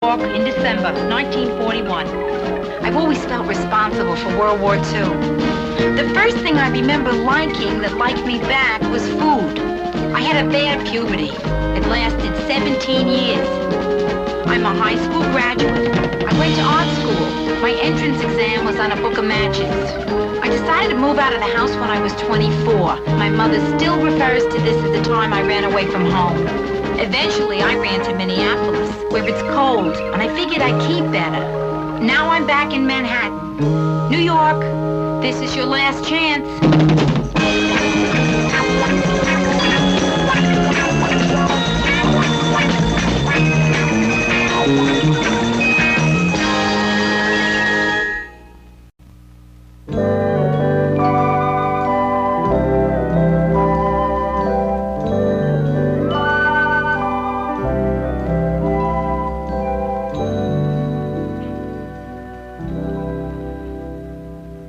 York in December 1941. I've always felt responsible for World War II. The first thing I remember liking that liked me back was food. I had a bad puberty. It lasted 17 years. I'm a high school graduate. I went to art school. My entrance exam was on a book of matches. I decided to move out of the house when I was 24. My mother still refers to this as the time I ran away from home. Eventually, I ran to Minneapolis, where it's cold, and I figured I'd keep better. Now I'm back in Manhattan. New York, this is your last chance.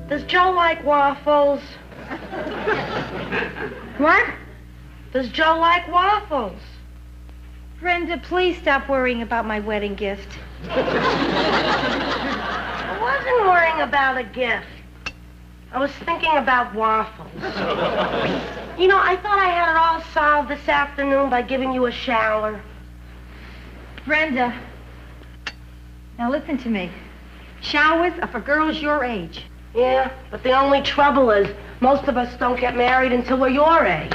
Does Joe like waffles? What? Does Joe like waffles? Brenda, please stop worrying about my wedding gift. I wasn't worrying about a gift. I was thinking about waffles. You know, I thought I had it all solved this afternoon by giving you a shower. Brenda, now listen to me. Showers are for girls your age. Yeah, but the only trouble is most of us don't get married until we're your age.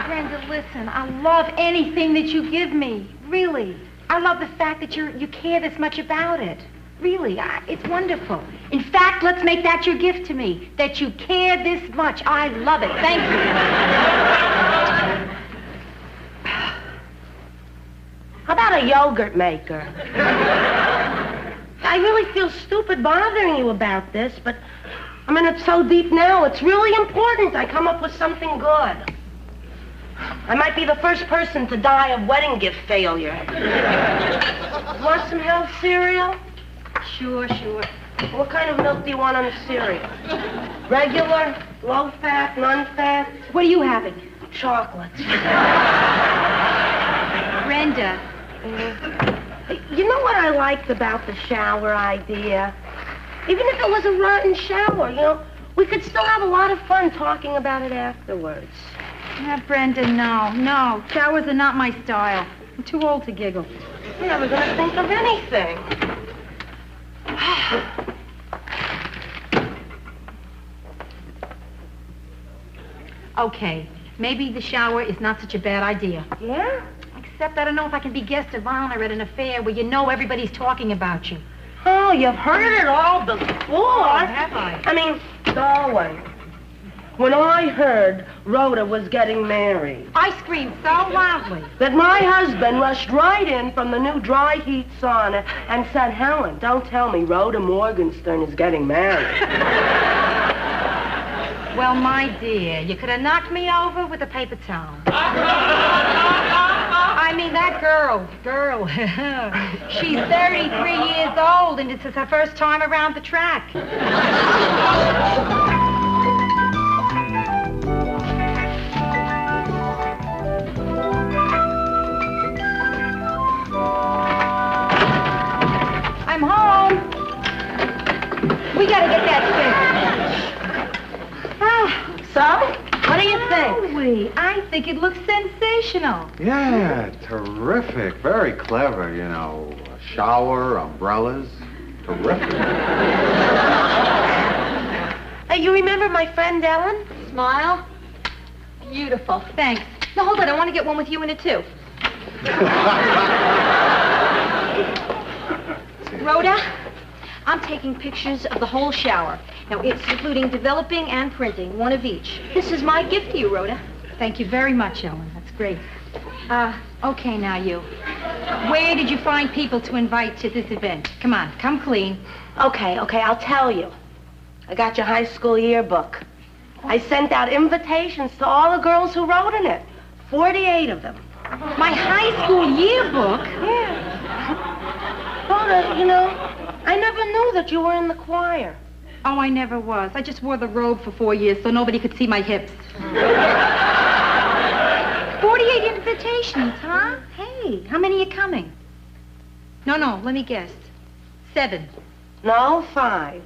Brenda, listen, I love anything that you give me, really. I love the fact that you care this much about it. Really, it's wonderful. In fact, let's make that your gift to me, that you care this much. I love it. Thank you. How about a yogurt maker? I really feel stupid bothering you about this, but I'm in it so deep now, it's really important I come up with something good. I might be the first person to die of wedding gift failure. Want some health cereal? Sure. What kind of milk do you want on the cereal? Regular, low fat, non-fat? What are you having? Chocolates. Brenda. You know what I liked about the shower idea? Even if it was a rotten shower, you know, we could still have a lot of fun talking about it afterwards. Yeah, Brenda, no. Showers are not my style. I'm too old to giggle. I'm never going to think of anything. Okay, maybe the shower is not such a bad idea. Yeah? Except I don't know if I can be guest of honor at an affair where you know everybody's talking about you. Oh, you've heard it all before. Have I? I mean, darling, when I heard Rhoda was getting married, I screamed so loudly that my husband rushed right in from the new dry heat sauna and said, Helen, don't tell me Rhoda Morgenstern is getting married. Well, my dear, you could have knocked me over with a paper towel. I mean, that girl. She's 33 years old, and this is her first time around the track. I'm home. We gotta get that fixed. So? What do you think? I think it looks sensational. Yeah, terrific. Very clever, you know. A shower, umbrellas. Terrific. Hey, you remember my friend Ellen? Smile. Beautiful. Thanks. No, hold it. I want to get one with you in it, too. Rhoda, I'm taking pictures of the whole shower. Now, it's including developing and printing, one of each. This is my gift to you, Rhoda. Thank you very much, Ellen. That's great. Okay, now you. Where did you find people to invite to this event? Come on, come clean. Okay, I'll tell you. I got your high school yearbook. I sent out invitations to all the girls who wrote in it. 48 of them. My high school yearbook? Yeah. Rhoda, you know, I never knew that you were in the choir. Oh, I never was. I just wore the robe for 4 years so nobody could see my hips. 48 invitations, huh? Hey, how many are coming? No, let me guess. 7. No, 5.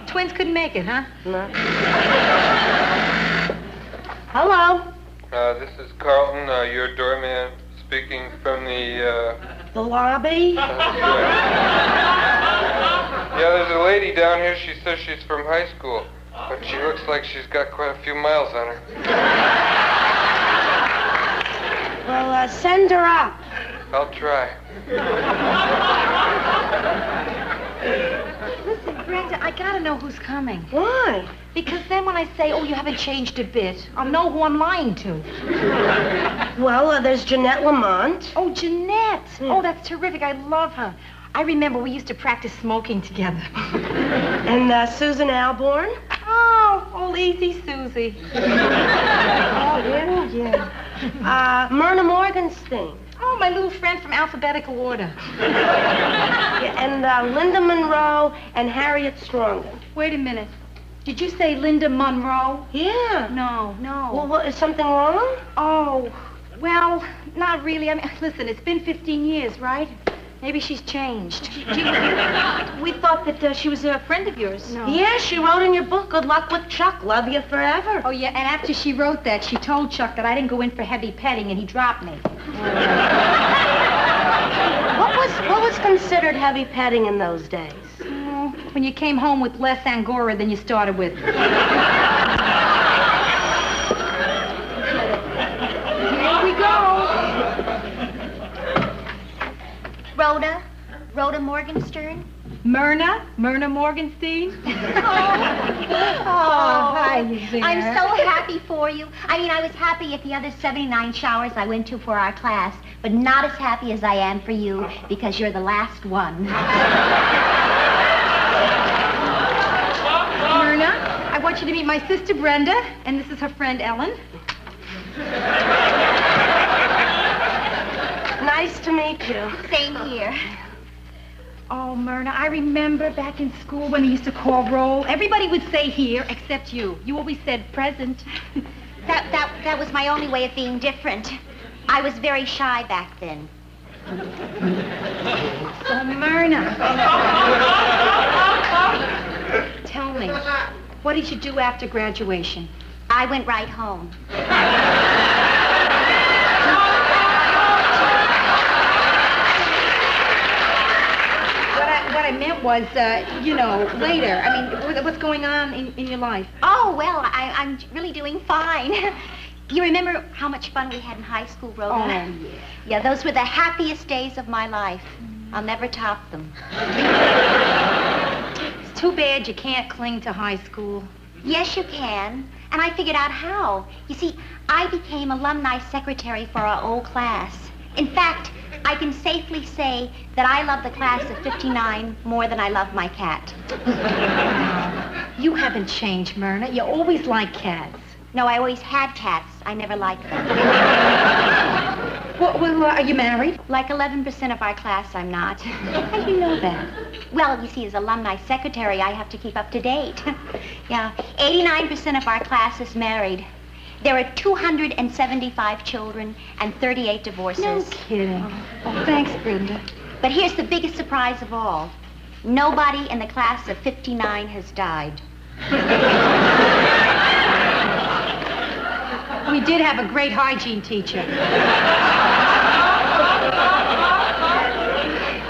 Twins couldn't make it, huh? No. Hello. This is Carlton, your doorman, speaking from the lobby? That's right. Yeah, there's a lady down here. She says she's from high school, but she looks like she's got quite a few miles on her. Well, send her up. I'll try. Listen, Brenda, I gotta know who's coming. Why? Because then when I say, oh, you haven't changed a bit, I'll know who I'm lying to. Well, there's Jeanette Lamont. Oh, Jeanette. Oh, that's terrific. I love her. I remember we used to practice smoking together. And Susan Alborn. Oh, easy Susie. Yeah. Myrna Morgenstein. Oh, my little friend from alphabetical order. Yeah, and Linda Monroe and Harriet Strongen. Wait a minute. Did you say Linda Monroe? Yeah. No. Well, what, is something wrong? Oh, well, not really. I mean, listen, it's been 15 years, right? Maybe she's changed. We thought that she was a friend of yours. No. Yeah, she wrote in your book, good luck with Chuck, love you forever. Oh, yeah, and after she wrote that, she told Chuck that I didn't go in for heavy petting, and he dropped me. What was considered heavy petting in those days? Oh, when you came home with less Angora than you started with. Here we go. Rhoda Morgenstern? Myrna Morgenstein? Hi there. I'm so happy for you. I mean, I was happy at the other 79 showers I went to for our class, but not as happy as I am for you because you're the last one. Myrna, I want you to meet my sister Brenda, and this is her friend Ellen. Nice to meet you. Same here. Oh, Myrna, I remember back in school when they used to call roll. Everybody would say here, except you. You always said present. That was my only way of being different. I was very shy back then. So, Myrna, tell me, what did you do after graduation? I went right home. What I meant was, later. I mean, what's going on in your life? Oh, well, I'm really doing fine. You remember how much fun we had in high school, Rhoda? Oh, yeah. Yeah, those were the happiest days of my life. I'll never top them. It's too bad you can't cling to high school. Yes, you can. And I figured out how. You see, I became alumni secretary for our old class. In fact, I can safely say that I love the class of 59 more than I love my cat. You haven't changed, Myrna. You always liked cats. No, I always had cats. I never liked them. Well, are you married? Like 11% of our class, I'm not. How do you know that? Well, you see, as alumni secretary, I have to keep up to date. Yeah, 89% of our class is married. There are 275 children and 38 divorces. No kidding. Oh, thanks, Brenda. But here's the biggest surprise of all. Nobody in the class of 59 has died. We did have a great hygiene teacher.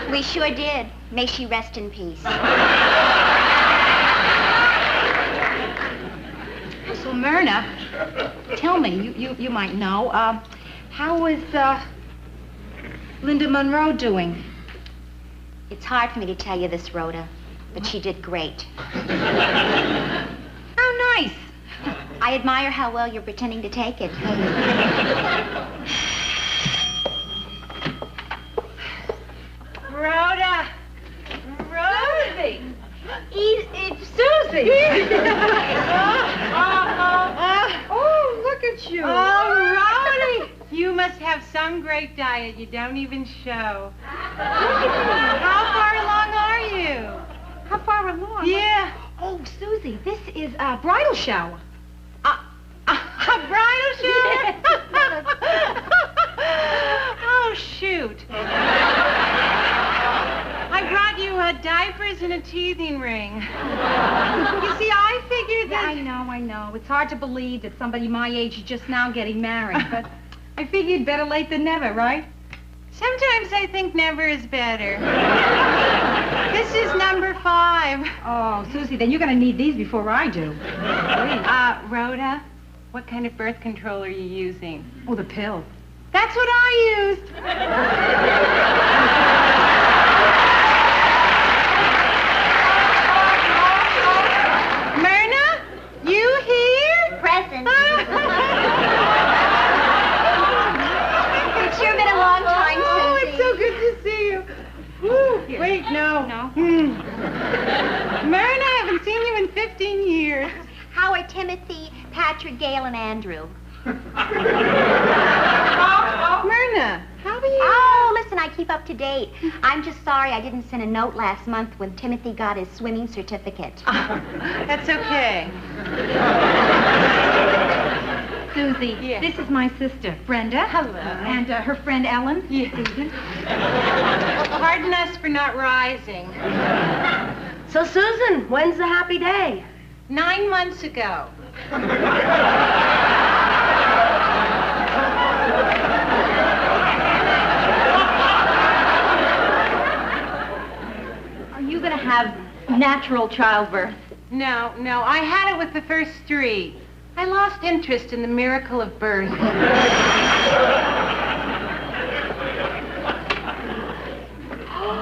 We sure did. May she rest in peace. So, Myrna, tell me, you might know, how is Linda Monroe doing? It's hard for me to tell you this, Rhoda, but she did great. How nice. I admire how well you're pretending to take it. Rhoda! Rosie! It's Susie! Oh, look at you. Oh, Rowdy! You must have some great diet you don't even show. How far along are you? How far along? Yeah. Oh, Susie, this is a bridal shower. A bridal shower? Oh, shoot. bought diapers and a teething ring. You see, I figured that... I know. It's hard to believe that somebody my age is just now getting married, but I figured better late than never, right? Sometimes I think never is better. This is number 5. Oh, Susie, then you're going to need these before I do. Rhoda, what kind of birth control are you using? Oh, the pill. That's what I used. Myrna, you here? Present. It's sure been a long time, Susie. Oh, it's so good to see you. Woo. Wait, no. Myrna, I haven't seen you in 15 years. How are Timothy, Patrick, Gail, and Andrew? Myrna, how are you? Oh, listen, I keep up to date. I'm just sorry I didn't send a note last month when Timothy got his swimming certificate. That's okay. Susie, this is my sister, Brenda. Hello. And her friend Ellen. Yes. Susan. Pardon us for not rising. So, Susan, when's the happy day? 9 months ago. Are you going to have natural childbirth? No, I had it with the first 3. I lost interest in the miracle of birth.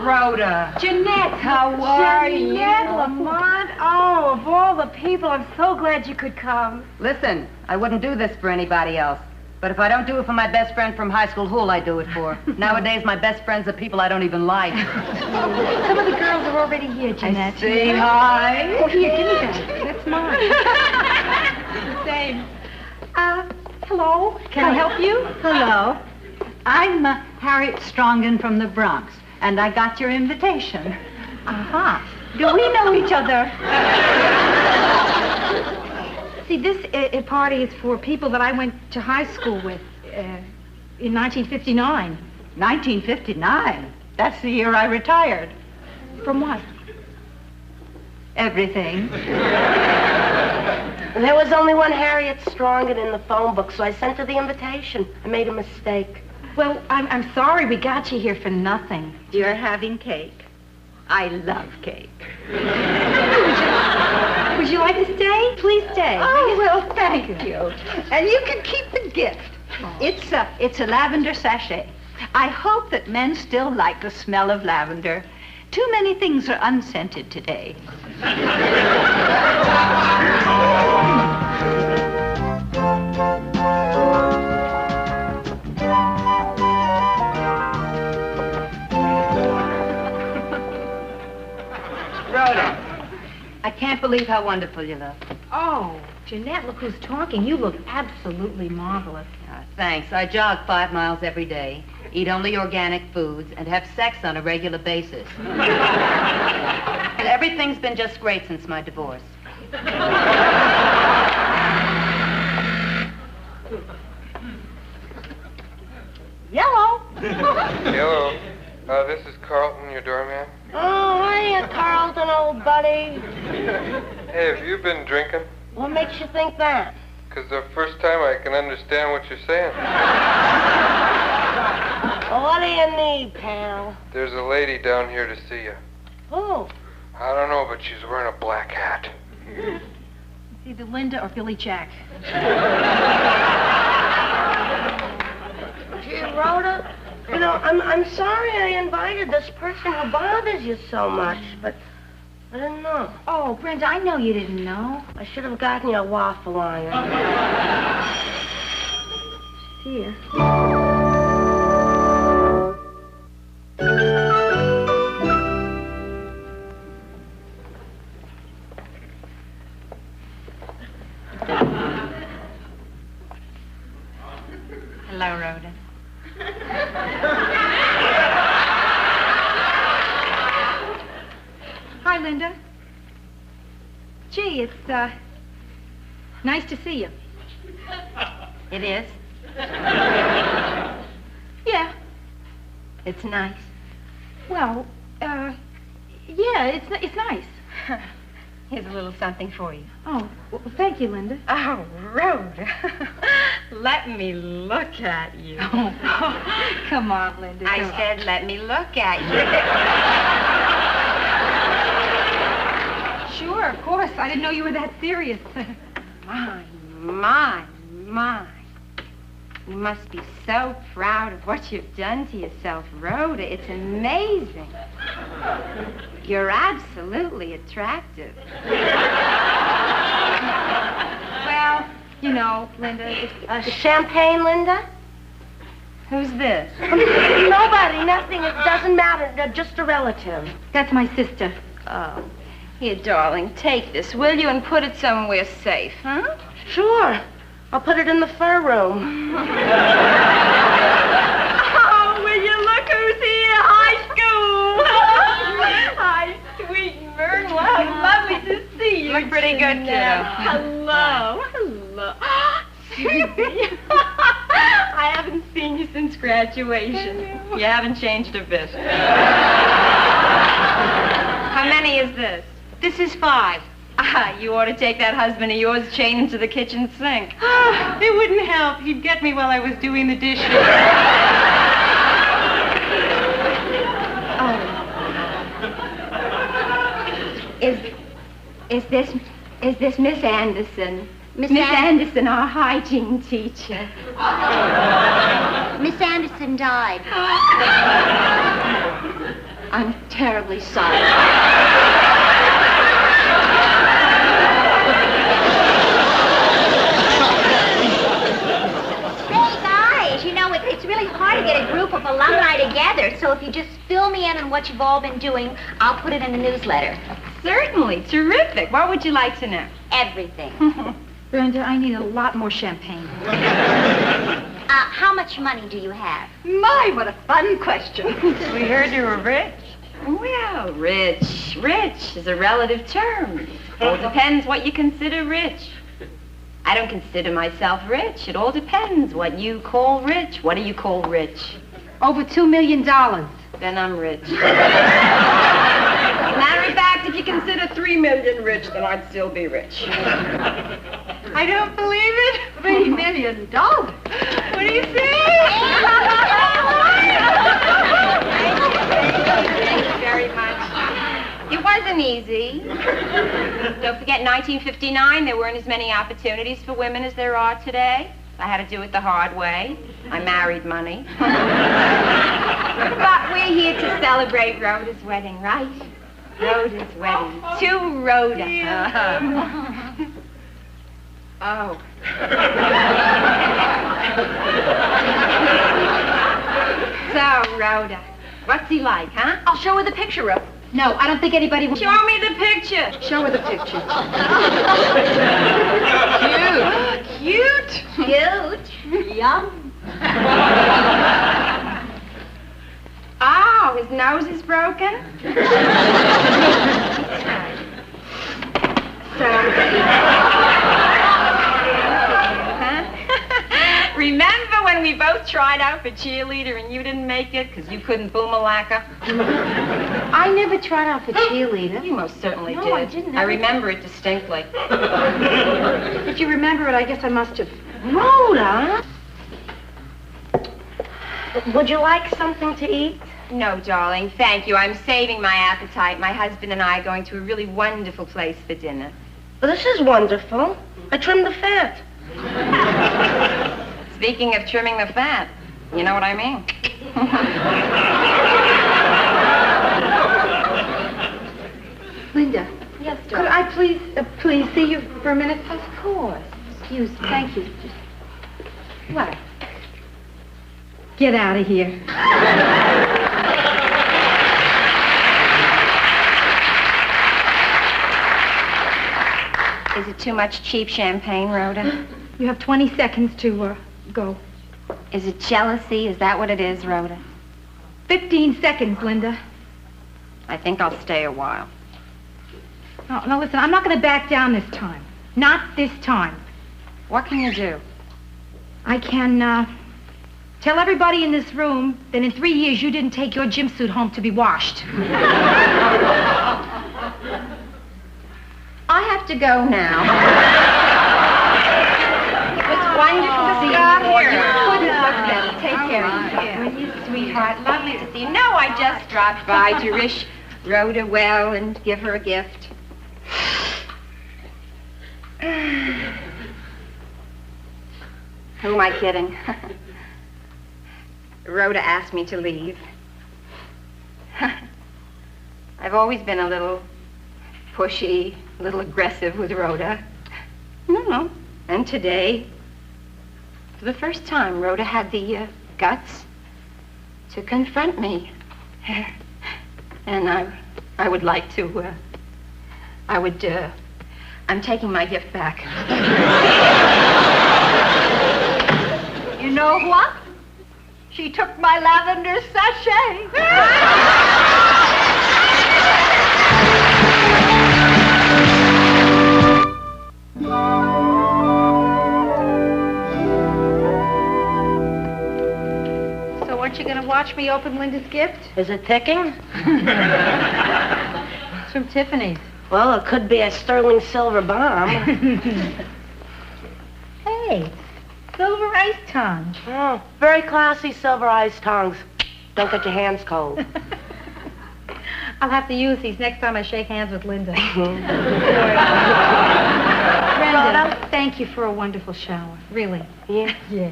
Rhoda. Jeanette, How are you? Jeanette Lamont. Oh, of all the people, I'm so glad you could come. Listen, I wouldn't do this for anybody else. But if I don't do it for my best friend from high school, who'll I do it for? Nowadays, my best friends are people I don't even like. Some of the girls are already here, Jeanette. Say hi. Oh, here, give me that. That's mine. Same. Hello. Can I help you? Hello. I'm Harriet Strongen from the Bronx, and I got your invitation. Aha. Do we know each other? See, this party is for people that I went to high school with in 1959. 1959? That's the year I retired. From what? Everything. There was only one Harriet Strongen in the phone book, so I sent her the invitation. I made a mistake. Well, I'm sorry we got you here for nothing. You're having cake. I love cake. Would you like to stay? Please stay. Oh, well, thank you. And you can keep the gift. It's a lavender sachet. I hope that men still like the smell of lavender. Too many things are unscented today. Rhoda, I can't believe how wonderful you look. Oh, Jeanette, look who's talking. You look absolutely marvelous. Thanks. I jog 5 miles every day, eat only organic foods, and have sex on a regular basis. And everything's been just great since my divorce. Yellow. Hello. This is Carlton, your doorman. Oh, hiya, Carlton, old buddy. Hey, have you been drinking? What makes you think that? 'Cause the first time I can understand what you're saying. Well, what do you need, pal? There's a lady down here to see you. Who? I don't know, but she's wearing a black hat. It's either Linda or Billy Jack. Gee, Rhoda, you know, I'm sorry I invited this person who bothers you so much, but I didn't know. Oh, Brenda, I know you didn't know. I should have gotten you a waffle iron. Here. Hello, Rhoda. Hi, Linda. Gee, it's, nice to see you. It is? Yeah. It's nice. Well, Yeah, it's nice. Here's a little something for you. Oh, well, thank you, Linda. Oh, Rhoda. Let me look at you. Come on, Linda. I said, let me look at you. Sure, of course. I didn't know you were that serious. My. You must be so proud of what you've done to yourself, Rhoda. It's amazing. You're absolutely attractive. Well, you know, Linda, it's... Champagne, Linda? Who's this? Nobody, nothing. It doesn't matter. They're just a relative. That's my sister. Oh. Here, darling, take this, will you, and put it somewhere safe, huh? Sure. I'll put it in the fur room. Oh, will you look who's here? High school. Hi, sweet Myrtle. How lovely to see you. Look pretty good, kiddo. Hello. Susie. I haven't seen you since graduation. You haven't changed a bit. How many is this? This is 5. You ought to take that husband of yours, chain him to the kitchen sink. It wouldn't help. He'd get me while I was doing the dishes. Is this Miss Anderson? Miss Anderson, our hygiene teacher. Miss Anderson died. I'm terribly sorry. It's really hard to get a group of alumni together, so if you just fill me in on what you've all been doing, I'll put it in the newsletter. Certainly. Terrific. What would you like to know? Everything. Brenda, I need a lot more champagne. How much money do you have? My, what a fun question. We heard you were rich. Well, rich. Rich is a relative term. It all depends what you consider rich. I don't consider myself rich. It all depends what you call rich. What do you call rich? Over $2 million. Then I'm rich. Matter of fact, if you consider 3 million rich, then I'd still be rich. I don't believe it. $3 million. What do you say? Thank you very much. It wasn't easy. Don't forget, in 1959, there weren't as many opportunities for women as there are today. I had to do it the hard way. I married money. But we're here to celebrate Rhoda's wedding, right? Rhoda's wedding. To Rhoda. Oh. So, Rhoda, what's he like, huh? I'll show her the picture of. No, I don't think anybody will. Show me the picture. Show her the picture. Cute. Cute. Yum. Oh, his nose is broken? Remember when we both tried out for cheerleader and you didn't make it because you couldn't boom a lacquer? I never tried out for cheerleader. You most certainly did. No, I didn't. I remember it distinctly. If you remember it, I guess I must have. Rhoda! Would you like something to eat? No, darling, thank you. I'm saving my appetite. My husband and I are going to a really wonderful place for dinner. Well, this is wonderful. I trimmed the fat. Speaking of trimming the fat, you know what I mean? Linda. Yes, Could darling. I please see you for a minute? Of course. Excuse me. Thank you. What? Get out of here. Is it too much cheap champagne, Rhoda? You have 20 seconds to go. Is it jealousy? Is that what it is, Rhoda? 15 seconds, Linda. I think I'll stay a while. No, listen, I'm not going to back down this time. Not this time. What can you do? I can, Tell everybody in this room that in 3 years you didn't take your gym suit home to be washed. I have to go now. It was wonderful to see you here. You couldn't look better. Take care of yourself. Will you, sweetheart? Lovely to see you. No, I just dropped by to wish Rhoda well and give her a gift. Who am I kidding? Rhoda asked me to leave. I've always been a little pushy, a little aggressive with Rhoda. No. And today, for the first time, Rhoda had the guts to confront me. And I would like to, I'm taking my gift back. You know what? She took my lavender sachet. So aren't you going to watch me open Linda's gift? Is it ticking? It's from Tiffany's. Well, it could be a sterling silver bomb. Hey, silver ice tongue. Oh, very classy silver ice tongues. Don't get your hands cold. I'll have to use these next time I shake hands with Linda. Brenda, thank you for a wonderful shower. Really. Yeah? Yeah.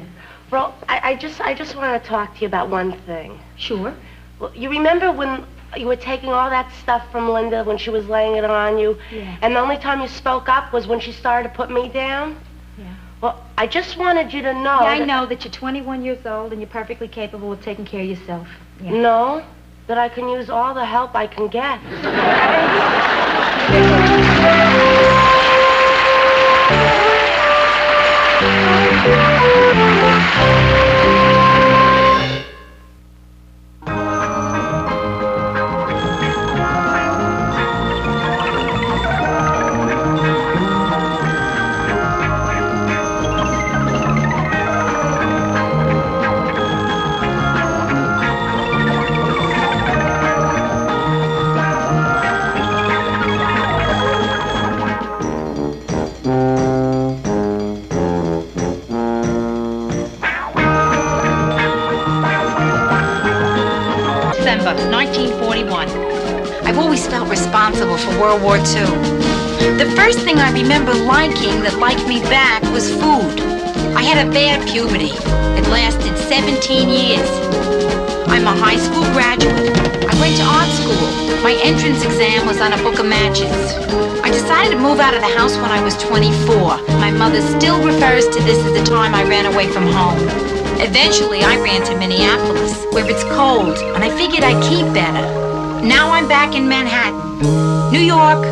Well, I just want to talk to you about one thing. Sure. Well, you remember when you were taking all that stuff from Linda when she was laying it on you? Yeah. And the only time you spoke up was when she started to put me down? Yeah. Well, I just wanted you to know Yeah, I know that you're 21 years old and you're perfectly capable of taking care of yourself. Yeah. No, that I can use all the help I can get. December 1941. I've always felt responsible for World War II. The first thing I remember liking that liked me back was food. I had a bad puberty. It lasted 17 years. I'm a high school graduate. I went to art school. My entrance exam was on a book of matches. I decided to move out of the house when I was 24. My mother still refers to this as the time I ran away from home. Eventually, I ran to Minneapolis, where it's cold, and I figured I'd keep better. Now I'm back in Manhattan. New York,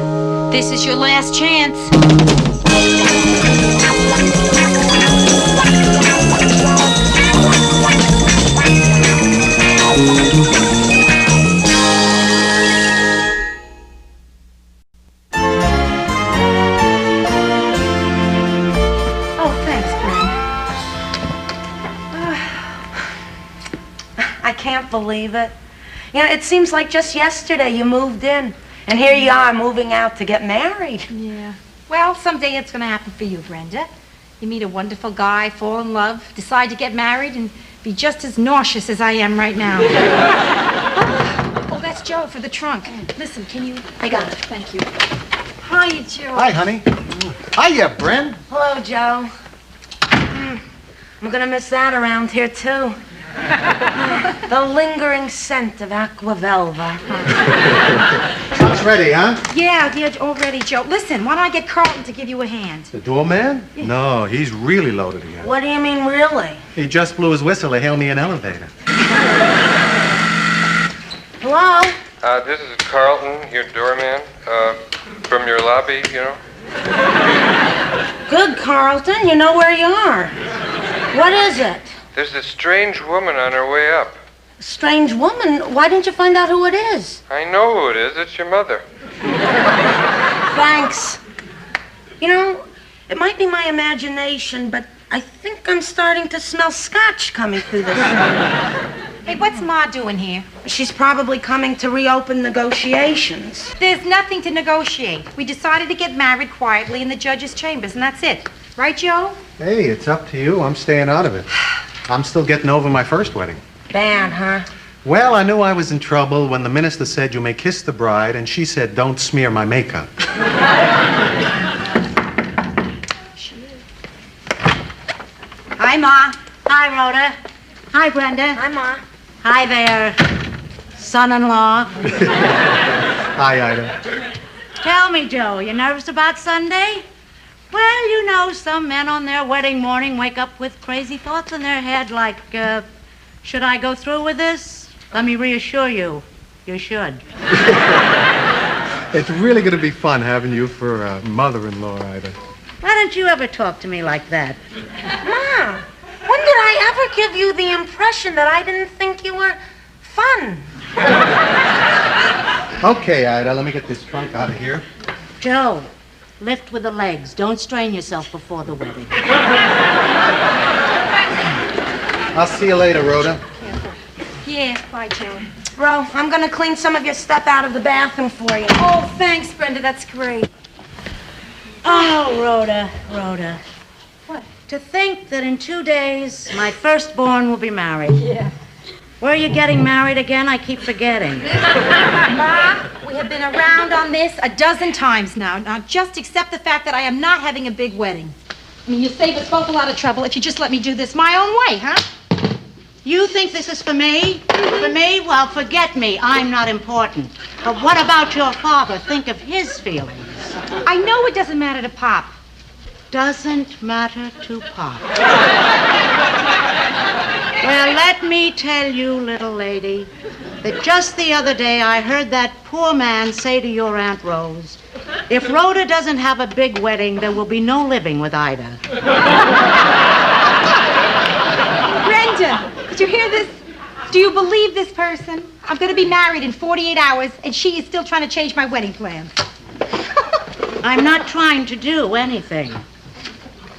this is your last chance. Oh, thanks, Glenn. I can't believe it. You know, it seems like just yesterday you moved in, and here you are moving out to get married. Yeah. Well, someday it's going to happen for you, Brenda. You meet a wonderful guy, fall in love, decide to get married, and be just as nauseous as I am right now. Oh, that's Joe for the trunk. Listen, can you... I got it. Thank you. Hiya, Joe. Hi, honey. Hiya, Bren. Hello, Joe. I'm gonna miss that around here, too. The lingering scent of aqua velva. Trunk's ready, huh? Yeah, all ready, Joe. Listen, why don't I get Carlton to give you a hand? The doorman? No, he's really loaded again. What do you mean, really? He just blew his whistle to hail me an elevator. Hello? This is Carlton, your doorman, from your lobby, you know. Good, Carlton. You know where you are. What is it? There's a strange woman on her way up. A strange woman? Why didn't you find out who it is? I know who it is. It's your mother. Thanks. You know, it might be my imagination, but I think I'm starting to smell scotch coming through this. Hey, what's Ma doing here? She's probably coming to reopen negotiations. There's nothing to negotiate. We decided to get married quietly in the judge's chambers, and that's it. Right, Joe? Hey, it's up to you. I'm staying out of it. I'm still getting over my first wedding. Bad, huh? Well, I knew I was in trouble when the minister said you may kiss the bride, and she said don't smear my makeup. Hi, Ma. Hi, Rhoda. Hi, Brenda. Hi, Ma. Hi there, son-in-law. Hi, Ida. Tell me, Joe, you nervous about Sunday? Well, you know, some men on their wedding morning wake up with crazy thoughts in their head like, should I go through with this? Let me reassure you, you should. It's really going to be fun having you for a mother-in-law, Ida. Why don't you ever talk to me like that? Ma, when did I ever give you the impression that I didn't think you were fun? Okay, Ida, let me get this trunk out of here. Joe, lift with the legs. Don't strain yourself before the wedding. I'll see you later, Rhoda. Yeah, bye, Joe. Ro, I'm gonna clean some of your stuff out of the bathroom for you. Oh, thanks, Brenda. That's great. Oh, Rhoda. What? To think that in 2 days, my firstborn will be married. Yeah. Where are you getting married again? I keep forgetting. Ma, we have been around on this a dozen times now. Now, just accept the fact that I am not having a big wedding. I mean, you save us both a lot of trouble if you just let me do this my own way, huh? You think this is for me? For me? Well, forget me. I'm not important. But what about your father? Think of his feelings. I know it doesn't matter to Pop. Doesn't matter to Pop. Well, let me tell you, little lady, that just the other day I heard that poor man say to your Aunt Rose, if Rhoda doesn't have a big wedding, there will be no living with Ida. Brenda, did you hear this? Do you believe this person? I'm going to be married in 48 hours, and she is still trying to change my wedding plans. I'm not trying to do anything.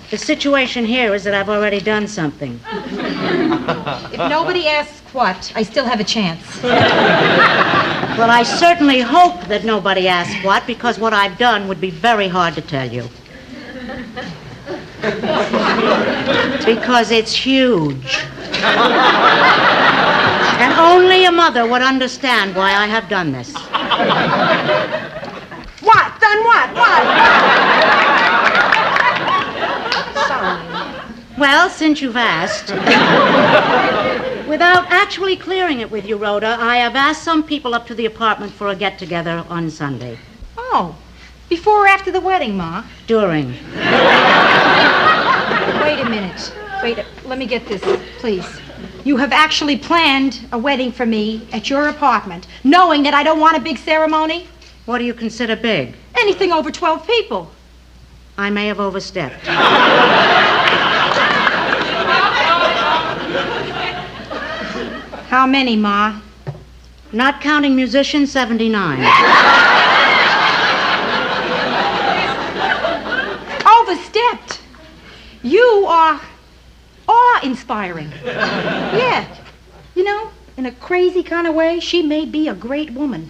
The situation here is that I've already done something. If nobody asks what, I still have a chance. Well, I certainly hope that nobody asks what, because what I've done would be very hard to tell you. Because it's huge. And only a mother would understand why I have done this. What? Done what? Sorry. Well, since you've asked, without actually clearing it with you, Rhoda, I have asked some people up to the apartment for a get-together on Sunday. Oh, before or after the wedding, Ma? During. Wait a minute. Let me get this, please. You have actually planned a wedding for me at your apartment, knowing that I don't want a big ceremony? What do you consider big? Anything over 12 people. I may have overstepped. How many, Ma? Not counting musicians, 79. Overstepped. You are awe-inspiring. Yeah. You know, in a crazy kind of way, she may be a great woman.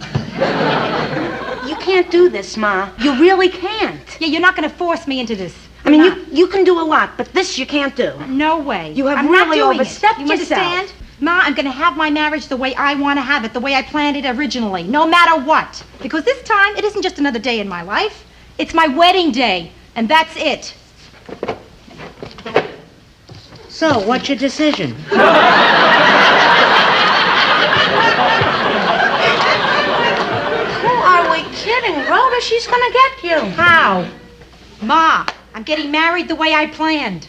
You can't do this, Ma. You really can't. Yeah, you're not going to force me into this. I mean, you can do a lot, but this you can't do. No way. You have I'm really not doing overstepped it. You yourself. understand? Ma, I'm going to have my marriage the way I want to have it, the way I planned it originally, no matter what. Because this time, it isn't just another day in my life. It's my wedding day, and that's it. So, what's your decision? Who are we kidding, Rhoda? She's gonna get you. How? Ma, I'm getting married the way I planned.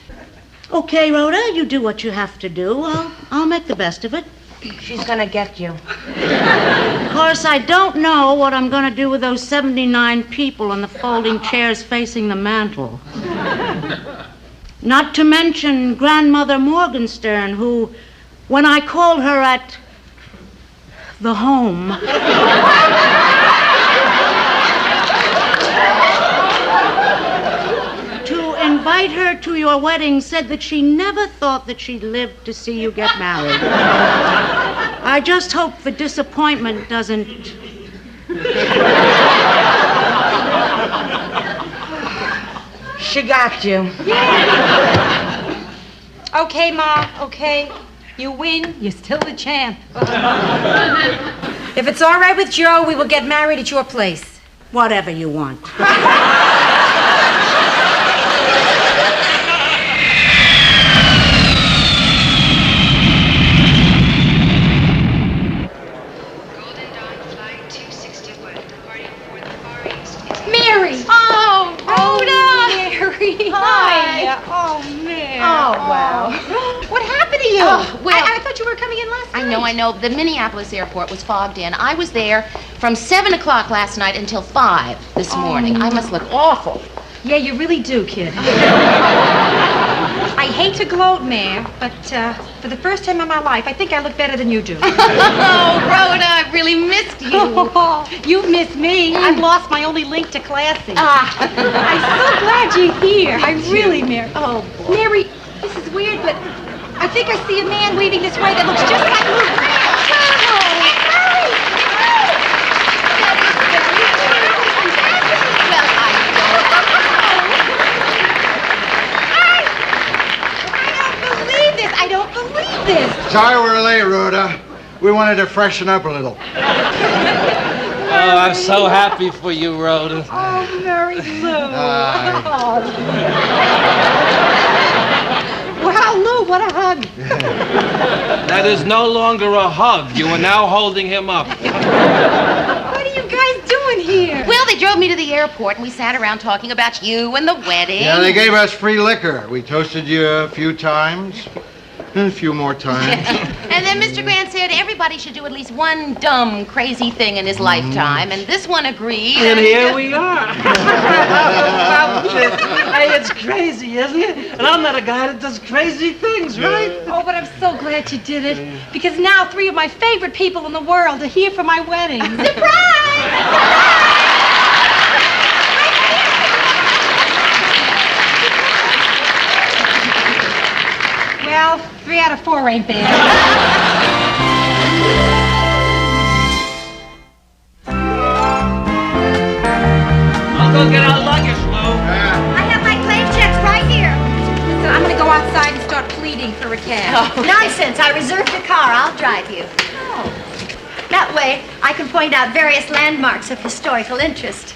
Okay, Rhoda, you do what you have to do. I'll make the best of it. She's gonna get you. Of course, I don't know what I'm going to do with those 79 people on the folding chairs facing the mantel. Not to mention Grandmother Morgenstern, who, when I called her at the home, to invite invite her to your wedding said that she never thought that she'd live to see you get married. I just hope the disappointment doesn't... She got you. Okay, Ma, okay. You win, you're still the champ. If it's all right with Joe, we will get married at your place. Whatever you want. Mary! Oh, Rhoda! Mary! Hi! Oh, Mary! Oh, wow. What happened to you? Oh, well- I thought you were coming in last night. I know. The Minneapolis airport was fogged in. I was there from 7 o'clock last night until 5 this morning. I must look awful. Yeah, you really do, kid. I hate to gloat, Mare, but for the first time in my life, I think I look better than you do. Oh, Rhoda, I really missed you. You've missed me. I've lost my only link to classy. Ah. I'm so glad you're here. I really, Mary. Oh, boy. Mary, this is weird, but I think I see a man waving this way that looks just like you. I don't believe this. Sorry we're late, Rhoda. We wanted to freshen up a little. Oh, I'm so happy for you, Rhoda. Oh, Mary Lou. Wow, Lou, what a hug. That is no longer a hug. You are now holding him up. What are you guys doing here? Well, they drove me to the airport, and we sat around talking about you and the wedding. Yeah, they gave us free liquor. We toasted you a few times. And a few more times. And then Mr. Grant said everybody should do at least one dumb, crazy thing in his lifetime, and this one agreed. And here we are. Hey, it's crazy, isn't it? And I'm not a guy that does crazy things, right? Oh, but I'm so glad you did it. Because now 3 of my favorite people in the world are here for my wedding. Surprise! Well, 3 out of 4 ain't bad. I'll go get our luggage, Lou. I have my claim checks right here. So I'm going to go outside and start pleading for a cab. Oh, nonsense. I reserved the car. I'll drive you. Oh. That way, I can point out various landmarks of historical interest.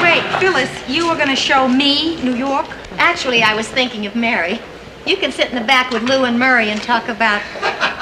Wait, Phyllis, you were going to show me New York? Actually, I was thinking of Mary. You can sit in the back with Lou and Murray and talk about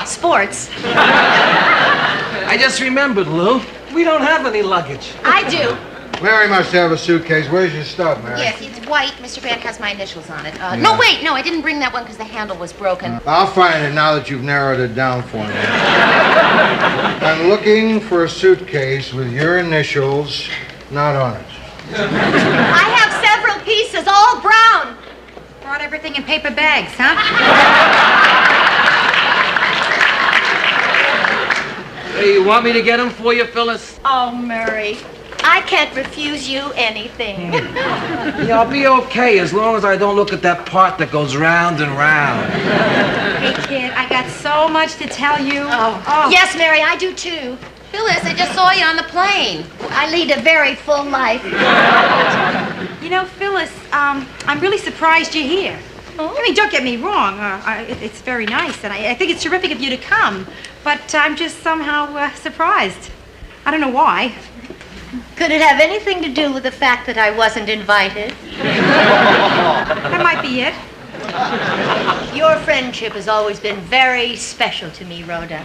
sports. I just remembered, Lou. We don't have any luggage. I do. Mary must have a suitcase. Where's your stuff, Mary? Yes, it's white. Mr. Grant has my initials on it. No, wait, no, I didn't bring that one because the handle was broken. I'll find it now that you've narrowed it down for me. I'm looking for a suitcase with your initials not on it. I have several pieces, all brown. Brought everything in paper bags, huh? Hey, you want me to get them for you, Phyllis? Oh, Murray, I can't refuse you anything. Yeah, I'll be okay as long as I don't look at that part that goes round and round. Hey, kid, I got so much to tell you. Oh. Yes, Mary, I do too. Phyllis, I just saw you on the plane. I lead a very full life. You know, Phyllis, I'm really surprised you're here. Oh? I mean, don't get me wrong. It's very nice, and I think it's terrific of you to come. But I'm just somehow surprised. I don't know why. Could it have anything to do with the fact that I wasn't invited? That might be it. Your friendship has always been very special to me, Rhoda.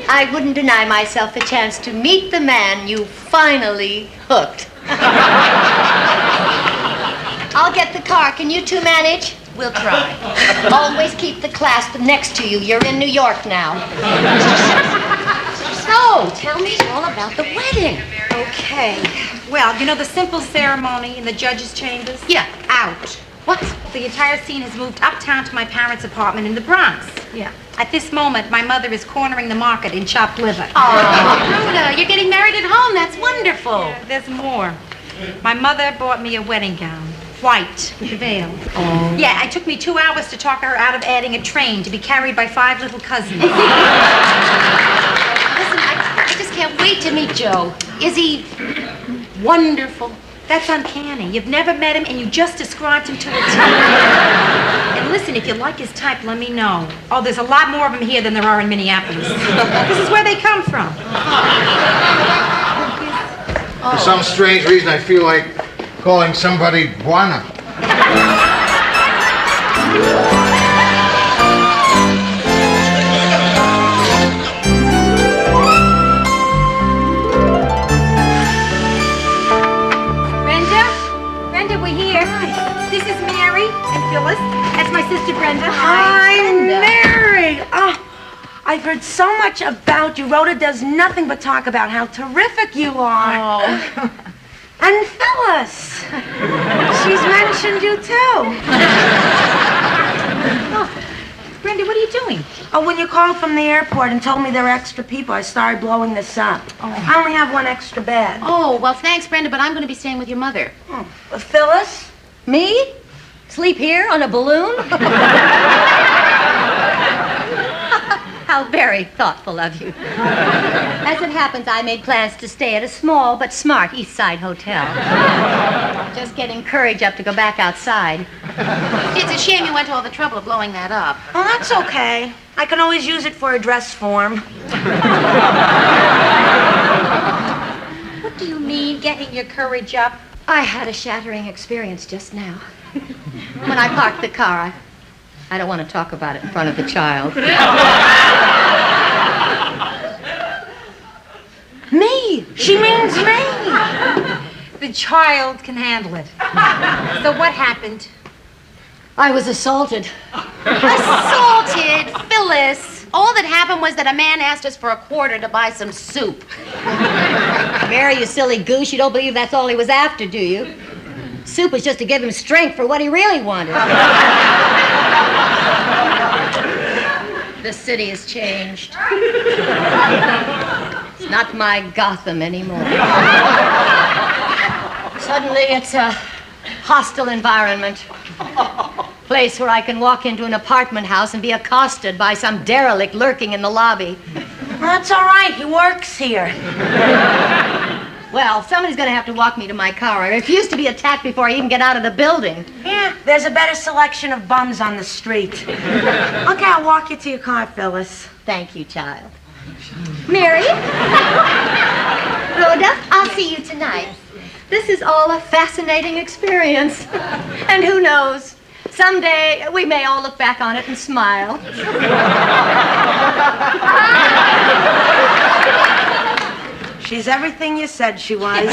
I wouldn't deny myself the chance to meet the man you finally hooked. I'll get the car. Can you two manage? We'll try. Always keep the clasp next to you. You're in New York now. So, tell me all about the wedding. Okay. Well, you know the simple ceremony in the judge's chambers? Yeah. Out. What? The entire scene has moved uptown to my parents' apartment in the Bronx. Yeah. At this moment, my mother is cornering the market in chopped liver. Oh, Rhoda, you're getting married at home. That's wonderful. There's more. My mother bought me a wedding gown. white with the veil. Oh. Yeah, it took me 2 hours to talk her out of adding a train to be carried by 5 little cousins. Listen, I just can't wait to meet Joe. Is he wonderful? That's uncanny. You've never met him, and you just described him to a T. And listen, if you like his type, let me know. Oh, there's a lot more of them here than there are in Minneapolis. This is where they come from. For some strange reason, I feel like calling somebody Buana. Brenda, we're here. Hi. This is Mary and Phyllis. That's my sister Brenda. Hi, Brenda. Mary. Oh, I've heard so much about you. Rhoda does nothing but talk about how terrific you are. Oh. And Phyllis. She's mentioned you too. Oh. Brenda, what are you doing? Oh, when you called from the airport and told me there were extra people, I started blowing this up. Oh. I only have 1 extra bed. Oh, well, thanks, Brenda, but I'm going to be staying with your mother. Oh. Phyllis? Me? Sleep here on a balloon? How very thoughtful of you. As it happens, I made plans to stay at a small but smart East Side hotel. Just getting courage up to go back outside. It's a shame you went to all the trouble of blowing that up. Oh, that's okay. I can always use it for a dress form. What do you mean, getting your courage up? I had a shattering experience just now. When I parked the car, I don't want to talk about it in front of the child. Me! She means me! The child can handle it. So what happened? I was assaulted. Assaulted? Phyllis! All that happened was that a man asked us for a quarter to buy some soup. Mary, you silly goose, you don't believe that's all he was after, do you? Soup was just to give him strength for what he really wanted. The city has changed. It's not my Gotham anymore. Suddenly, it's a hostile environment. Place where I can walk into an apartment house and be accosted by some derelict lurking in the lobby. That's all right. He works here. Well, somebody's going to have to walk me to my car. I refuse to be attacked before I even get out of the building. Yeah, there's a better selection of bums on the street. Okay, I'll walk you to your car, Phyllis. Thank you, child. Mary? Rhoda, I'll see you tonight. This is all a fascinating experience. And who knows? Someday, we may all look back on it and smile. She's everything you said she was.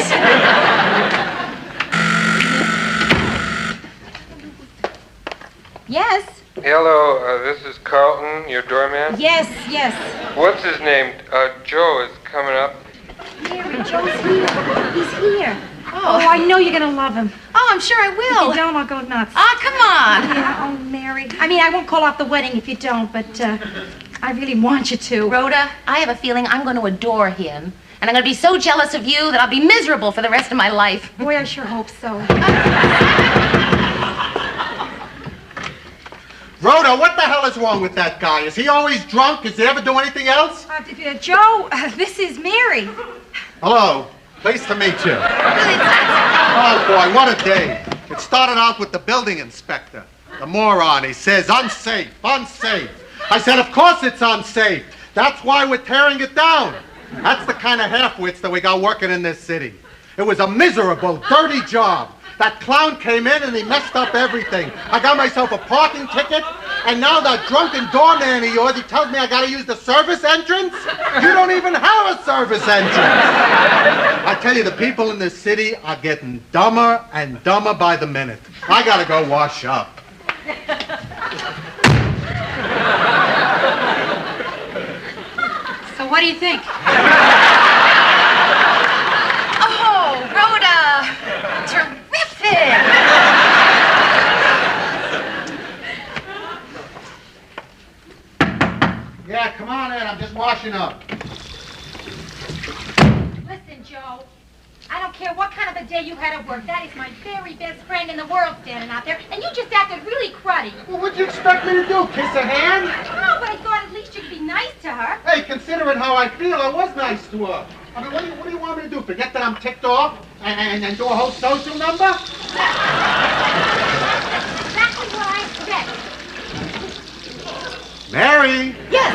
Yes? Hello, this is Carlton, your doorman. Yes, yes. What's his name? Joe is coming up. Mary, Joe's here. He's here. Oh, I know you're going to love him. Oh, I'm sure I will. If you don't, I'll go nuts. Oh, come on. Yeah, oh, Mary. I mean, I won't call off the wedding if you don't, but I really want you to. Rhoda, I have a feeling I'm going to adore him. And I'm going to be so jealous of you that I'll be miserable for the rest of my life. Boy, I sure hope so. Rhoda, what the hell is wrong with that guy? Is he always drunk? Does he ever do anything else? Joe, this is Mary. Hello. Pleased to meet you. Oh, boy, what a day. It started out with the building inspector. The moron, he says, unsafe, unsafe. I said, of course it's unsafe. That's why we're tearing it down. That's the kind of half-wits that we got working in this city. It was a miserable, dirty job. That clown came in and he messed up everything. I got myself a parking ticket, and now that drunken doorman of yours, he tells me I gotta use the service entrance? You don't even have a service entrance. I tell you, the people in this city are getting dumber and dumber by the minute. I gotta go wash up. So what do you think? Oh, Rhoda. Terrific. Yeah, come on in. I'm just washing up. Listen, Joe. I don't care what kind of a day you had at work. That is my very best friend in the world standing out there, and you just acted really cruddy. Well, what'd you expect me to do? Kiss her hand? No, but I thought at least you could be nice to her. Hey, considering how I feel, I was nice to her. I mean, what do you want me to do? Forget that I'm ticked off and do a whole social number? Exactly what I expect. Mary! Yes?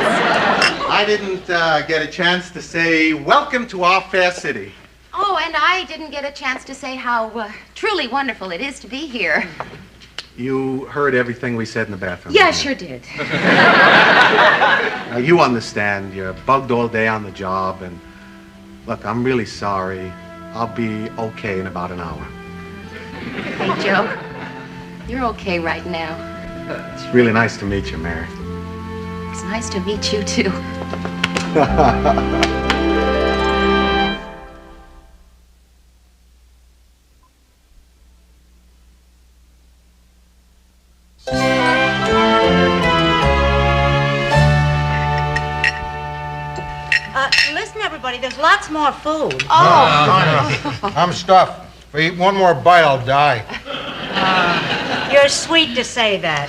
I didn't get a chance to say welcome to our fair city. Oh, and I didn't get a chance to say how truly wonderful it is to be here. You heard everything we said in the bathroom. Yeah, I sure did. Now, you understand. You're bugged all day on the job, and look, I'm really sorry. I'll be okay in about an hour. Hey, Joe, you're okay right now. It's really nice to meet you, Mary. It's nice to meet you, too. Listen, everybody, there's lots more food. I'm stuffed. If I eat one more bite, I'll die. You're sweet to say that.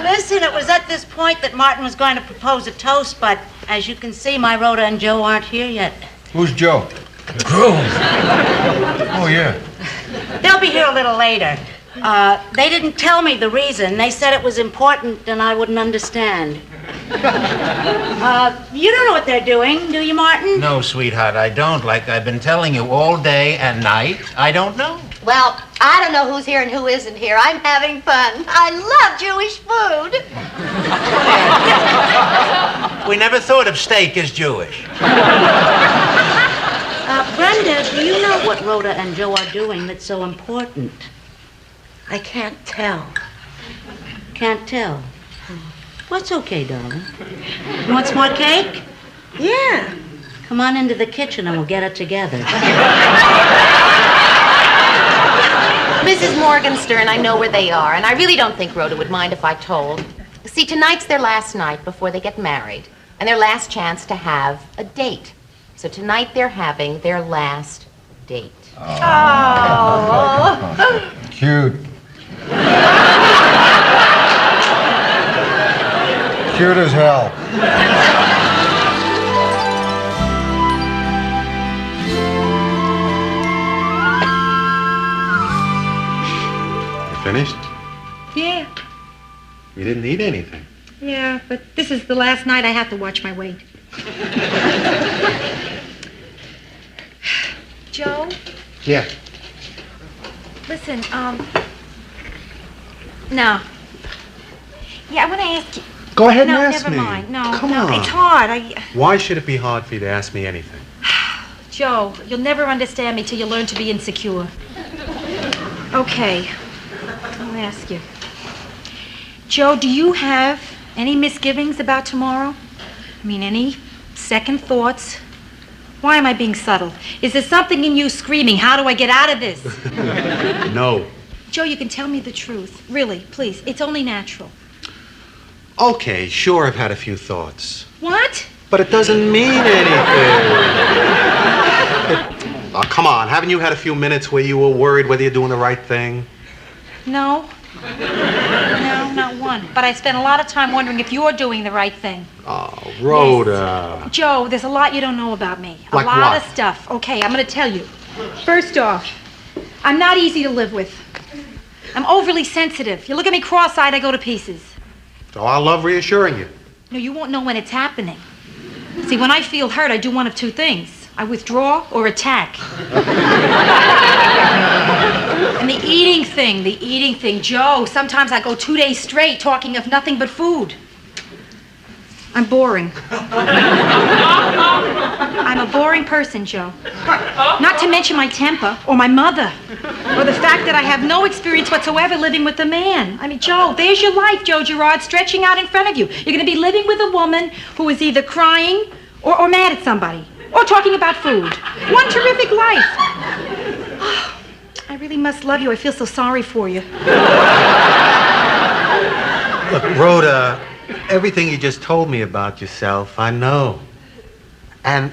Listen, it was at this point that Martin was going to propose a toast, but as you can see, my Rhoda and Joe aren't here yet. Who's Joe? The groom. Oh, yeah. They'll be here a little later. They didn't tell me the reason. They said it was important and I wouldn't understand. You don't know what they're doing, do you, Martin? No, sweetheart, I don't. Like I've been telling you all day and night, I don't know. Well, I don't know who's here and who isn't here. I'm having fun. I love Jewish food. We never thought of steak as Jewish. Brenda, do you know what Rhoda and Joe are doing that's so important? I can't tell. Can't tell. What's okay, darling? You want some more cake? Yeah. Come on into the kitchen and we'll get it together. Mrs. Morgenstern, I know where they are, and I really don't think Rhoda would mind if I told. See, tonight's their last night before they get married, and their last chance to have a date. So tonight they're having their last date. Oh. Cute. Cute as hell. You finished? Yeah. You didn't eat anything. Yeah, but this is the last night I have to watch my weight. Joe? Yeah. Listen, no. Yeah, I want to ask you. Go ahead no, and ask never me. mind. No, Come no, on. it's hard. Why should it be hard for you to ask me anything? Joe, you'll never understand me till you learn to be insecure. Okay, I'll ask you. Joe, do you have any misgivings about tomorrow? I mean, any second thoughts? Why am I being subtle? Is there something in you screaming, how do I get out of this? No. Joe, you can tell me the truth. Really, please. It's only natural. Okay, sure, I've had a few thoughts. What? But it doesn't mean anything. Oh, come on, haven't you had a few minutes where you were worried whether you're doing the right thing? No. No, not one. But I spent a lot of time wondering if you're doing the right thing. Oh, Rhoda. Yes. Joe, there's a lot you don't know about me. Like a lot what? of stuff. Okay, I'm going to tell you. First off, I'm not easy to live with. I'm overly sensitive. You look at me cross-eyed, I go to pieces. So I love reassuring you. No, you won't know when it's happening. See, when I feel hurt, I do one of two things. I withdraw or attack. And the eating thing, Joe, sometimes I go 2 days straight talking of nothing but food. I'm boring. I'm a boring person, Joe. Not to mention my temper, or my mother, or the fact that I have no experience whatsoever living with a man. I mean, Joe, there's your life, Joe Gerard, stretching out in front of you. You're going to be living with a woman who is either crying or mad at somebody, or talking about food. One terrific life. Oh, I really must love you. I feel so sorry for you. Look, Rhoda, everything you just told me about yourself, I know. And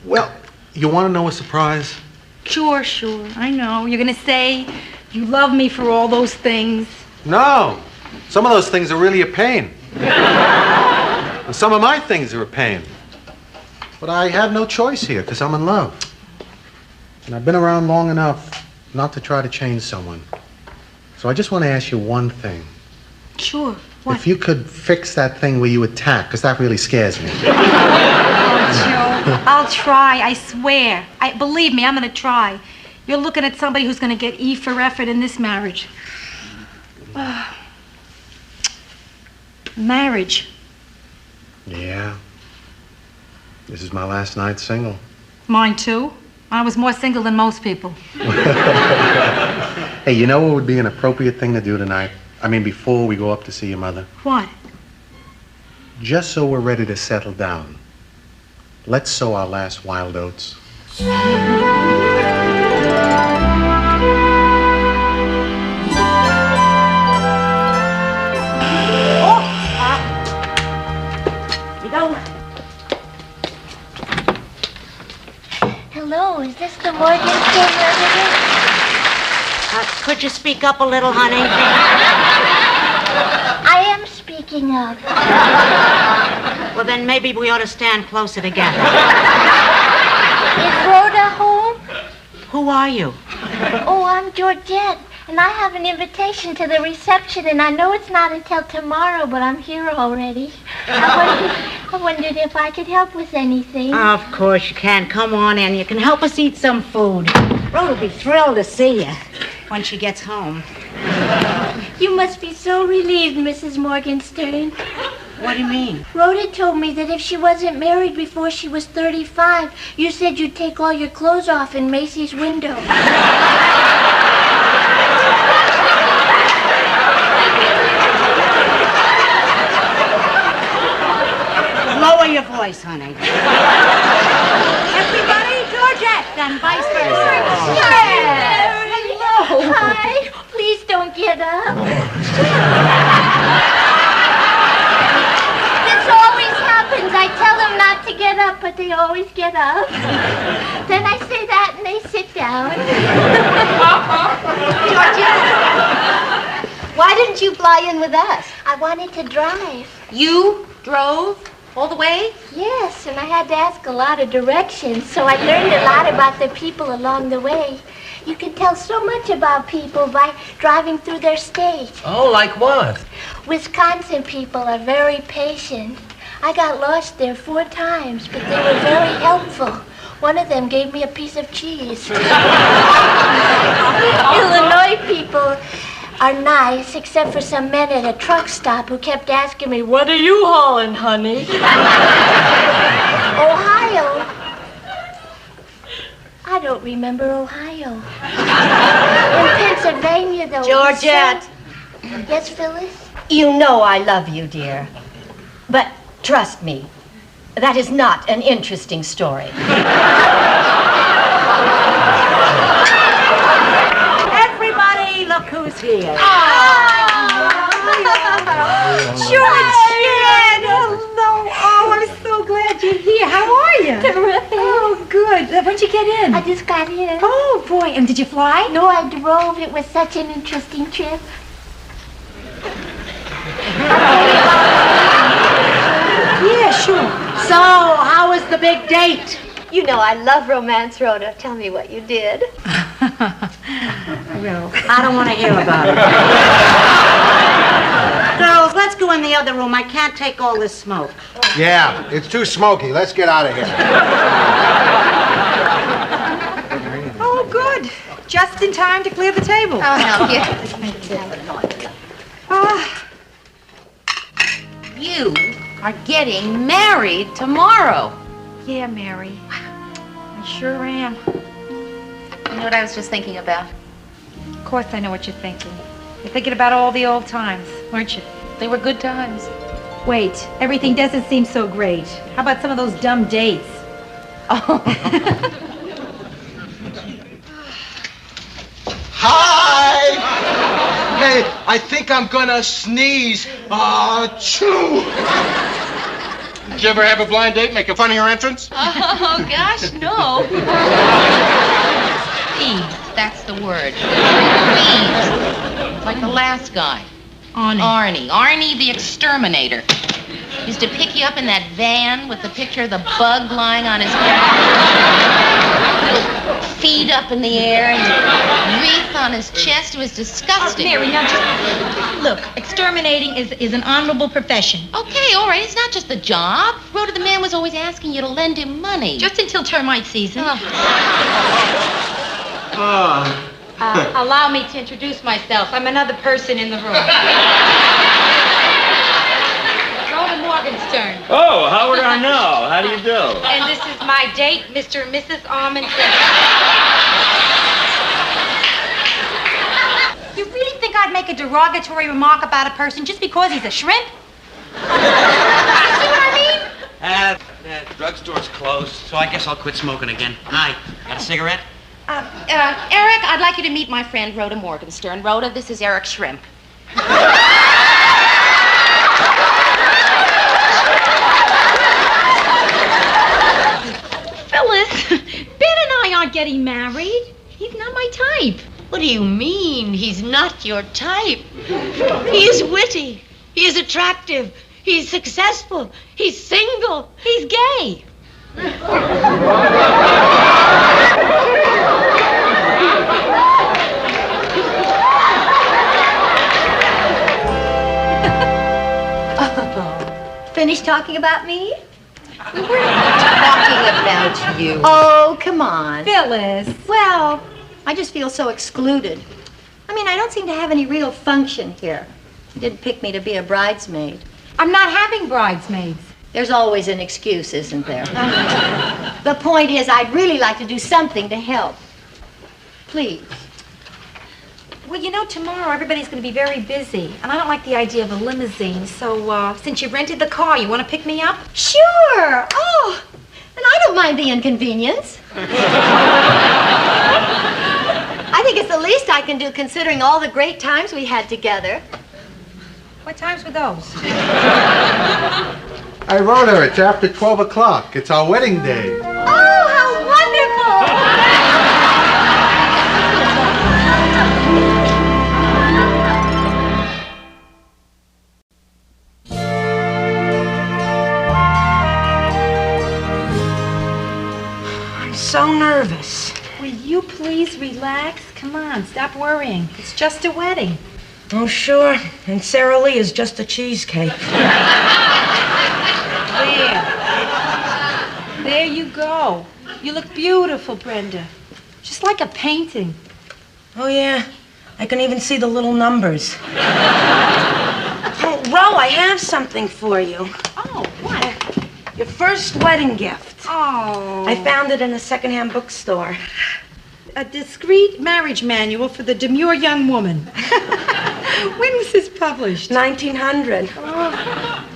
Well, you want to know a surprise? Sure. I know. You're going to say you love me for all those things. No. Some of those things are really a pain. And some of my things are a pain. But I have no choice here because I'm in love. And I've been around long enough not to try to change someone. So I just want to ask you one thing. Sure. What? If you could fix that thing where you attack, because that really scares me. I'll try, I swear. Believe me, I'm going to try. You're looking at somebody who's going to get E for effort in this marriage. Marriage. Yeah. This is my last night single. Mine too. I was more single than most people. Hey, you know what would be an appropriate thing to do tonight? I mean, before we go up to see your mother? What? Just so we're ready to settle down. Let's sow our last wild oats. Hello, is this the Morgenstern resident? Could you speak up a little, honey? I am speaking of. Well, then maybe we ought to stand closer together. Is Rhoda home? Who are you? Oh, I'm Georgette, and I have an invitation to the reception, and I know it's not until tomorrow, but I'm here already. I wondered if I could help with anything. Of course you can. Come on in. You can help us eat some food. Rhoda will be thrilled to see you when she gets home. You must be so relieved, Mrs. Morgenstern. What do you mean? Rhoda told me that if she wasn't married before she was 35, you said you'd take all your clothes off in Macy's window. Lower your voice, honey. Everybody, Georgette, and vice versa. Hello. Hi. Please don't get up. This always happens. I tell them not to get up, but they always get up. Then I say that and they sit down. Georgette, why didn't you fly in with us? I wanted to drive. You drove all the way? Yes, and I had to ask a lot of directions, so I learned a lot about the people along the way. You can tell so much about people by driving through their state. Oh, like what? Wisconsin people are very patient. I got lost there 4 times, but they were very helpful. One of them gave me a piece of cheese. Illinois people are nice, except for some men at a truck stop who kept asking me, "What are you hauling, honey?" Ohio. I don't remember Ohio. In Pennsylvania, though. Georgette. Yes, Phyllis? You know I love you, dear. But trust me, that is not an interesting story. Everybody, look who's here. Georgette! Hello. Oh, I'm so glad you're here. How are you? Terrific. Oh, good. When'd you get in? I just got in. Oh, boy. And did you fly? No, I drove. It was such an interesting trip. Yeah, sure. So, how was the big date? You know I love romance, Rhoda. Tell me what you did. Well, I don't want to hear about it. Girls, let's go in the other room. I can't take all this smoke. Yeah, it's too smoky. Let's get out of here. Oh, good. Just in time to clear the table. I'll help you. You are getting married tomorrow. Yeah, Mary. I sure am. You know what I was just thinking about? Of course I know what you're thinking. You're thinking about all the old times, weren't you? They were good times. Wait, everything doesn't seem so great. How about some of those dumb dates? Oh. Hi! Hey, I think I'm gonna sneeze. Achoo! you ever have a blind date making fun of your entrance? Oh, gosh, no. Thieves, that's the word. Thieves. Like the last guy. Arnie the exterminator. Used to pick you up in that van with the picture of the bug lying on his back. Little feet up in the air and wreath on his chest. It was disgusting. Mary, now just look, exterminating is an honorable profession. Okay, all right. It's not just a job. Rhoda, the man was always asking you to lend him money. Just until termite season. Allow me to introduce myself. I'm another person in the room. Rhoda Morgenstern. Oh, how would I know? How do you do? And this is my date, Mr. and Mrs. Armington. You really think I'd make a derogatory remark about a person just because he's a shrimp? See what I mean? The drugstore's closed, so I guess I'll quit smoking again. Hi, got a cigarette? Eric, I'd like you to meet my friend Rhoda Morgenstern. Rhoda, this is Eric Shrimp. Phyllis, Ben and I aren't getting married. He's not my type. What do you mean, he's not your type? He is witty. He is attractive. He's successful. He's single. He's gay. Finished talking about me? We weren't talking about you. Oh, come on. Phyllis. Well, I just feel so excluded. I mean, I don't seem to have any real function here. You didn't pick me to be a bridesmaid. I'm not having bridesmaids. There's always an excuse, isn't there? The point is, I'd really like to do something to help. Please. Well, you know, tomorrow everybody's going to be very busy, and I don't like the idea of a limousine, so since you rented the car, you want to pick me up? Sure. Oh, and I don't mind the inconvenience. I think it's the least I can do considering all the great times we had together. What times were those? I wrote her. It's after 12 o'clock. It's our wedding day. Oh, how wonderful! I'm so nervous. Will you please relax? Come on, stop worrying. It's just a wedding. Oh, sure. And Sara Lee is just a cheesecake. There you go. You look beautiful, Brenda. Just like a painting. Oh, yeah. I can even see the little numbers. Oh, Ro, I have something for you. Oh, what? Your first wedding gift. Oh. I found it in a secondhand bookstore. A discreet marriage manual for the demure young woman. When was this published? 1900. Oh,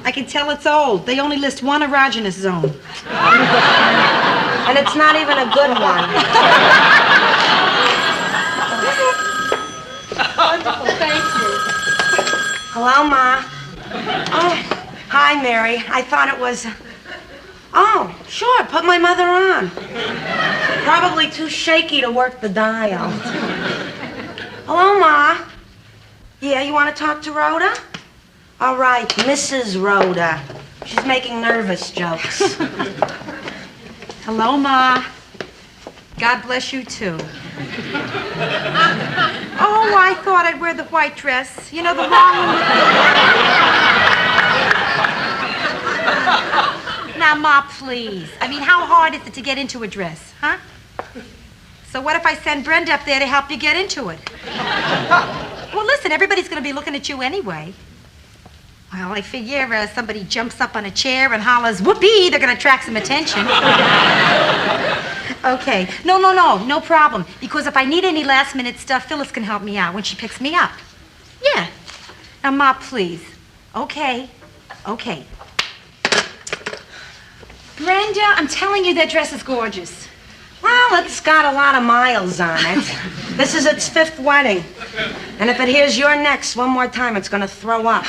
I can tell it's old. They only list one erogenous zone. And it's not even a good one. Wonderful, thank you. Hello, Ma. Oh, hi, Mary. I thought it was... Oh, sure, put my mother on. Probably too shaky to work the dial. Hello, Ma. Yeah, you want to talk to Rhoda? All right, Mrs. Rhoda. She's making nervous jokes. Hello, Ma. God bless you, too. Oh, I thought I'd wear the white dress. You know, the long one with the... Now, Ma, please. I mean, how hard is it to get into a dress, huh? So what if I send Brenda up there to help you get into it? Well, listen, everybody's going to be looking at you anyway. Well, I figure somebody jumps up on a chair and hollers, whoopee, they're going to attract some attention. Okay. No problem. Because if I need any last-minute stuff, Phyllis can help me out when she picks me up. Yeah. Now, Ma, please. Okay. Brenda, I'm telling you that dress is gorgeous. Well, it's got a lot of miles on it. This is its 5th wedding. And if it hears your next one more time, it's going to throw up.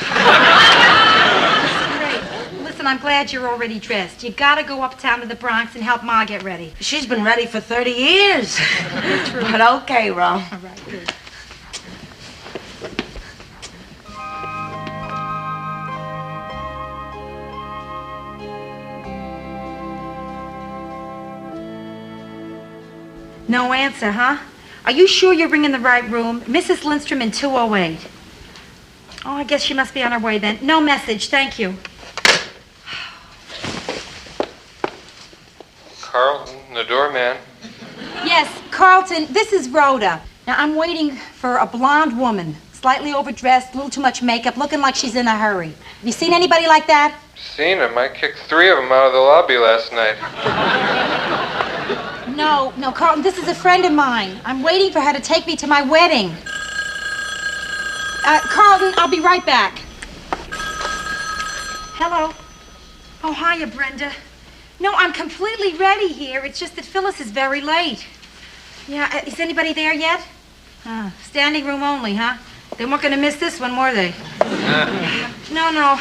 listen, I'm glad you're already dressed. You gotta go uptown to the Bronx and help Ma get ready. She's been ready for 30 years. But okay, Ro. All right, good. No answer, huh? Are you sure you're ringing the right room? Mrs. Lindstrom in 208. Oh, I guess she must be on her way then. No message, thank you. Carlton, the doorman. Yes, Carlton, this is Rhoda. Now, I'm waiting for a blonde woman, slightly overdressed, a little too much makeup, looking like she's in a hurry. Have you seen anybody like that? Seen him. I kicked 3 of them out of the lobby last night. No, Carlton, this is a friend of mine. I'm waiting for her to take me to my wedding. Carlton, I'll be right back. Hello. Oh, hiya, Brenda. No, I'm completely ready here. It's just that Phyllis is very late. Yeah, is anybody there yet? Standing room only, huh? They weren't going to miss this one, were they? No.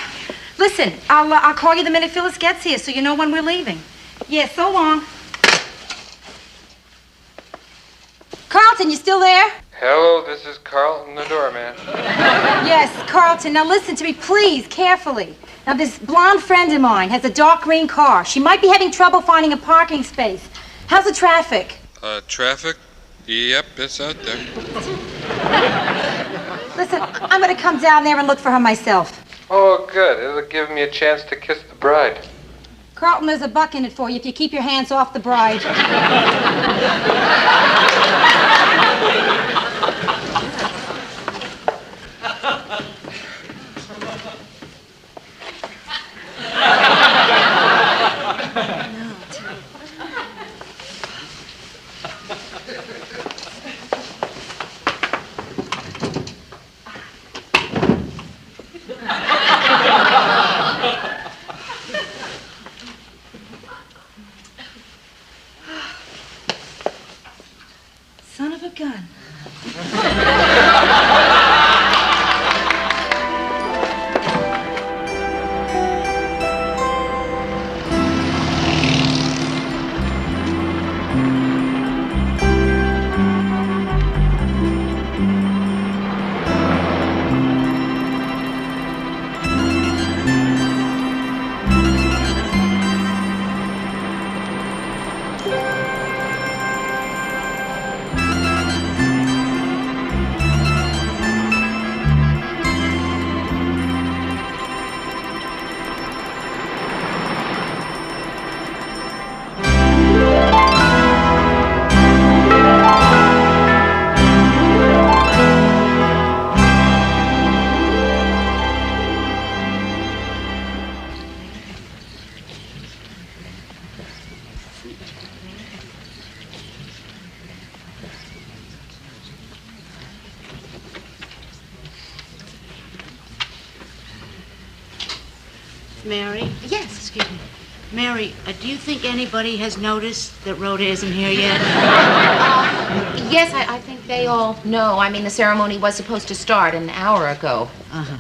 Listen, I'll call you the minute Phyllis gets here so you know when we're leaving. Yeah, so long. Carlton, you still there? Hello, this is Carlton, the doorman. Yes, Carlton. Now listen to me, please, carefully. Now, this blonde friend of mine has a dark green car. She might be having trouble finding a parking space. How's the traffic? Traffic? Yep, it's out there. Listen, I'm going to come down there and look for her myself. Oh, good. It'll give me a chance to kiss the bride. Carlton, there's a buck in it for you if you keep your hands off the bride. Son of a gun. Mary? Yes. Excuse me. Mary, do you think anybody has noticed that Rhoda isn't here yet? Yes, I think they all know. I mean, the ceremony was supposed to start an hour ago. Uh-huh.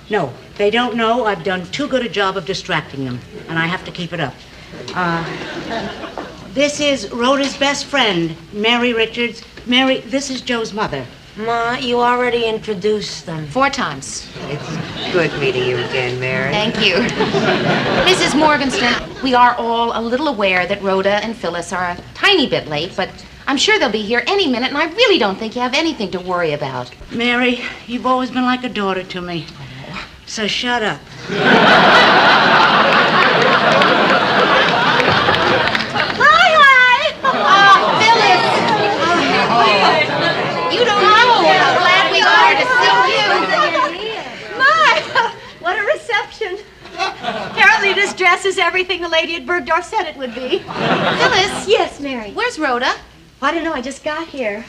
No, they don't know. I've done too good a job of distracting them, and I have to keep it up. This is Rhoda's best friend, Mary Richards. Mary, this is Joe's mother. Ma, you already introduced them. 4 times. It's good meeting you again, Mary. Thank you. Mrs. Morgenstern, we are all a little aware that Rhoda and Phyllis are a tiny bit late, but I'm sure they'll be here any minute, and I really don't think you have anything to worry about. Mary, you've always been like a daughter to me. So shut up. Hi! Oh, Phyllis! You don't know how glad we are to see you. My, what a reception. Apparently this dress is everything the lady at Bergdorf said it would be. Phyllis? Yes, Mary. Where's Rhoda? I don't know, I just got here.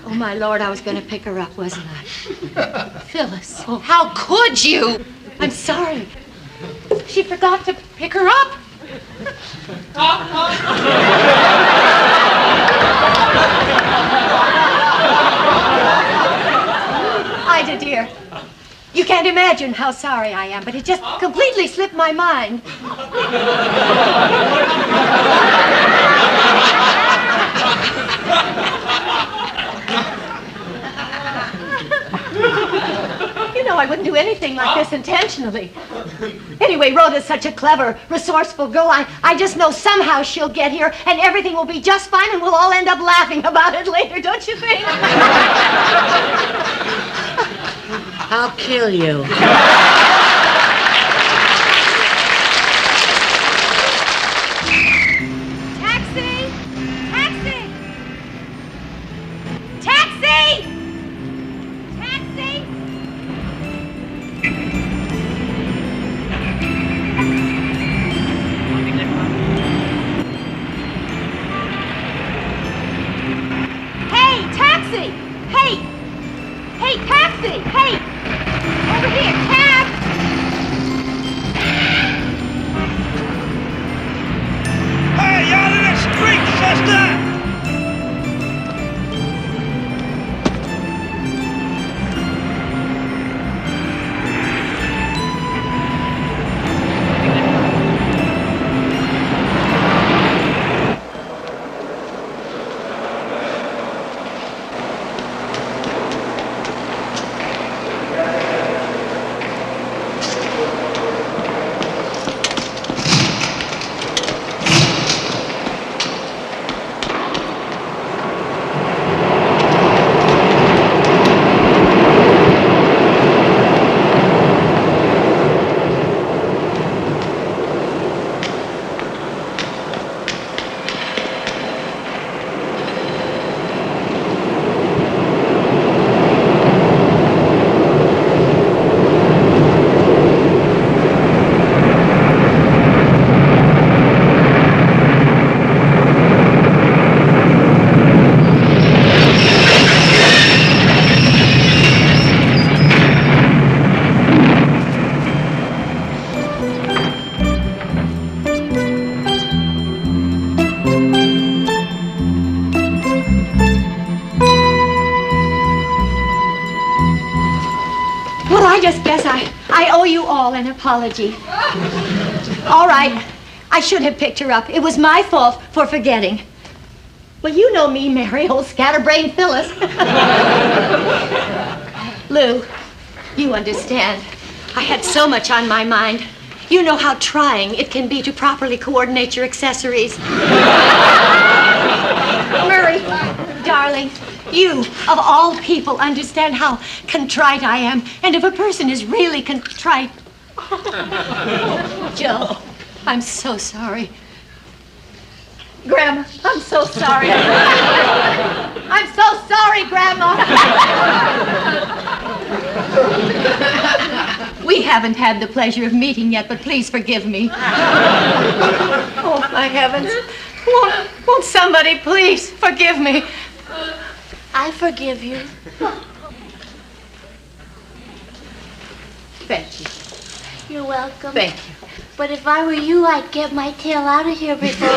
Oh, my Lord, I was going to pick her up, wasn't I? Phyllis, how could you? I'm sorry. She forgot to pick her up. Ida, dear, You can't imagine how sorry I am, but it just completely slipped my mind. You know, I wouldn't do anything like this intentionally. Anyway, Rhoda's such a clever, resourceful girl. I just know somehow she'll get here and everything will be just fine and we'll all end up laughing about it later, don't you think? I'll kill you. Taxi! Taxi! Taxi! Taxi! Hey, taxi! Hey! Hey, taxi! Hey! Over here, cab! Hey, out of the street, sister! Well, I just guess I owe you all an apology. All right, I should have picked her up. It was my fault for forgetting. Well, you know me, Mary, old scatterbrained Phyllis. Lou, you understand. I had so much on my mind. You know how trying it can be to properly coordinate your accessories. Murray, darling, you, of all people, understand how contrite I am. And if a person is really contrite... Joe, I'm so sorry. Grandma, I'm so sorry. I'm so sorry, Grandma. We haven't had the pleasure of meeting yet, but please forgive me. Oh, my heavens. Won't somebody please forgive me? I forgive you. Thank you. You're welcome. Thank you. But if I were you, I'd get my tail out of here before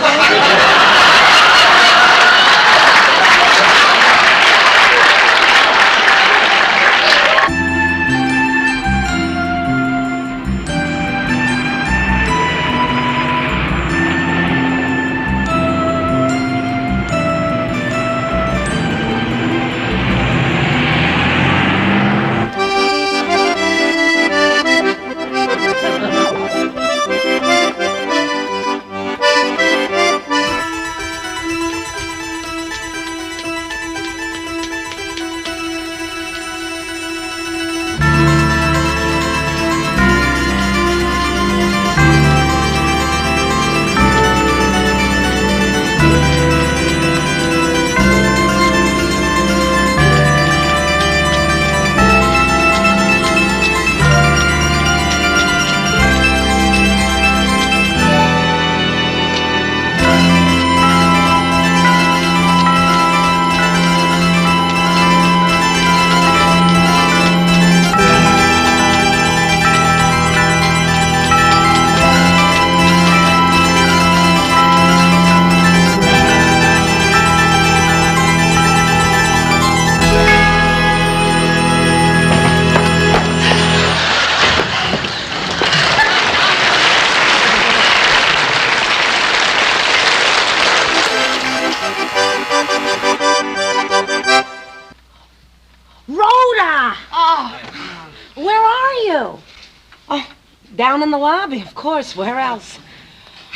Down in the lobby, of course. Where else?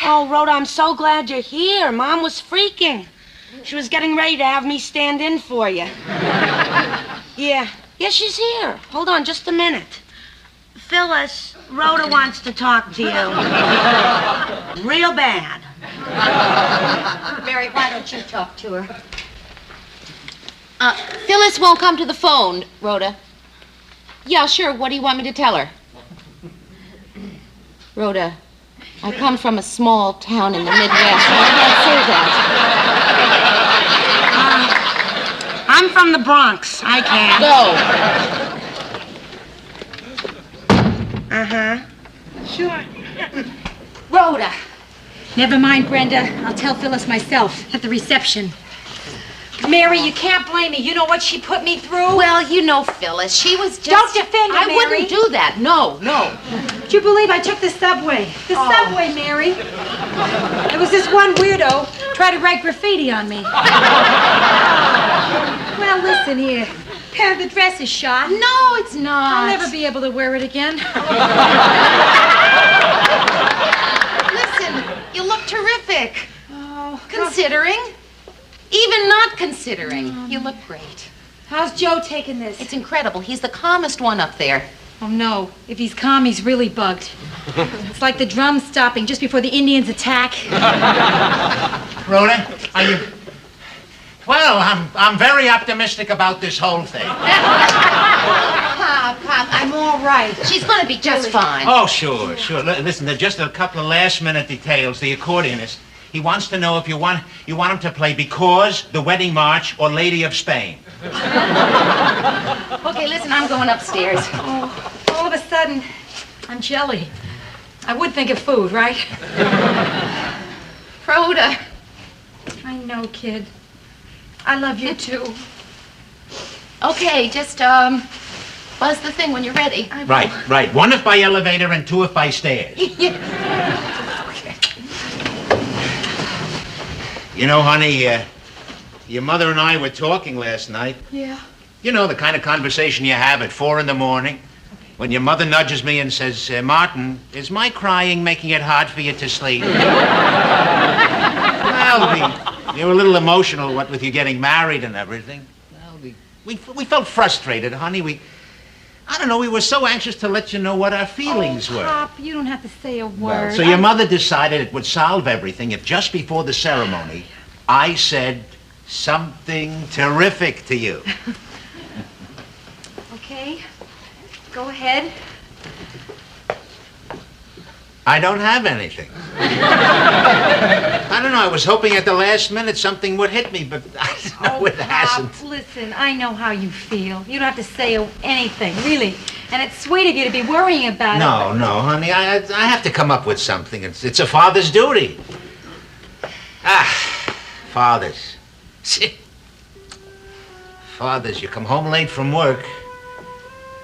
Oh, Rhoda, I'm so glad you're here. Mom was freaking. She was getting ready to have me stand in for you. Yeah, she's here. Hold on just a minute. Phyllis, Rhoda wants to talk to you. Real bad. Mary, why don't you talk to her? Phyllis won't come to the phone, Rhoda. Yeah, sure. What do you want me to tell her? Rhoda, I come from a small town in the Midwest. I can't say that. I'm from the Bronx. I can't. Go. Uh-huh. Sure. Rhoda. Never mind, Brenda. I'll tell Phyllis myself at the reception. Mary, you can't blame me. You know what she put me through? Well, you know, Phyllis, she was just... Don't defend her, I Mary. wouldn't do that. No. Do you believe I took the subway? The subway, Mary. There was this one weirdo tried to write graffiti on me. Well, listen here. The dress is shot. No, it's not. I'll never be able to wear it again. Listen, you look terrific. Oh. Considering. Even not considering. You look great. How's Joe taking this? It's incredible. He's the calmest one up there. Oh, no. If he's calm, he's really bugged. It's like the drums stopping just before the Indians attack. Rhoda, are you... Well, I'm very optimistic about this whole thing. Pop, I'm all right. She's going to be just fine. Oh, sure. Listen, there's just a couple of last-minute details. The accordionist, he wants to know if you want him to play Because, The Wedding March, or Lady of Spain. Okay, listen, I'm going upstairs. Oh, all of a sudden, I'm jelly. I would think of food, right? Rhoda. I know, kid. I love you, too. Okay, just, buzz the thing when you're ready. Right. 1 if by elevator and 2 if by stairs. Okay. You know, honey, your mother and I were talking last night. Yeah. You know, the kind of conversation you have at 4 a.m. when your mother nudges me and says, Martin, is my crying making it hard for you to sleep? Well, we were a little emotional, what with you getting married and everything. Well, we felt frustrated, honey. I don't know, we were so anxious to let you know what our feelings were. Pop, you don't have to say a word. Well, so your mother decided it would solve everything if just before the ceremony, I said something terrific to you. Okay, go ahead. I don't have anything. I don't know, I was hoping at the last minute something would hit me, but it hasn't. Pop, listen, I know how you feel. You don't have to say anything, really. And it's sweet of you to be worrying about it. No, honey, I have to come up with something. It's a father's duty. Fathers. Fathers, you come home late from work.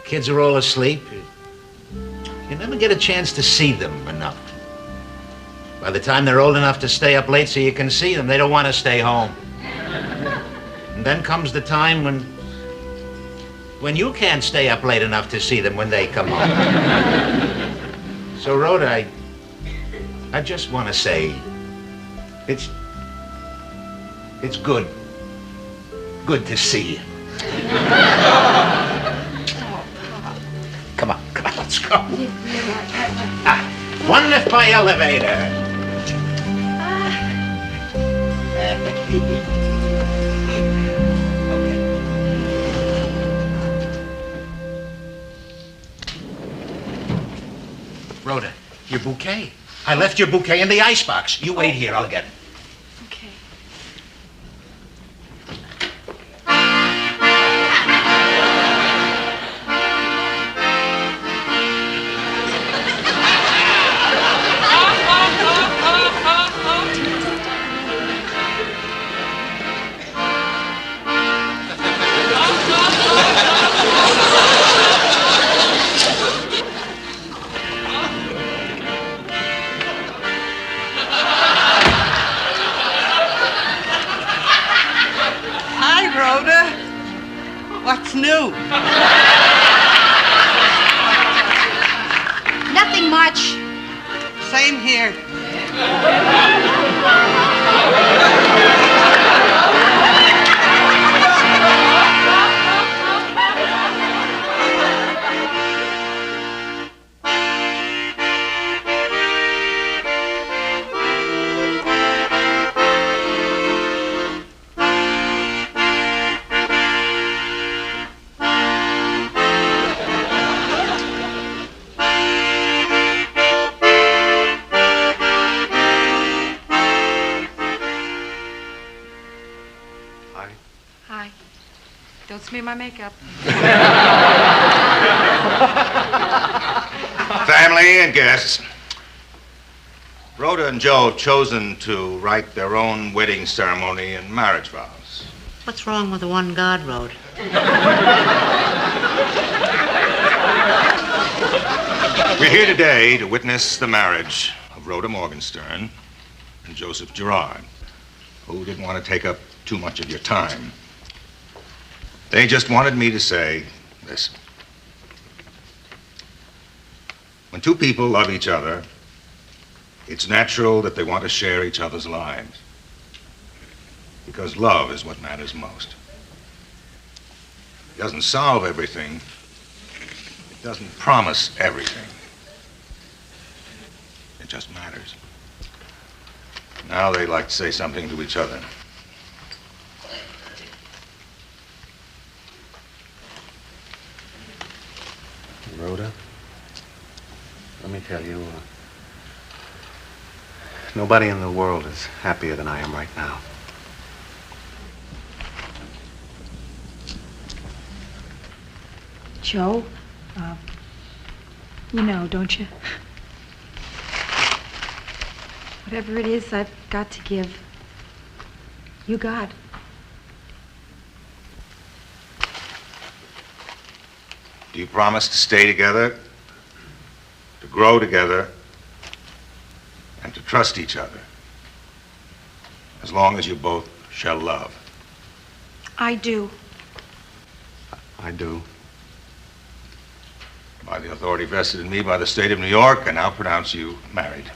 Kids are all asleep. You never get a chance to see them enough. By the time they're old enough to stay up late so you can see them, they don't want to stay home. And then comes the time when you can't stay up late enough to see them when they come home. So, Rhoda, I just want to say, it's good to see you. Come on, let's go. 1 lift by elevator. Rhoda, your bouquet. I left your bouquet in the icebox. You wait here, I'll get it. Okay. Nothing, Martin. much. Same here. Hi. Don't smear my makeup. Family and guests. Rhoda and Joe have chosen to write their own wedding ceremony and marriage vows. What's wrong with the one God wrote? We're here today to witness the marriage of Rhoda Morgenstern and Joseph Gerard, who didn't want to take up too much of your time. They just wanted me to say this. When two people love each other, it's natural that they want to share each other's lives. Because love is what matters most. It doesn't solve everything. It doesn't promise everything. It just matters. Now they'd like to say something to each other. Rhoda, let me tell you, nobody in the world is happier than I am right now. Joe, you know, don't you? Whatever it is I've got to give, you got. Do you promise to stay together, to grow together, and to trust each other, as long as you both shall love? I do. I do. By the authority vested in me by the state of New York, I now pronounce you married.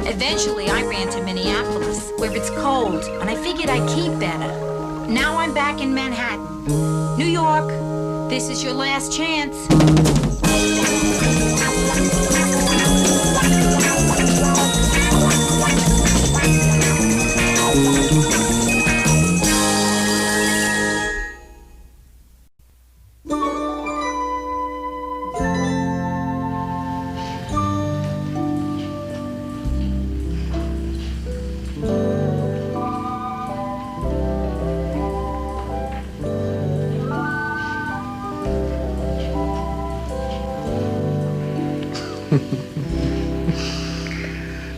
Eventually, I ran to Minneapolis, where it's cold, and I figured I'd keep better. Now I'm back in Manhattan. New York, this is your last chance.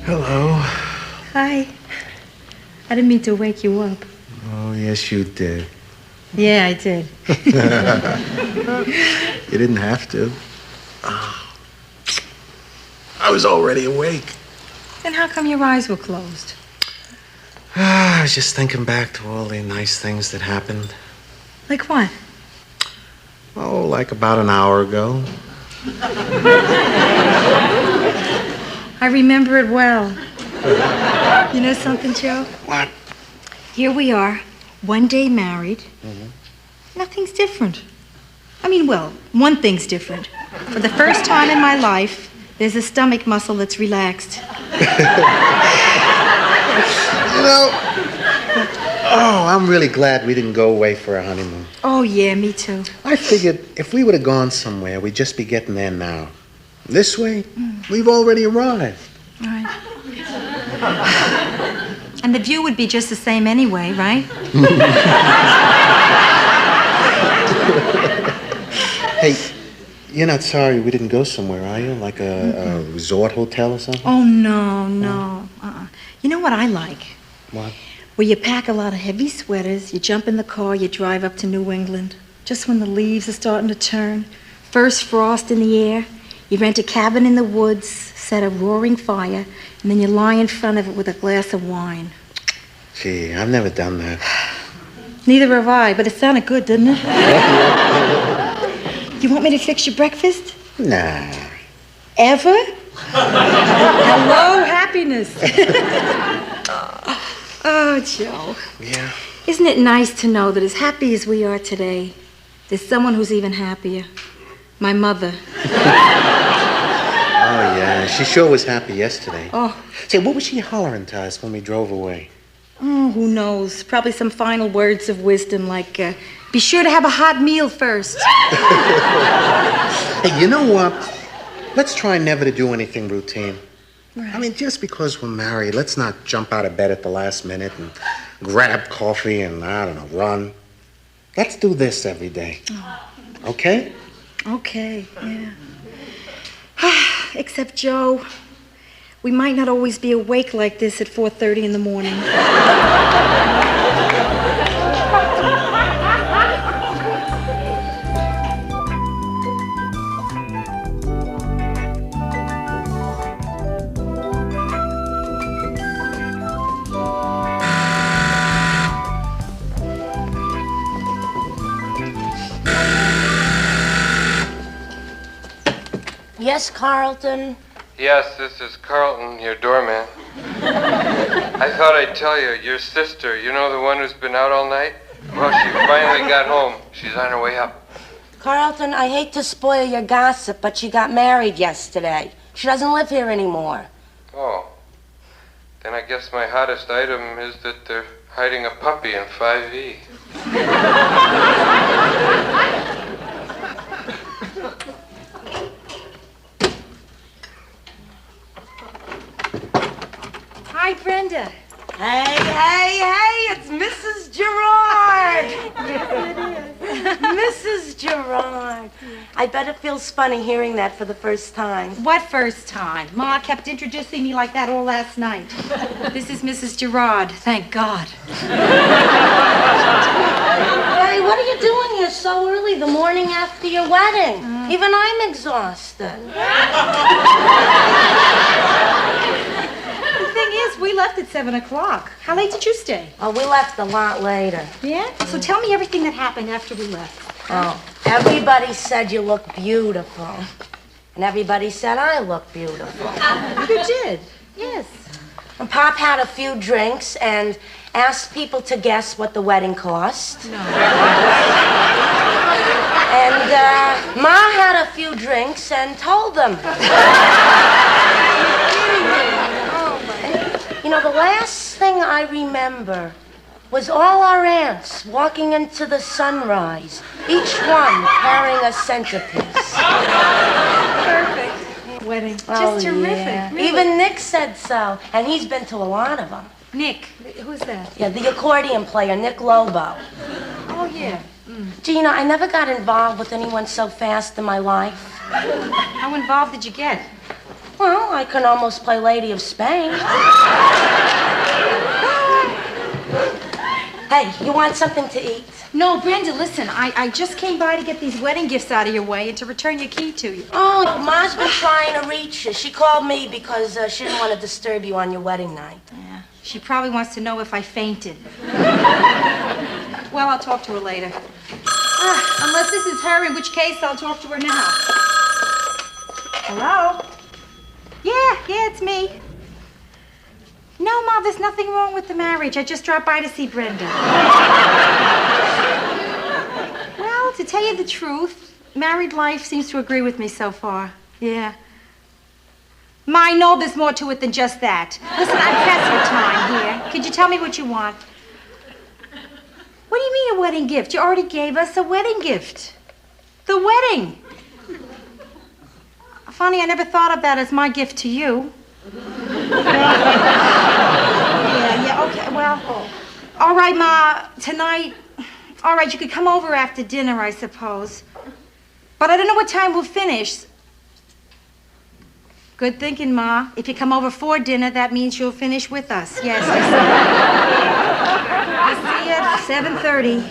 Hello. Hi. I didn't mean to wake you up. Oh, yes, you did. Yeah, I did. You didn't have to. I was already awake. Then how come your eyes were closed? I was just thinking back to all the nice things that happened. Like what? Oh, like about an hour ago. I remember it well. You know something, Joe? What? Here we are, one day married. Nothing's different. I mean, well, one thing's different. For the first time in my life, there's a stomach muscle that's relaxed. You know, I'm really glad we didn't go away for our honeymoon. Oh, yeah, me too. I figured if we would have gone somewhere, we'd just be getting there now. This way, we've already arrived. All right. And the view would be just the same anyway, right? Hey, you're not sorry we didn't go somewhere, are you? Like a resort hotel or something? Oh, no. You know what I like? What? Where you pack a lot of heavy sweaters, you jump in the car, you drive up to New England. Just when the leaves are starting to turn, first frost in the air, you rent a cabin in the woods, set a roaring fire, and then you lie in front of it with a glass of wine. Gee, I've never done that. Neither have I, but it sounded good, didn't it? You want me to fix your breakfast? Nah. Ever? Hello, happiness. Oh, Joe. Yeah. Isn't it nice to know that as happy as we are today, there's someone who's even happier? My mother. Oh, yeah. She sure was happy yesterday. Oh. Say, what was she hollering to us when we drove away? Oh, who knows? Probably some final words of wisdom like, be sure to have a hot meal first. Hey, you know what? Let's try never to do anything routine. Right. I mean, just because we're married, let's not jump out of bed at the last minute and grab coffee and, I don't know, run. Let's do this every day. Oh. Okay? Okay, yeah. Except, Joe, we might not always be awake like this at 4:30 in the morning. Yes, Carlton? Yes, this is Carlton, your doorman. I thought I'd tell you, your sister, you know the one who's been out all night? Well, she finally got home. She's on her way up. Carlton, I hate to spoil your gossip, but she got married yesterday. She doesn't live here anymore. Oh. Then I guess my hottest item is that they're hiding a puppy in 5E. Hi, Brenda. Hey, it's Mrs. Gerard. Yes, it is. Mrs. Gerard. I bet it feels funny hearing that for the first time. What first time? Ma kept introducing me like that all last night. This is Mrs. Gerard, thank God. Hey, what are you doing here so early the morning after your wedding? Even I'm exhausted. The thing is, we left at 7 o'clock. How late did you stay? Oh, we left a lot later. Yeah? So tell me everything that happened after we left. Oh, everybody said you look beautiful. And everybody said I look beautiful. You did, yes. And Pop had a few drinks and asked people to guess what the wedding cost. No. And Ma had a few drinks and told them. You know, the last thing I remember was all our aunts walking into the sunrise, each one carrying a centerpiece. Perfect. Wedding. Just terrific. Yeah. Really. Even Nick said so, and he's been to a lot of them. Nick, who's that? Yeah, the accordion player, Nick Lobo. Oh, yeah. Do you know, I never got involved with anyone so fast in my life. How involved did you get? Well, I can almost play Lady of Spain. Hey, you want something to eat? No, Brenda, listen. I just came by to get these wedding gifts out of your way and to return your key to you. Oh, Ma's been trying to reach you. She called me because she didn't want to disturb you on your wedding night. Yeah, she probably wants to know if I fainted. Well, I'll talk to her later. Unless this is her, in which case I'll talk to her now. Hello? Yeah, it's me. No, Ma, there's nothing wrong with the marriage. I just dropped by to see Brenda. Well, to tell you the truth, married life seems to agree with me so far. Yeah. Ma, I know there's more to it than just that. Listen, I'm pressed for time here. Could you tell me what you want? What do you mean a wedding gift? You already gave us a wedding gift. The wedding. Funny, I never thought of that as my gift to you. Yeah, okay, well, all right, Ma, tonight, all right, you could come over after dinner, I suppose. But I don't know what time we'll finish. Good thinking, Ma. If you come over for dinner, that means you'll finish with us. Yes, I'll see you at 7:30.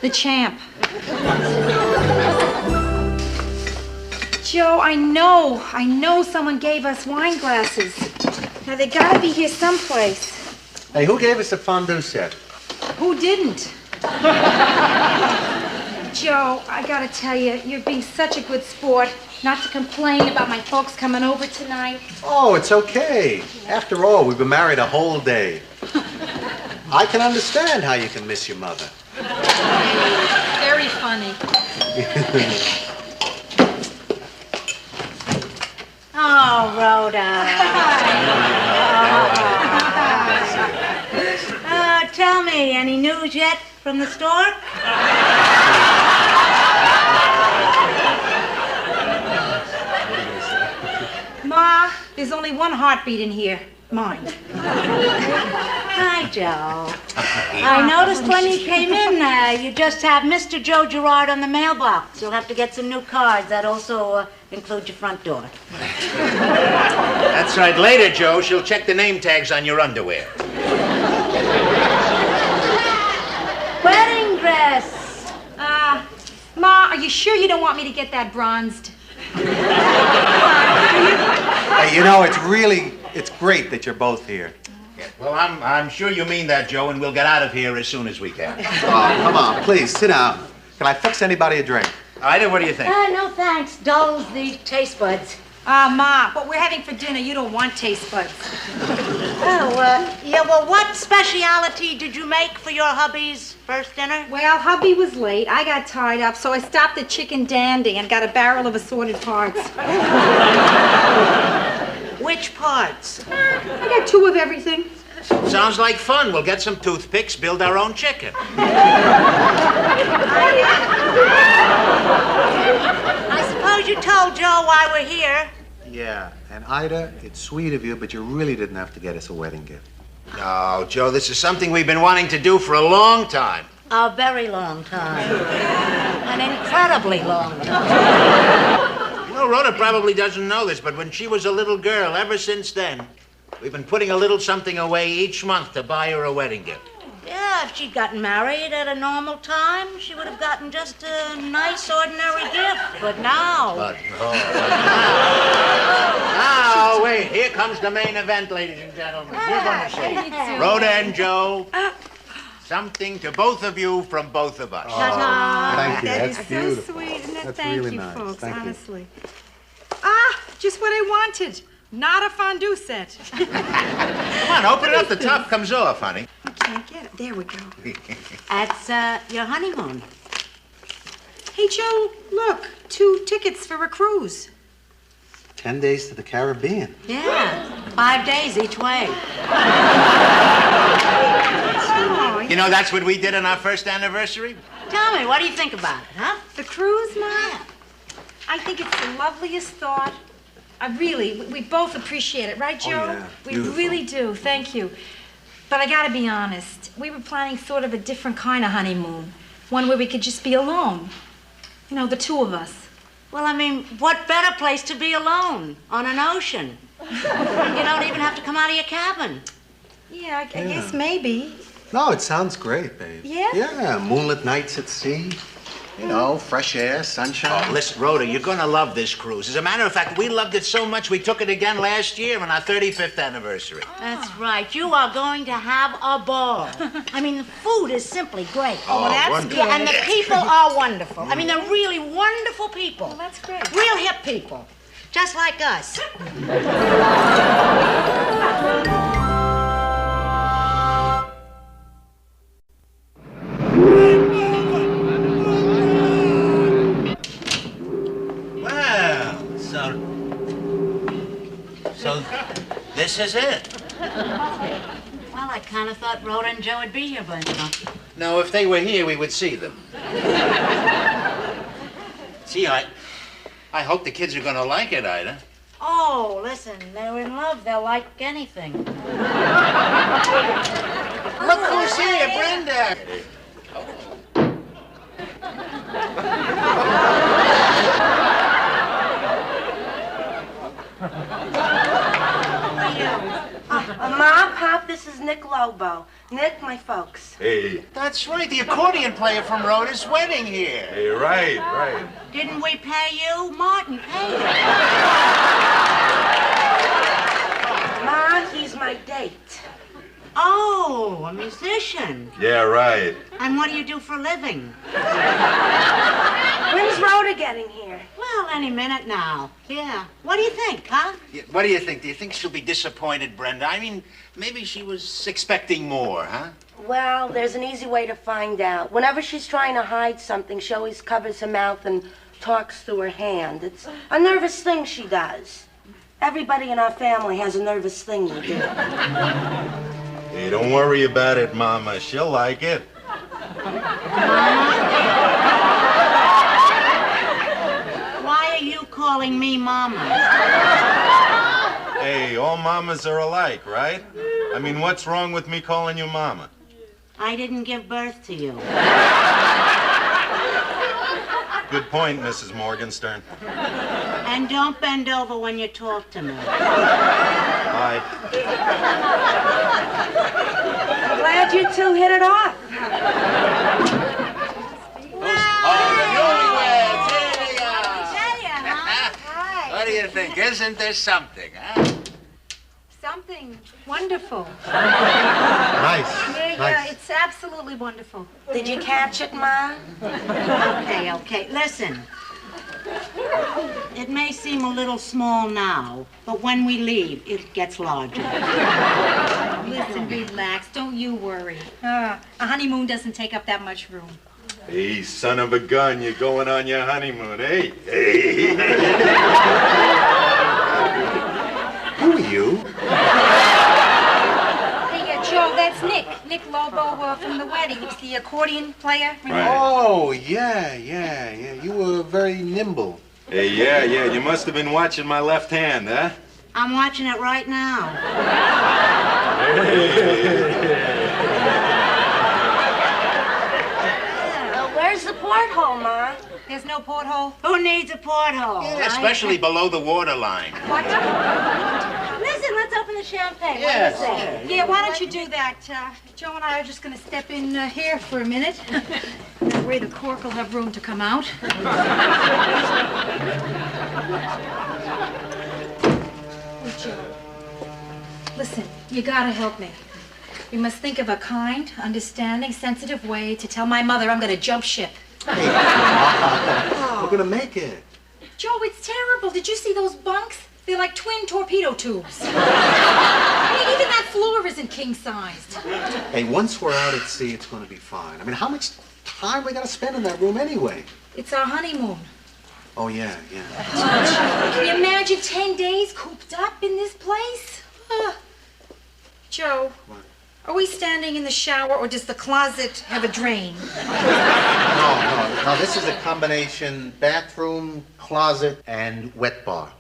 The champ. Joe, I know someone gave us wine glasses. Now, they gotta be here someplace. Hey, who gave us a fondue set? Who didn't? Joe, I gotta tell you, you're being such a good sport not to complain about my folks coming over tonight. Oh, it's okay. After all, we've been married a whole day. I can understand how you can miss your mother. Very funny. Oh, Rhoda. Tell me, any news yet from the store? Ma, there's only one heartbeat in here. Mine. Hi, Joe. I noticed when you came in, you just have Mr. Joe Gerard on the mailbox. You'll have to get some new cards. That also includes your front door. That's right. Later, Joe, she'll check the name tags on your underwear. Wedding dress. Ma, are you sure you don't want me to get that bronzed? Hey, you know, it's great that you're both here. Yeah, well, I'm sure you mean that, Joe, and we'll get out of here as soon as we can. Oh, come on, please, sit down. Can I fix anybody a drink? Ida, what do you think? No, thanks. Dulls the taste buds. Ma, what we're having for dinner, you don't want taste buds. Yeah, well, what speciality did you make for your hubby's first dinner? Well, hubby was late. I got tied up, so I stopped at Chicken Dandy and got a barrel of assorted parts. Which parts? I got 2 of everything. Sounds like fun. We'll get some toothpicks, build our own chicken. I suppose you told Joe why we're here. Yeah, and Ida, it's sweet of you, but you really didn't have to get us a wedding gift. No, Joe, this is something we've been wanting to do for a long time. A very long time. An incredibly long time. You know, Rhoda probably doesn't know this, but when she was a little girl, ever since then, we've been putting a little something away each month to buy her a wedding gift. Yeah, if she'd gotten married at a normal time, she would have gotten just a nice, ordinary gift. But now... Now, wait, here comes the main event, ladies and gentlemen. You're going to see Rhoda and Joe, something to both of you from both of us. Thank you, That that's is beautiful. so sweet, isn't it? That's Thank really you, nice. folks, Thank you. honestly. Just what I wanted. Not a fondue set. Come on, open it up. The top comes off, honey. I can't get it. There we go. That's your honeymoon. Hey, Joe, look. 2 tickets for a cruise. 10 days to the Caribbean. Yeah, 5 days each way. You know, that's what we did on our first anniversary. Tell me, what do you think about it, huh? The cruise, Ma? I think it's the loveliest thought. We both appreciate it, right, Joe? yeah, we beautiful. really do, thank you. But I gotta be honest, we were planning sort of a different kind of honeymoon. One where we could just be alone. You know, the 2 of us. Well, I mean, what better place to be alone on an ocean? You don't even have to come out of your cabin. Yeah, I guess maybe. No, it sounds great, babe. Yeah? Yeah, moonlit nights at sea. You know, fresh air, sunshine. Oh, listen, Rhoda, you're gonna love this cruise. As a matter of fact, we loved it so much we took it again last year on our 35th anniversary. That's right. You are going to have a ball. I mean, the food is simply great. Oh, that's wonderful. good. And the people are wonderful. I mean, they're really wonderful people. Well, that's great. Real hip people. Just like us. So this is it. Well, I kind of thought Rhoda and Joe would be here by now. No, if they were here, we would see them. See, I hope the kids are going to like it, Ida. Oh, listen, they're in love. They'll like anything. Look who's here, Brenda. Ma, Pop, this is Nick Lobo. Nick, my folks. Hey. That's right, the accordion player from Rhoda's wedding here. Hey, right. Didn't we pay you? Martin paid you. Ma, he's my date. Oh, a musician. Yeah, right. And what do you do for a living? When's Rhoda getting here? Well, any minute now. Yeah. What do you think, huh? Yeah, what do you think? Do you think she'll be disappointed, Brenda? I mean, maybe she was expecting more, huh? Well, there's an easy way to find out. Whenever she's trying to hide something, she always covers her mouth and talks through her hand. It's a nervous thing she does. Everybody in our family has a nervous thing they do. Hey, don't worry about it, Mama. She'll like it. Why are you calling me Mama? Hey, all mamas are alike, right? I mean, what's wrong with me calling you Mama? I didn't give birth to you. Good point, Mrs. Morgenstern. And don't bend over when you talk to me. Bye. I'm glad you two hit it off. What do you think? Isn't there something, huh? Something wonderful. Nice. Yeah, it's absolutely wonderful. Did you catch it, Ma? Okay. Listen. It may seem a little small now, but when we leave, it gets larger. Listen, relax. Don't you worry. A honeymoon doesn't take up that much room. Hey, son of a gun, you're going on your honeymoon, eh? Hey. Who are you? Hey, Joe, that's Nick. Nick Lobo from the wedding. He's the accordion player. Right. Oh, yeah. You were very nimble. Hey, yeah, you must have been watching my left hand, huh? I'm watching it right now. Where's the porthole, Ma? There's no porthole. Who needs a porthole? Yeah, especially below the waterline. What? Listen, let's open the champagne. Yes. What do you say? Yeah, why don't you do that? Joe and I are just going to step in here for a minute. That way the cork will have room to come out. Oh, Joe. Listen, you got to help me. We must think of a kind, understanding, sensitive way to tell my mother I'm going to jump ship. Hey, we're gonna make it. Joe, it's terrible. Did you see those bunks? They're like twin torpedo tubes. I mean, even that floor isn't king-sized. Hey, once we're out at sea, it's gonna be fine. I mean, how much time we gotta spend in that room anyway? It's our honeymoon. Oh, yeah. Can you imagine 10 days cooped up in this place? Joe, are we standing in the shower or does the closet have a drain? No, this is a combination bathroom, closet, and wet bar.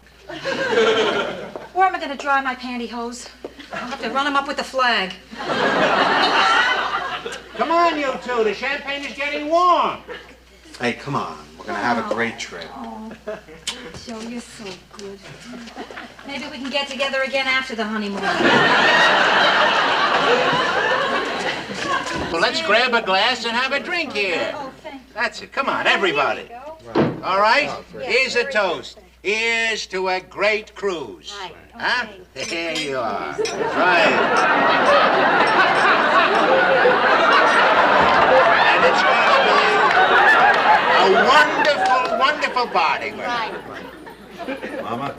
Where am I going to dry my pantyhose? I'll have to run them up with the flag. Come on, you two. The champagne is getting warm. Hey, come on. We're gonna have a great trip. Oh, Joe, you're so good. Maybe we can get together again after the honeymoon. Well, let's grab a glass and have a drink here. Oh, thank you. That's it. Come on, everybody. All right? Here's a toast. Here's to a great cruise. Right. Huh? Okay. There you are. Right. And it's going to be a wonderful, wonderful party. Right. Mama?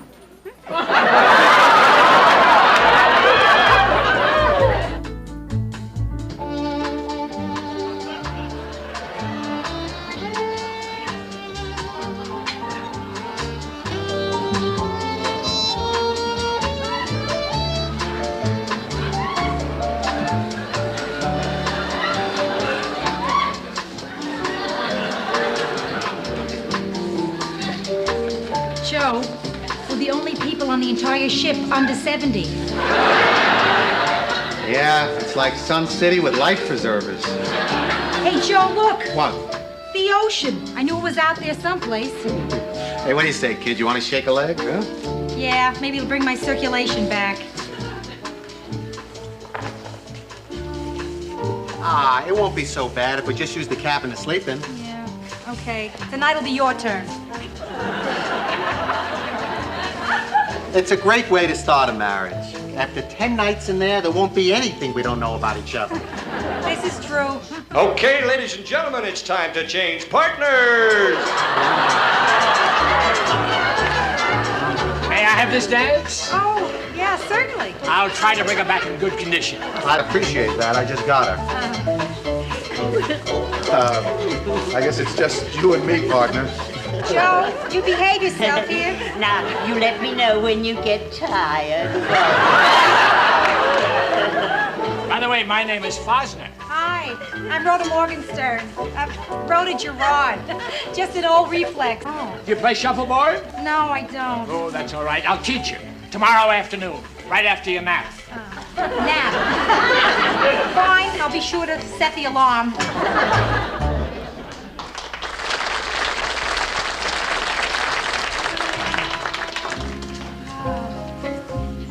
Joe, we're the only people on the entire ship under 70. Yeah, it's like Sun City with life preservers. Hey, Joe, look. What? The ocean. I knew it was out there someplace. Hey, what do you say, kid? You want to shake a leg? Huh? Yeah, maybe it'll bring my circulation back. Ah, it won't be so bad if we just use the cabin to sleep in. Yeah, okay. Tonight'll be your turn. It's a great way to start a marriage. After 10 nights in there won't be anything we don't know about each other. This is true. Okay, ladies and gentlemen, it's time to change partners. May I have this dance? Oh, yeah, certainly. I'll try to bring her back in good condition. I'd appreciate that. I just got her. I guess it's just you and me, partner. Joe, you behave yourself here. Now, you let me know when you get tired. By the way, my name is Fosner. Hi, I'm Rhoda Morgenstern. Rhoda Gerard. Just an old reflex. Oh. Do you play shuffleboard? No, I don't. Oh, that's all right. I'll teach you. Tomorrow afternoon, right after your nap. Nap. Fine, I'll be sure to set the alarm.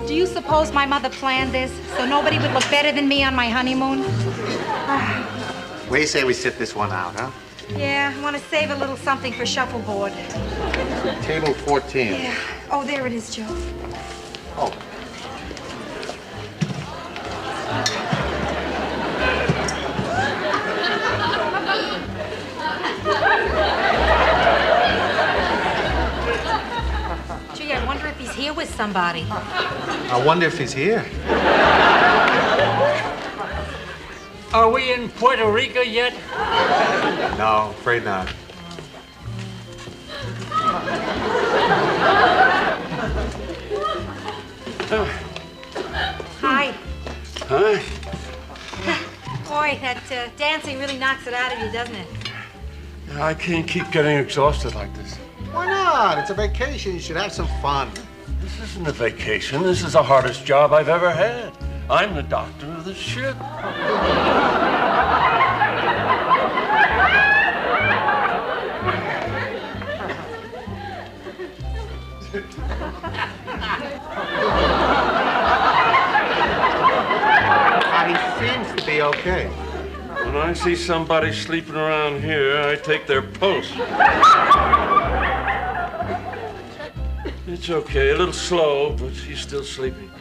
Do you suppose my mother planned this so nobody would look better than me on my honeymoon? What do you say we sit this one out, huh? Yeah, I want to save a little something for shuffleboard. Table 14. Yeah. Oh, there it is, Joe. Oh. Gee, I wonder if he's here with somebody. I wonder if he's here. Are we in Puerto Rico yet? No, afraid not. Hi. Hi. Boy, that dancing really knocks it out of you, doesn't it? I can't keep getting exhausted like this. Why not? It's a vacation. You should have some fun. This isn't a vacation. This is the hardest job I've ever had. I'm the doctor of the ship. He seems to be okay. When I see somebody sleeping around here, I take their pulse. It's okay, a little slow, but he's still sleeping.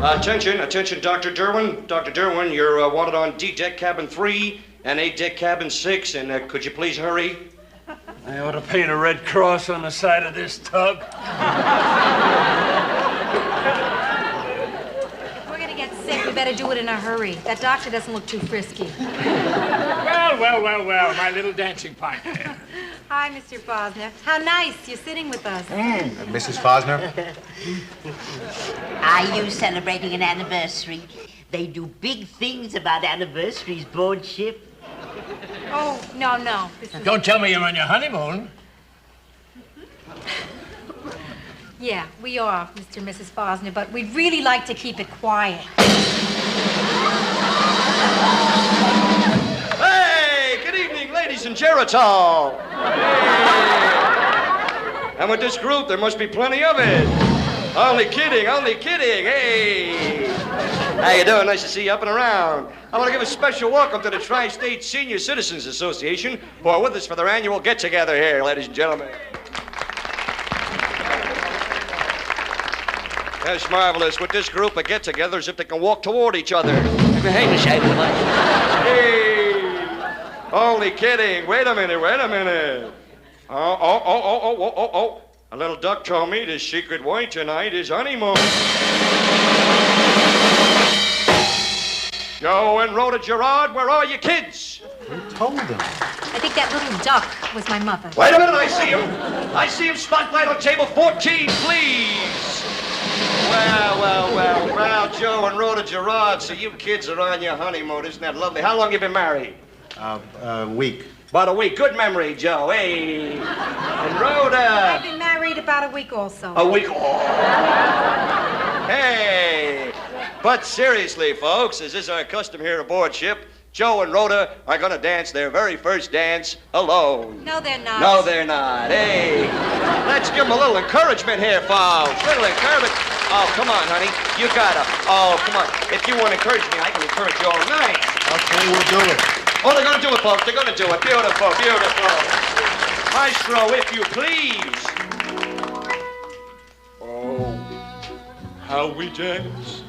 Attention, Dr. Derwin. Dr. Derwin, you're wanted on D-Deck Cabin 3 and A-Deck Cabin 6, and could you please hurry? I ought to paint a red cross on the side of this tub. We're gonna get sick. We better do it in a hurry. That doctor doesn't look too frisky. Well, my little dancing partner. Hi, Mr. Fosner. How nice. You're sitting with us. Mrs. Fosner? Are you celebrating an anniversary? They do big things about anniversaries aboard ship. Oh, no. Don't tell me you're on your honeymoon. Yeah, we are, Mr. and Mrs. Fosner, but we'd really like to keep it quiet. Hey, good evening, ladies and gentlemen. erythritol. And with this group, there must be plenty of it. Only kidding, only kidding. Hey. How you doing? Nice to see you up and around. I want to give a special welcome to the Tri-State Senior Citizens Association, who are with us for their annual get-together here, ladies and gentlemen. That's marvelous. With this group, a get-together as if they can walk toward each other. Hey, Michelle. Hey. Only kidding. Wait a minute. Oh. A little duck told me the secret wine tonight is honeymoon. Joe and Rhoda Gerard, where are you kids? Who told them? I think that little duck was my mother. Wait a minute, I see him. Spotlight on table 14, please. Well, Joe and Rhoda Gerard, so you kids are on your honeymoon. Isn't that lovely? How long you been married? A week. About a week. Good memory, Joe. Hey. And Rhoda. I've been married about a week also. A week? Oh. Hey. But seriously, folks, as is our custom here aboard ship, Joe and Rhoda are going to dance their very first dance alone. No, they're not. No, they're not. Hey. Let's give them a little encouragement here, folks. Little encouragement. Oh, come on, honey. You gotta. Oh, come on. If you want to encourage me, I can encourage you all night. Okay, we'll do it. Oh, they're gonna do it, folks. They're gonna do it. Beautiful. Maestro, if you please. Oh, how we danced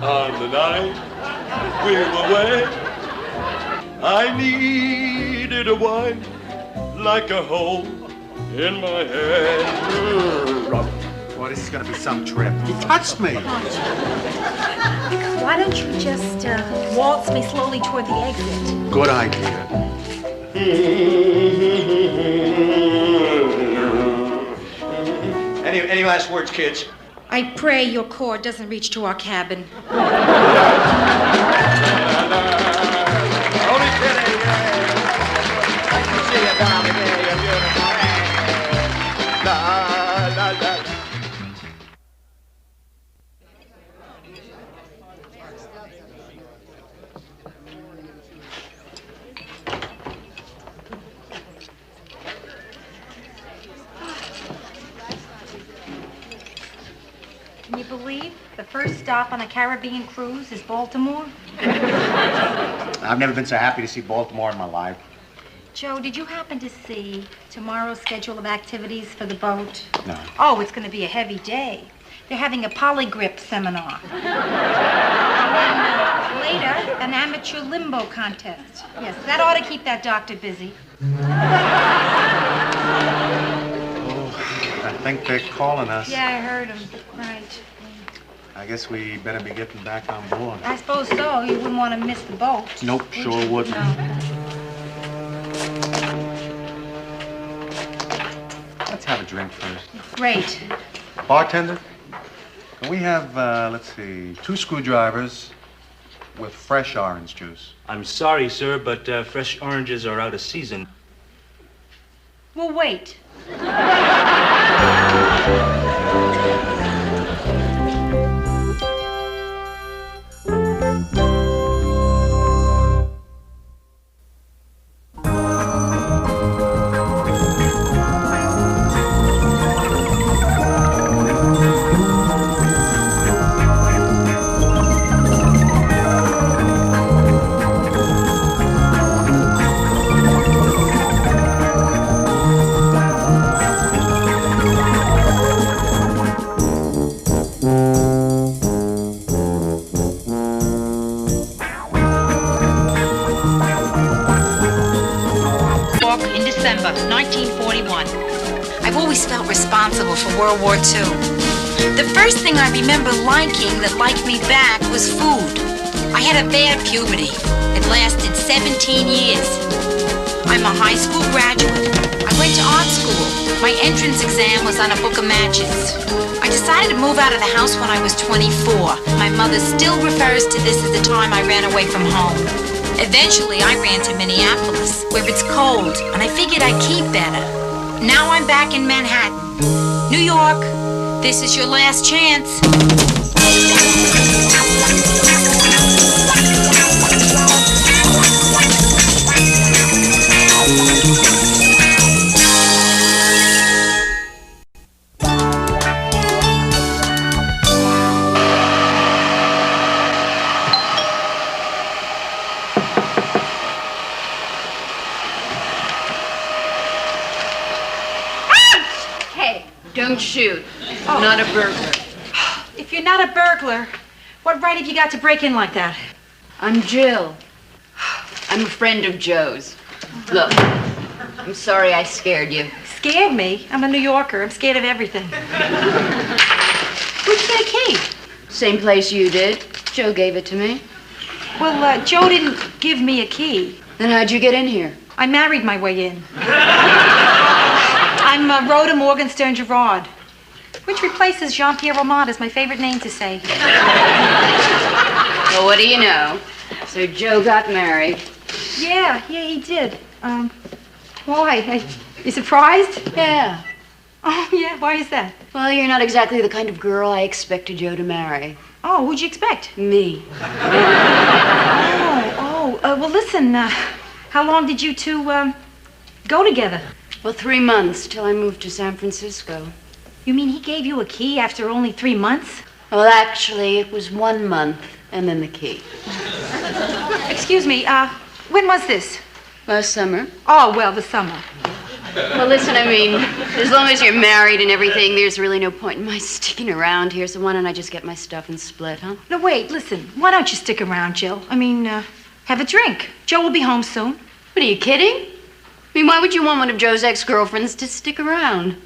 on the night we were wed. I needed a wife like a hole in my head. Boy, this is gonna be some trip. He touched me. Why don't you just waltz me slowly toward the exit? Good idea. Any last words, kids? I pray your cord doesn't reach to our cabin. Only kidding. Nice to see you, darling. You're beautiful. La. Can you believe the first stop on a Caribbean cruise is Baltimore? I've never been so happy to see Baltimore in my life. Joe, did you happen to see tomorrow's schedule of activities for the boat? No. Oh, it's going to be a heavy day. They're having a polygrip seminar. And then, later, an amateur limbo contest. Yes, that ought to keep that doctor busy. I think they're calling us. Yeah, I heard him. Right. I guess we better be getting back on board. I suppose so. You wouldn't want to miss the boat. Nope, sure wouldn't. No. Let's have a drink first. Great. Bartender, can we have, let's see, 2 screwdrivers with fresh orange juice? I'm sorry, sir, but fresh oranges are out of season. We'll wait. December 1941. I've always felt responsible for World War II. The first thing I remember liking that liked me back was food. I had a bad puberty. It lasted 17 years. I'm a high school graduate. I went to art school. My entrance exam was on a book of matches. I decided to move out of the house when I was 24. My mother still refers to this as the time I ran away from home. Eventually, I ran to Minneapolis, where it's cold, and I figured I'd keep better. Now I'm back in Manhattan. New York, this is your last chance. Don't shoot. I'm not a burglar. If you're not a burglar, what right have you got to break in like that? I'm Jill. I'm a friend of Joe's. Look, I'm sorry I scared you. Scared me? I'm a New Yorker. I'm scared of everything. Who'd get a key? Same place you did. Joe gave it to me. Well, Joe didn't give me a key. Then how'd you get in here? I married my way in. I'm Rhoda Morgenstern Gerard, which replaces Jean-Pierre Romand as my favorite name to say. Well, what do you know? So Joe got married. Yeah, he did. Why? You surprised? Yeah. Oh, yeah, why is that? Well, you're not exactly the kind of girl I expected Joe to marry. Oh, who'd you expect? Me. Well, listen, how long did you two, go together? Well, 3 months, till I moved to San Francisco. You mean he gave you a key after only 3 months? Well, actually, it was 1 month, and then the key. Excuse me, when was this? Last summer. Oh, well, the summer. Well, listen, I mean, as long as you're married and everything, there's really no point in my sticking around here, so why don't I just get my stuff and split, huh? No, wait, listen. Why don't you stick around, Jill? I mean, have a drink. Joe will be home soon. What, are you kidding? I mean, why would you want one of Joe's ex-girlfriends to stick around?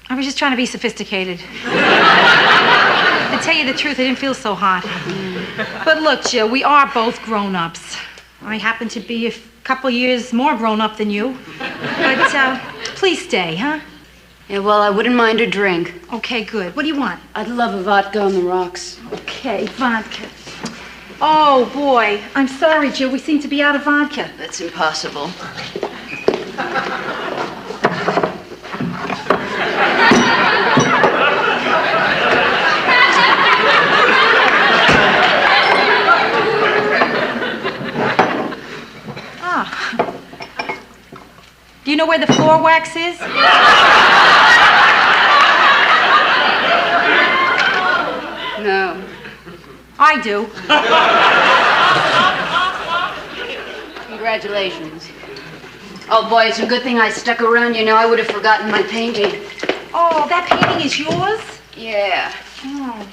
I was just trying to be sophisticated. To tell you the truth, I didn't feel so hot. But look, Jill, we are both grown-ups. I happen to be a couple years more grown-up than you. But, please stay, huh? Yeah, well, I wouldn't mind a drink. Okay, good. What do you want? I'd love a vodka on the rocks. Okay, vodka. Oh, boy. I'm sorry, Jill. We seem to be out of vodka. That's impossible. Do you know where the floor wax is? No. I do. Congratulations. Oh, boy, it's a good thing I stuck around. You know, I would have forgotten my painting. Oh, that painting is yours? Yeah. Oh.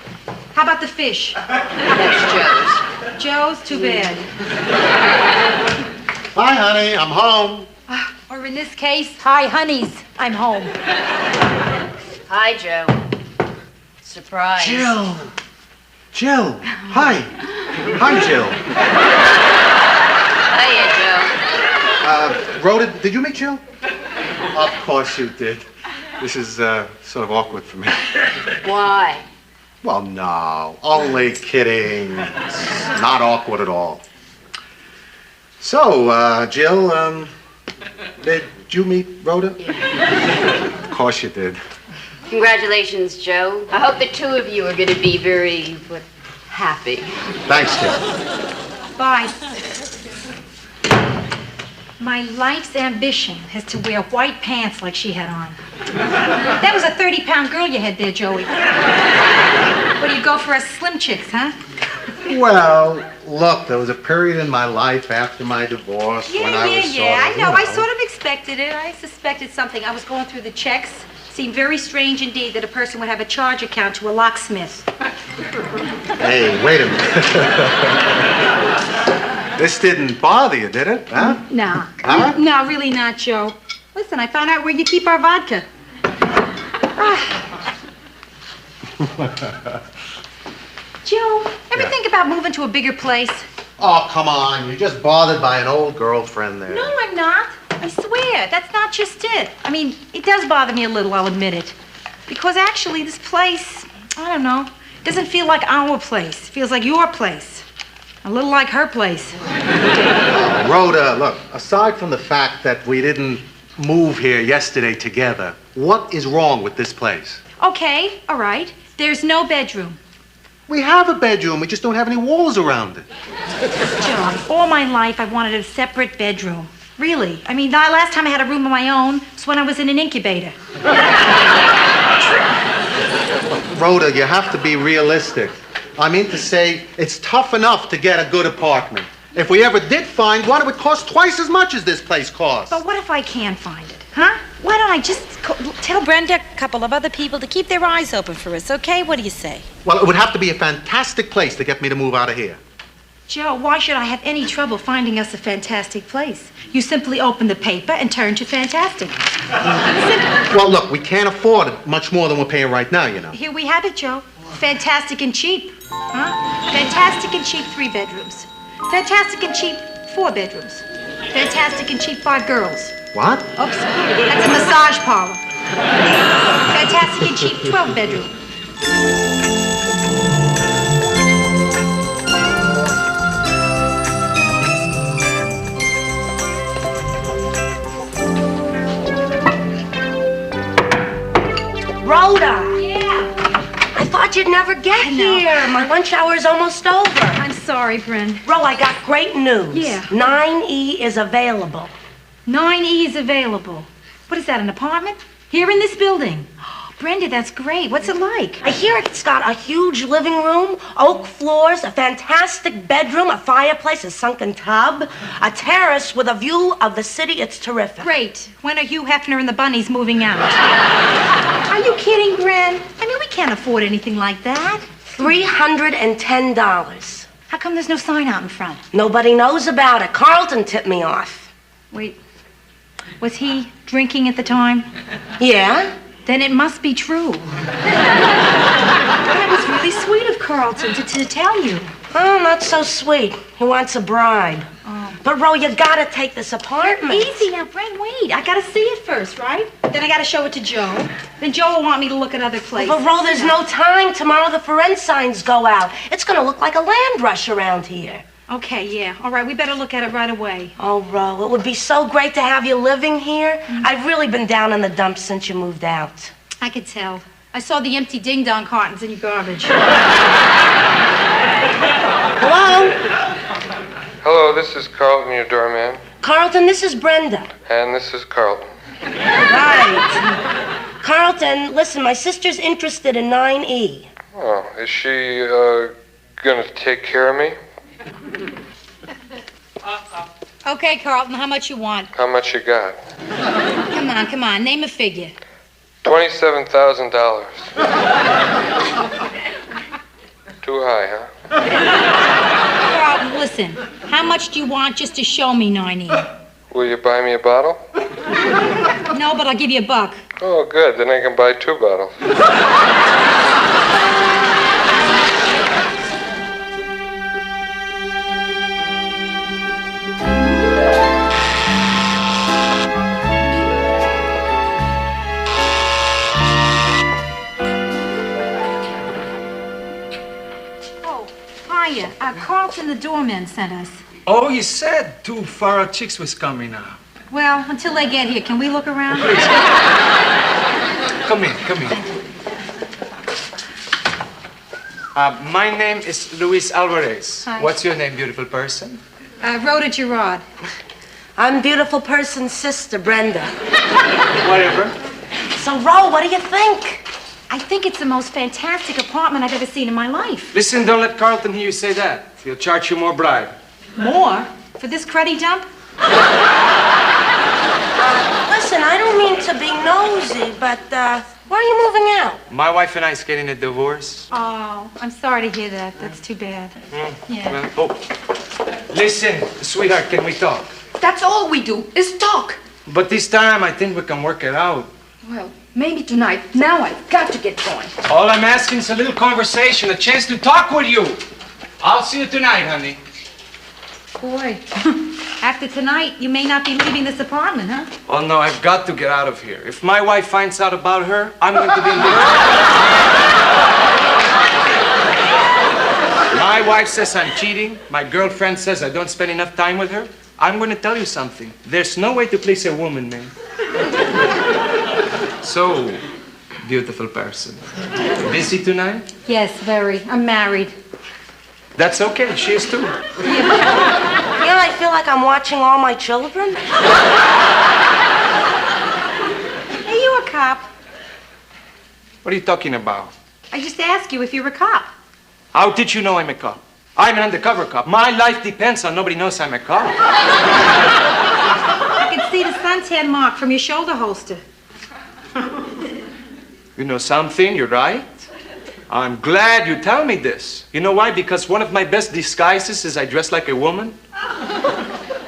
How about the fish? That's Joe's. Joe's? Too bad. Hi, honey. I'm home. Or in this case, hi, honeys. I'm home. Hi, Joe. Surprise. Jill. Jill. Hi. Hi, Jill. Hiya, Joe. Rhoda, did you meet Jill? Of course you did. This is sort of awkward for me. Why? Well, no. Only kidding. It's not awkward at all. So, Jill, did you meet Rhoda? Yeah. Of course you did. Congratulations, Joe. I hope the two of you are going to be very, happy. Thanks, Jill. Bye. My life's ambition is to wear white pants like she had on. That was a 30-pound girl you had there, Joey. What, do you go for us slim chicks, huh? Well, look, there was a period in my life after my divorce when I was I know. I sort of expected it. I suspected something. I was going through the checks. Seemed very strange indeed that a person would have a charge account to a locksmith. Hey, wait a minute. This didn't bother you, did it? Huh? No. Huh? No, really not, Joe. Listen, I found out where you keep our vodka. Joe, ever think about moving to a bigger place? Oh, come on. You're just bothered by an old girlfriend there. No, I'm not. I swear, that's not just it. I mean, it does bother me a little, I'll admit it. Because actually, this place, I don't know, doesn't feel like our place. It feels like your place. A little like her place. Rhoda, look, aside from the fact that we didn't move here yesterday together, what is wrong with this place? Okay, all right. There's no bedroom. We have a bedroom, we just don't have any walls around it. Joe, all my life I wanted a separate bedroom. Really. I mean, the last time I had a room of my own was when I was in an incubator. Rhoda, you have to be realistic. I mean to say, it's tough enough to get a good apartment. If we ever did find one, it would cost twice as much as this place costs. But what if I can't find it? Huh? Why don't I just tell Brenda a couple of other people to keep their eyes open for us, okay? What do you say? Well, it would have to be a fantastic place to get me to move out of here. Joe, why should I have any trouble finding us a fantastic place? You simply open the paper and turn to fantastic. Simple. Well, look, we can't afford it much more than we're paying right now, you know. Here we have it, Joe. Fantastic and cheap. Huh? Fantastic and cheap 3 bedrooms. Fantastic and cheap 4 bedrooms. Fantastic and cheap 5 girls. What? Oops. That's a massage parlor. Fantastic and cheap 12 bedroom. Rhoda! Yeah? I thought you'd never get here. My lunch hour is almost over. I'm sorry, Bryn. Ro, I got great news. Yeah. 9E is available. 9E is available. What is that, an apartment? Here in this building. Brenda, that's great. What's it like? I hear it's got a huge living room, oak floors, a fantastic bedroom, a fireplace, a sunken tub, a terrace with a view of the city. It's terrific. Great. When are Hugh Hefner and the bunnies moving out? Are you kidding, Bren? I mean, we can't afford anything like that. $310. How come there's no sign out in front? Nobody knows about it. Carlton tipped me off. Wait, was he drinking at the time? Yeah? Then it must be true. That was really sweet of Carlton to tell you. Oh, not so sweet. He wants a bride. Oh. But, Ro, you gotta take this apartment. Easy now, Brent, wait. I gotta see it first, right? Then I gotta show it to Joe. Then Joe will want me to look at other places. But, Ro, there's no time. Tomorrow the for rent signs go out. It's gonna look like a land rush around here. Okay, yeah. All right, we better look at it right away. Oh, Ro, it would be so great to have you living here. I've really been down in the dumps since you moved out. I could tell. I saw the empty ding-dong cartons in your garbage. Hello? Hello, this is Carlton, your doorman. Carlton, this is Brenda. And this is Carlton. Right. Carlton, listen, my sister's interested in 9E. Oh, is she, gonna take care of me? Okay, Carlton, how much you want? How much you got? Come on, name a figure. $27,000. Too high, huh? Carlton, listen. How much do you want just to show me 9E? Will you buy me a bottle? No, but I'll give you $1. Oh, good. Then I can buy 2 bottles. Carlton, the doorman, sent us. Oh, you said 2 Faro chicks was coming now. Well, until they get here, can we look around? Come in. My name is Luis Alvarez. Hi. What's your name, beautiful person? Rhoda Gerard. I'm beautiful person's sister, Brenda. Whatever. So, Ro, what do you think? I think it's the most fantastic apartment I've ever seen in my life. Listen, don't let Carlton hear you say that. He'll charge you more bribe. More? For this cruddy dump? Listen, I don't mean to be nosy, but, why are you moving out? My wife and I is getting a divorce. Oh, I'm sorry to hear that. That's too bad. Yeah. Well, listen, sweetheart, can we talk? That's all we do, is talk. But this time, I think we can work it out. Well, maybe tonight. Now I've got to get going. All I'm asking is a little conversation, a chance to talk with you. I'll see you tonight, honey. Boy, after tonight, you may not be leaving this apartment, huh? Oh, no, I've got to get out of here. If my wife finds out about her, I'm going to be in the... My wife says I'm cheating. My girlfriend says I don't spend enough time with her. I'm going to tell you something. There's no way to please a woman, man. So, beautiful person. Busy tonight? Yes, very. I'm married. That's okay. She is too. Yeah, I feel like I'm watching all my children. Hey, you a cop? What are you talking about? I just asked you if you're a cop. How did you know I'm a cop? I'm an undercover cop. My life depends on nobody knows I'm a cop. I can see see the suntan mark from your shoulder holster. You know something? You're right. I'm glad you tell me this. You know why? Because one of my best disguises is I dress like a woman.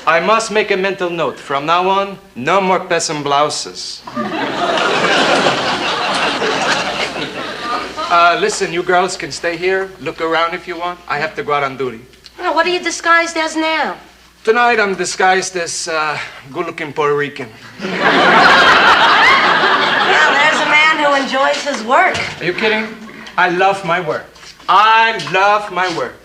I must make a mental note. From now on, no more peasant blouses. Listen, you girls can stay here. Look around if you want. I have to go out on duty. Oh, what are you disguised as now? Tonight, I'm disguised as good-looking Puerto Rican. Well, there's a man who enjoys his work. Are you kidding? I love my work. I love my work.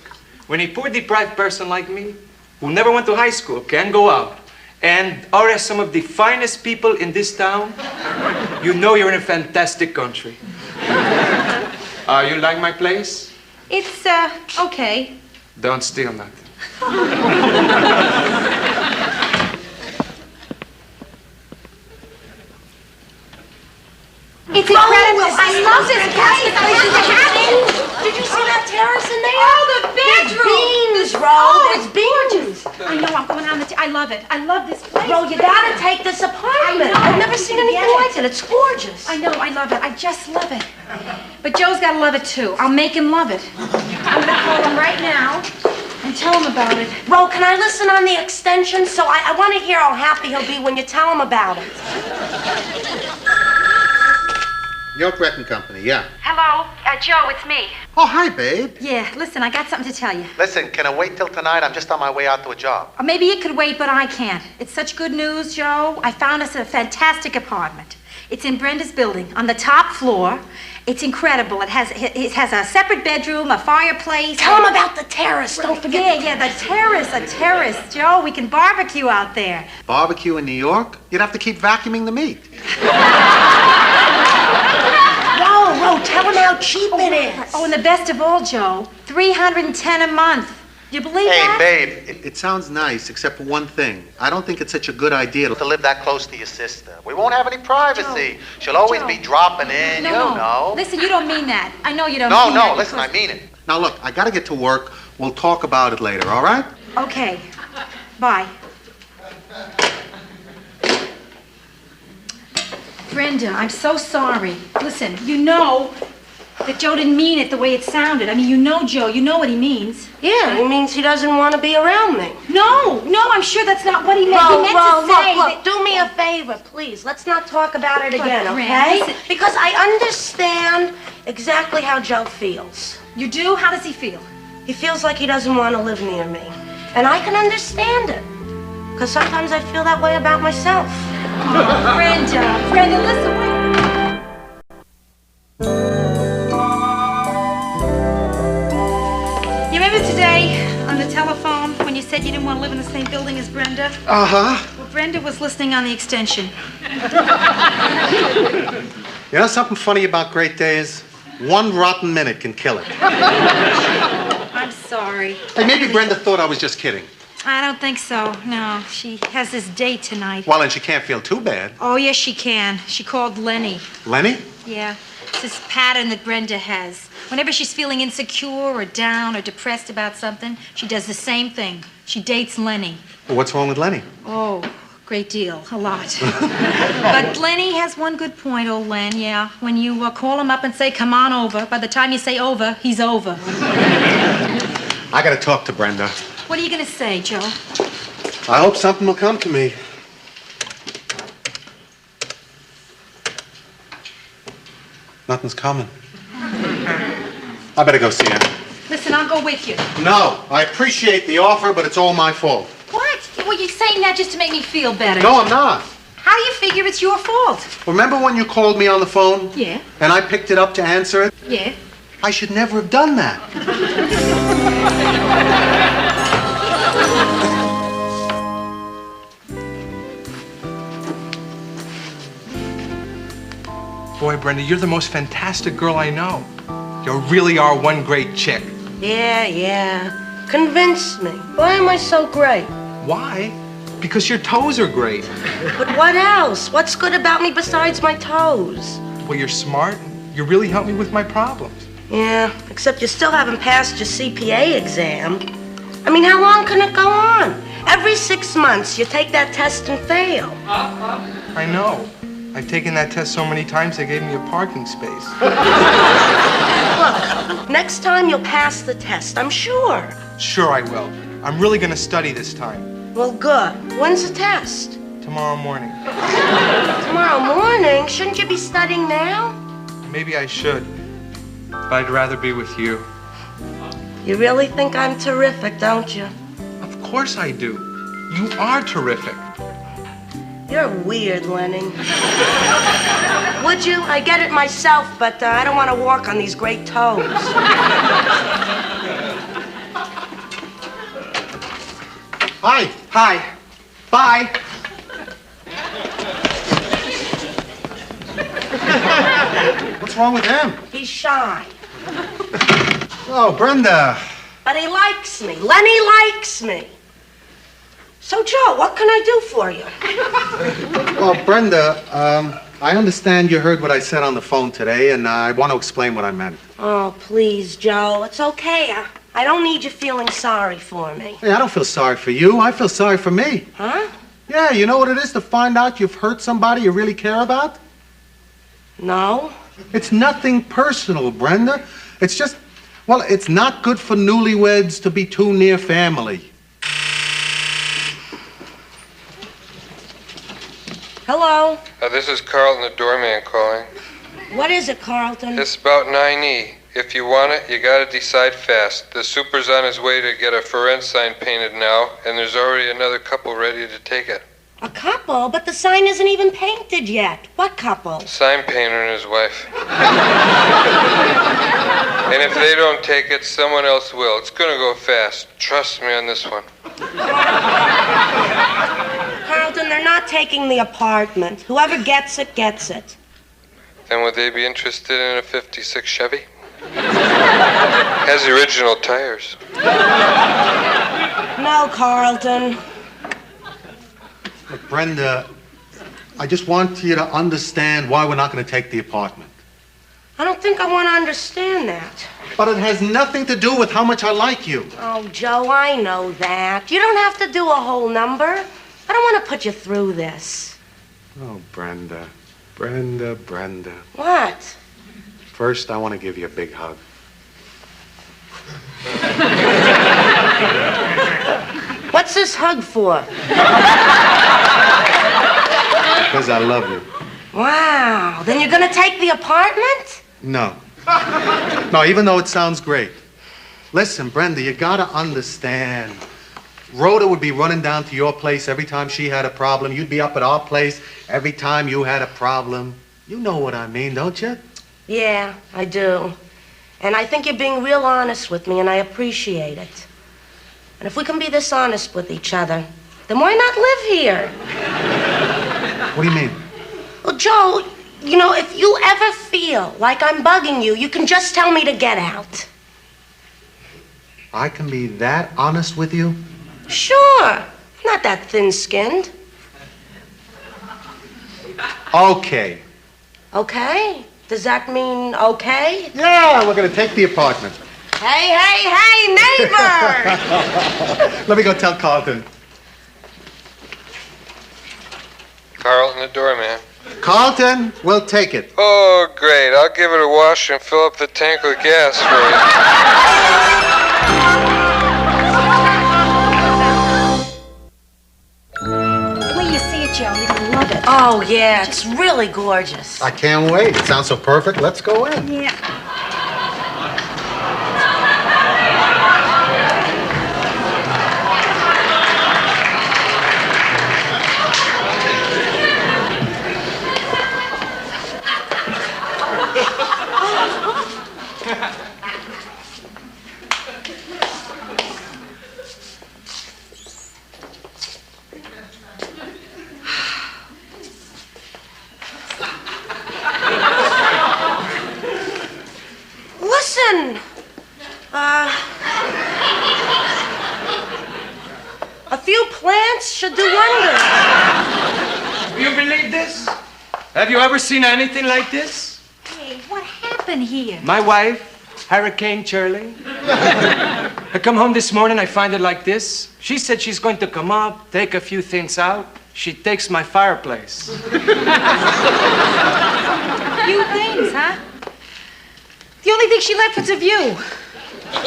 When a poor deprived person like me, who never went to high school, can go out and are some of the finest people in this town, you know you're in a fantastic country. You like my place? It's, okay. Don't steal nothing. It's incredible. I love this place. Did you see that terrace in there? Oh, the bedroom. It's beams, Ro. Oh, it's beams. I know. I'm going on I love it. I love this place. Ro, you gotta take this apartment. I've never seen anything like it. It's gorgeous. I know. I love it. I just love it. But Joe's got to love it, too. I'll make him love it. I'm going to call him right now and tell him about it. Ro, can I listen on the extension? So I want to hear how happy he'll be when you tell him about it. York Wrecking Company, yeah. Hello, Joe, it's me. Oh, hi, babe. Yeah, listen, I got something to tell you. Listen, can I wait till tonight? I'm just on my way out to a job. Or maybe it could wait, but I can't. It's such good news, Joe. I found us a fantastic apartment. It's in Brenda's building, on the top floor. It's incredible. It has a separate bedroom, a fireplace. Tell him about the terrace. Don't forget. Yeah, the terrace, a terrace. Joe, we can barbecue out there. Barbecue in New York? You'd have to keep vacuuming the meat. Ro, tell him how cheap it is. Oh, and the best of all, Joe, $310 a month. Do you believe that? Hey, babe, it sounds nice, except for one thing. I don't think it's such a good idea to live that close to your sister. We won't have any privacy. Joe. She'll always be dropping in, No, you know. Listen, you don't mean that. I know you don't mean that. No, listen, I mean it. Now, look, I gotta get to work. We'll talk about it later, all right? Okay. Bye. Brenda, I'm so sorry. Listen, you know that Joe didn't mean it the way it sounded. I mean, you know Joe. You know what he means. Yeah, he means he doesn't want to be around me. No, I'm sure that's not what he meant. Ro, He meant to say look, do me a favor, please. Let's not talk about it again, Brenda, okay? Because I understand exactly how Joe feels. You do? How does he feel? He feels like he doesn't want to live near me. And I can understand it. Because sometimes I feel that way about myself. Oh, Brenda, listen. You remember today on the telephone when you said you didn't want to live in the same building as Brenda? Uh-huh. Well, Brenda was listening on the extension. You know something funny about great days? One rotten minute can kill it. I'm sorry. Hey, maybe Brenda thought I was just kidding. I don't think so. No, she has this date tonight. Well, and she can't feel too bad. Oh, yes, she can. She called Lenny. Lenny? Yeah. It's this pattern that Brenda has. Whenever she's feeling insecure or down or depressed about something, she does the same thing. She dates Lenny. Well, what's wrong with Lenny? Oh, great deal. A lot. But Lenny has one good point, old Len, yeah. When you call him up and say, come on over, by the time you say over, he's over. I gotta talk to Brenda. What are you going to say, Joe? I hope something will come to me. Nothing's coming. I better go see her. Listen, I'll go with you. No, I appreciate the offer, but it's all my fault. What? Well, you're saying that just to make me feel better. No, I'm not. How do you figure it's your fault? Remember when you called me on the phone? Yeah. And I picked it up to answer it? Yeah. I should never have done that. Boy, Brenda, you're the most fantastic girl I know. You really are one great chick. Yeah. Convince me. Why am I so great? Why? Because your toes are great. But what else? What's good about me besides my toes? Well, you're smart. You really help me with my problems. Yeah, except you still haven't passed your CPA exam. I mean, how long can it go on? Every 6 months. You take that test and fail. I know. I've taken that test so many times they gave me a parking space. Look, next time you'll pass the test, I'm sure. Sure I will. I'm really gonna study this time. Well, good. When's the test? Tomorrow morning. Tomorrow morning? Shouldn't you be studying now? Maybe I should, but I'd rather be with you. You really think I'm terrific, don't you? Of course I do. You are terrific. You're weird, Lenny. Would you? I get it myself, but I don't want to walk on these great toes. Hi. Hi. Bye. What's wrong with him? He's shy. Oh, Brenda. But he likes me. Lenny likes me. So, Joe, what can I do for you? Well, Brenda, I understand you heard what I said on the phone today, and I want to explain what I meant. Oh, please, Joe. It's okay. I don't need you feeling sorry for me. Hey, I don't feel sorry for you. I feel sorry for me. Huh? Yeah, you know what it is to find out you've hurt somebody you really care about? No. It's nothing personal, Brenda. It's just, well, it's not good for newlyweds to be too near family. Hello? This is Carlton, the doorman, calling. What is it, Carlton? It's about 9E. If you want it, you gotta decide fast. The super's on his way to get a for rent sign painted now, and there's already another couple ready to take it. A couple? But the sign isn't even painted yet. What couple? Sign painter and his wife. And if they don't take it, someone else will. It's gonna go fast. Trust me on this one. Carlton, they're not taking the apartment. Whoever gets it, gets it. Then would they be interested in a 56 Chevy? Has the original tires. No, Carlton. Look, Brenda, I just want you to understand why we're not going to take the apartment. I don't think I want to understand that. But it has nothing to do with how much I like you. Oh, Joe, I know that. You don't have to do a whole number. I don't want to put you through this. Oh, Brenda. Brenda. What? First, I want to give you a big hug. What's this hug for? Because I love you. Wow. Then you're going to take the apartment? No. No, even though it sounds great. Listen, Brenda, you got to understand. Rhoda would be running down to your place every time she had a problem. You'd be up at our place every time you had a problem. You know what I mean, don't you? Yeah, I do. And I think you're being real honest with me, and I appreciate it. And if we can be this honest with each other, then why not live here? What do you mean? Well, Joe, you know, if you ever feel like I'm bugging you, you can just tell me to get out. I can be that honest with you? Sure. I'm not that thin-skinned. Okay. Okay? Does that mean okay? Yeah, we're going to take the apartment. Hey, neighbor! Let me go tell Carlton. Carlton, the doorman. Carlton, we'll take it. Oh, great. I'll give it a wash and fill up the tank with gas for The way you see it, Joe, you're gonna love it. Oh, yeah, it's really gorgeous. I can't wait. It sounds so perfect. Let's go in. Yeah. Listen, a few plants should do wonders. You believe this? Have you ever seen anything like this? Hey, what happened here? My wife, Hurricane Shirley. I come home this morning, I find it like this. She said she's going to come up, take a few things out. She takes my fireplace. Few things, huh? The only thing she left was a view.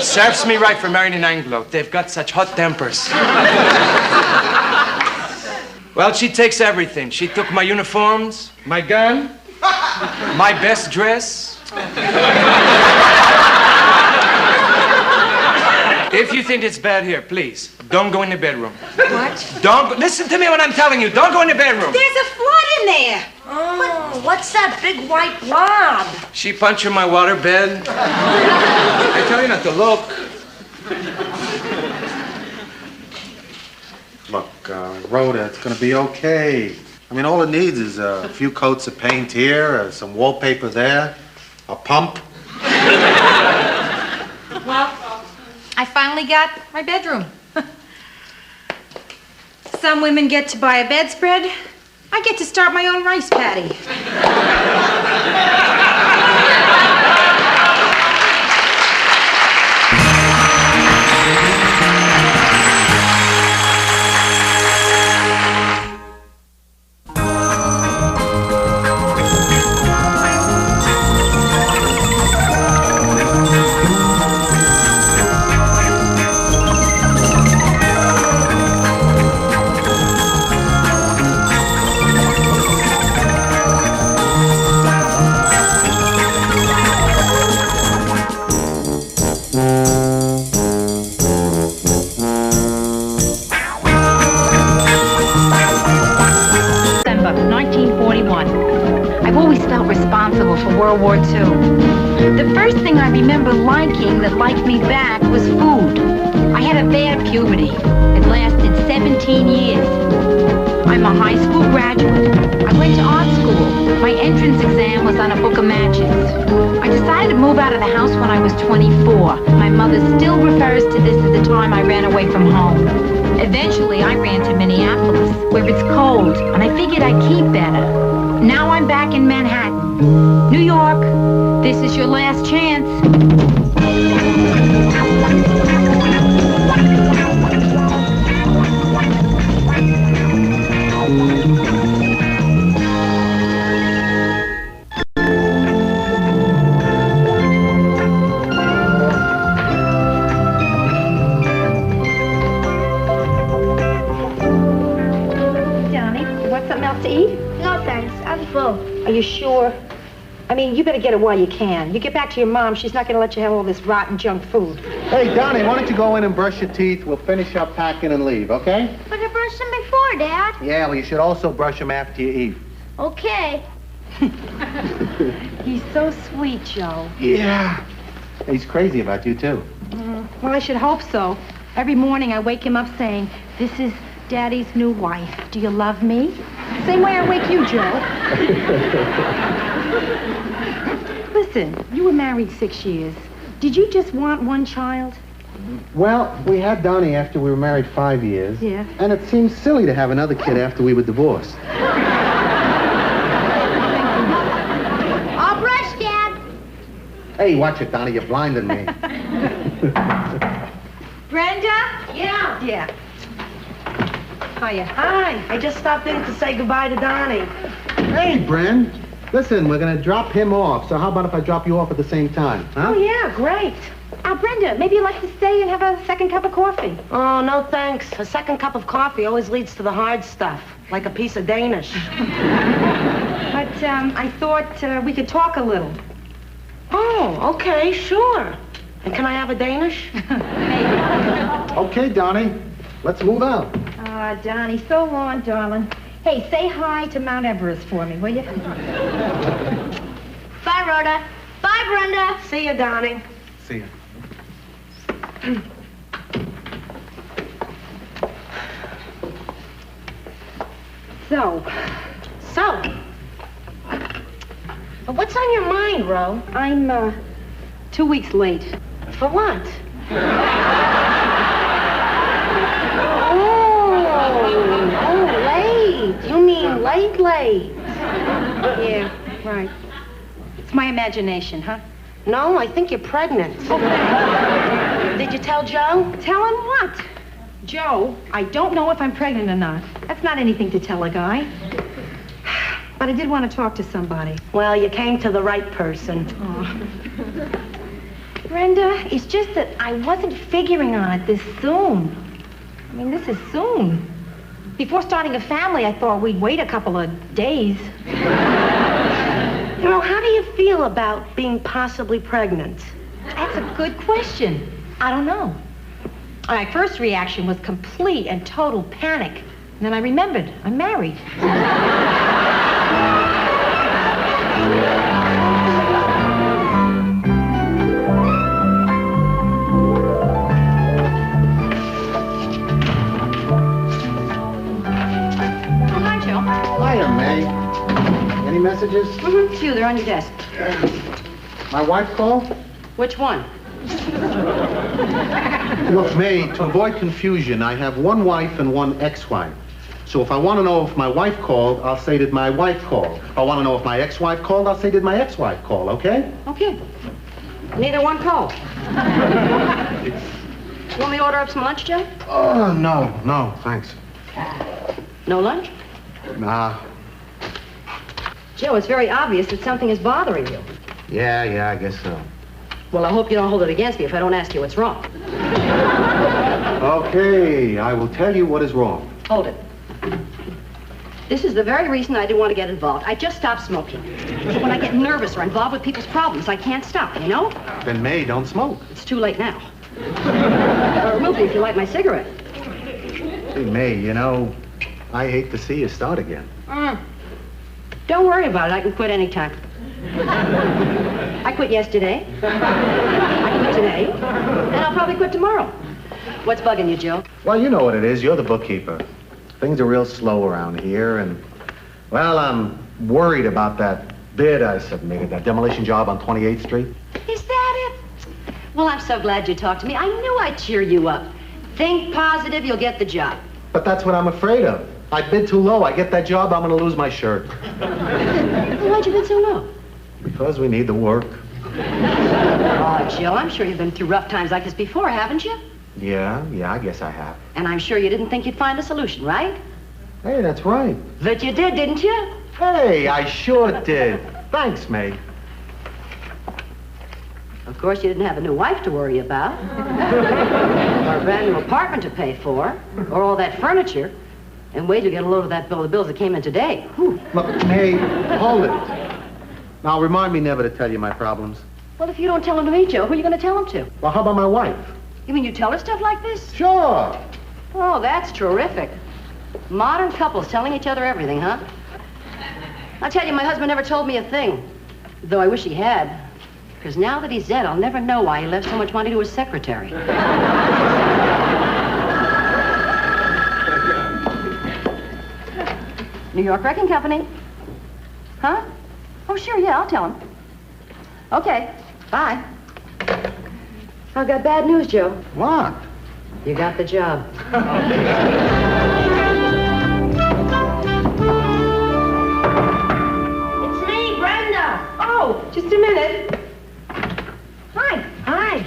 Serves me right for marrying an Anglo. They've got such hot tempers. Well, she takes everything. She took my uniforms, my gun, my best dress. If you think it's bad here, please, don't go in the bedroom. What? Don't go, listen to me when I'm telling you. Don't go in the bedroom. There's a flood in there. Oh, what's that big white blob? She punctured my water bed. I tell you not to look. Look, Rhoda, it's gonna be okay. I mean, all it needs is a few coats of paint here, some wallpaper there, a pump. Well, I finally got my bedroom. Some women get to buy a bedspread. I get to start my own rice paddy. World War II. The first thing I remember liking that liked me back was food. I had a bad puberty. It lasted 17 years. I'm a high school graduate. I went to art school. My entrance exam was on a book of matches. I decided to move out of the house when I was 24. My mother still refers to this as the time I ran away from home. Eventually, I ran to Minneapolis, where it's cold, and I figured I'd keep better. Now I'm back in Manhattan. New York, this is your last chance. Johnny, you want something else to eat? No, thanks. I'm full. Are you sure? I mean, you better get it while you can. You get back to your mom, she's not going to let you have all this rotten junk food. Hey, Donnie, why don't you go in and brush your teeth? We'll finish up packing and leave, okay? But I brushed them before, Dad. Yeah, well, you should also brush them after you eat. Okay. He's so sweet, Joe. Yeah. He's crazy about you, too. Well, I should hope so. Every morning I wake him up saying, "This is Daddy's new wife. Do you love me?" Same way I wake you, Joe. Listen, you were married 6 years. Did you just want one child? Well, we had Donnie after we were married 5 years. Yeah. And it seems silly to have another kid after we were divorced. I'll brush, Dad. Hey, watch it, Donnie. You're blinding me. Brenda? Yeah. Yeah. Hiya. Hi. I just stopped in to say goodbye to Donnie. Hey, Bren. Listen, we're going to drop him off. So how about if I drop you off at the same time, huh? Oh, yeah, great. Brenda, maybe you'd like to stay and have a second cup of coffee. Oh, no thanks. A second cup of coffee always leads to the hard stuff, like a piece of Danish. But I thought we could talk a little. Oh, okay, sure. And can I have a Danish? Okay, Donnie. Let's move out. Donnie, so long, darling. Hey, say hi to Mount Everest for me, will you? Bye, Rhoda. Bye, Brenda. See you, Donnie. See you. So, what's on your mind, Ro? I'm 2 weeks late. For what? Oh, late. You mean late. Yeah, right. It's my imagination, huh? No, I think you're pregnant. Did you tell Joe? Tell him what? Joe, I don't know if I'm pregnant or not. That's not anything to tell a guy. But I did want to talk to somebody. Well, you came to the right person. Brenda, it's just that I wasn't figuring on it this soon. I mean, this is soon. Before starting a family, I thought we'd wait a couple of days. You know, how do you feel about being possibly pregnant? That's a good question. I don't know. My first reaction was complete and total panic. And then I remembered, I'm married. Hiya, May. Any messages? Mm-hmm. Two, they're on your desk. My wife called? Which one? Look, May, to avoid confusion, I have one wife and one ex-wife. So if I want to know if my wife called, I'll say did my wife call. If I want to know if my ex-wife called, I'll say did my ex-wife call, okay? Okay. Neither one called. You want me to order up some lunch, Joe? Oh, no, thanks. No lunch? Nah. Joe, it's very obvious that something is bothering you. Yeah, I guess so. Well, I hope you don't hold it against me if I don't ask you what's wrong. Okay, I will tell you what is wrong. Hold it. This is the very reason I didn't want to get involved. I just stopped smoking. But when I get nervous or involved with people's problems, I can't stop, you know? Then, May, don't smoke. It's too late now. Or remove me if you light my cigarette. Hey, May, you know, I hate to see you start again. Don't worry about it. I can quit anytime. I quit yesterday. I quit today. And I'll probably quit tomorrow. What's bugging you, Joe? Well, you know what it is. You're the bookkeeper. Things are real slow around here, and, well, I'm worried about that bid I submitted, that demolition job on 28th Street. Is that it? Well, I'm so glad you talked to me. I knew I'd cheer you up. Think positive, you'll get the job. But that's what I'm afraid of. I bid too low. I get that job, I'm going to lose my shirt. Why'd you bid so low? Because we need the work. Oh, Joe, I'm sure you've been through rough times like this before, haven't you? Yeah, I guess I have. And I'm sure you didn't think you'd find a solution, right? Hey, that's right. But you did, didn't you? Hey, I sure did. Thanks, May. Of course, you didn't have a new wife to worry about, or a brand new apartment to pay for, or all that furniture. And wait till you get a load of that bill, the bills that came in today. Whew. Look, May, hold it. Now, remind me never to tell you my problems. Well, if you don't tell them to me, Joe, who are you going to tell them to? Well, how about my wife? You mean you tell her stuff like this? Sure. Oh, that's terrific. Modern couples telling each other everything, huh? I'll tell you, my husband never told me a thing. Though I wish he had. Because now that he's dead, I'll never know why he left so much money to his secretary. New York Wrecking Company. Huh? Oh, sure, yeah, I'll tell him. Okay, bye. I've got bad news, Joe. What? You got the job. It's me, Brenda. Oh, just a minute. Hi.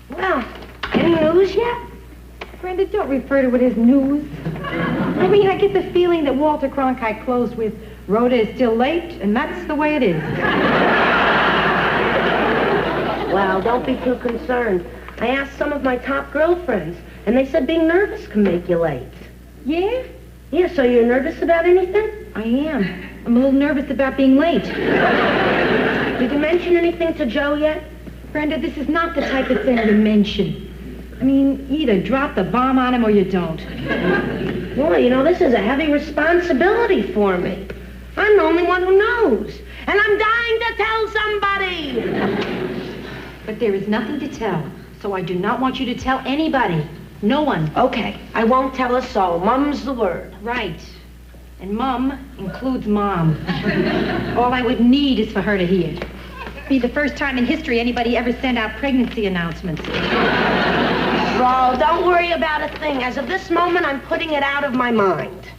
Well, any news yet? Brenda, don't refer to it as news. I mean, I get the feeling that Walter Cronkite closed with Rhoda is still late, and that's the way it is. Well, don't be too concerned. I asked some of my top girlfriends, and they said being nervous can make you late. Yeah? Yeah, so you're nervous about anything? I am. I'm a little nervous about being late. Did you mention anything to Joe yet? Brenda, this is not the type of thing to mention. I mean, either drop the bomb on him or you don't. Boy, you know, this is a heavy responsibility for me. I'm the only one who knows. And I'm dying to tell somebody. But there is nothing to tell, so I do not want you to tell anybody. No one. Okay, I won't tell a soul. Mum's the word. Right. And Mum includes Mom. All I would need is for her to hear. It'd be the first time in history anybody ever sent out pregnancy announcements. Ro, don't worry about a thing. As of this moment, I'm putting it out of my mind.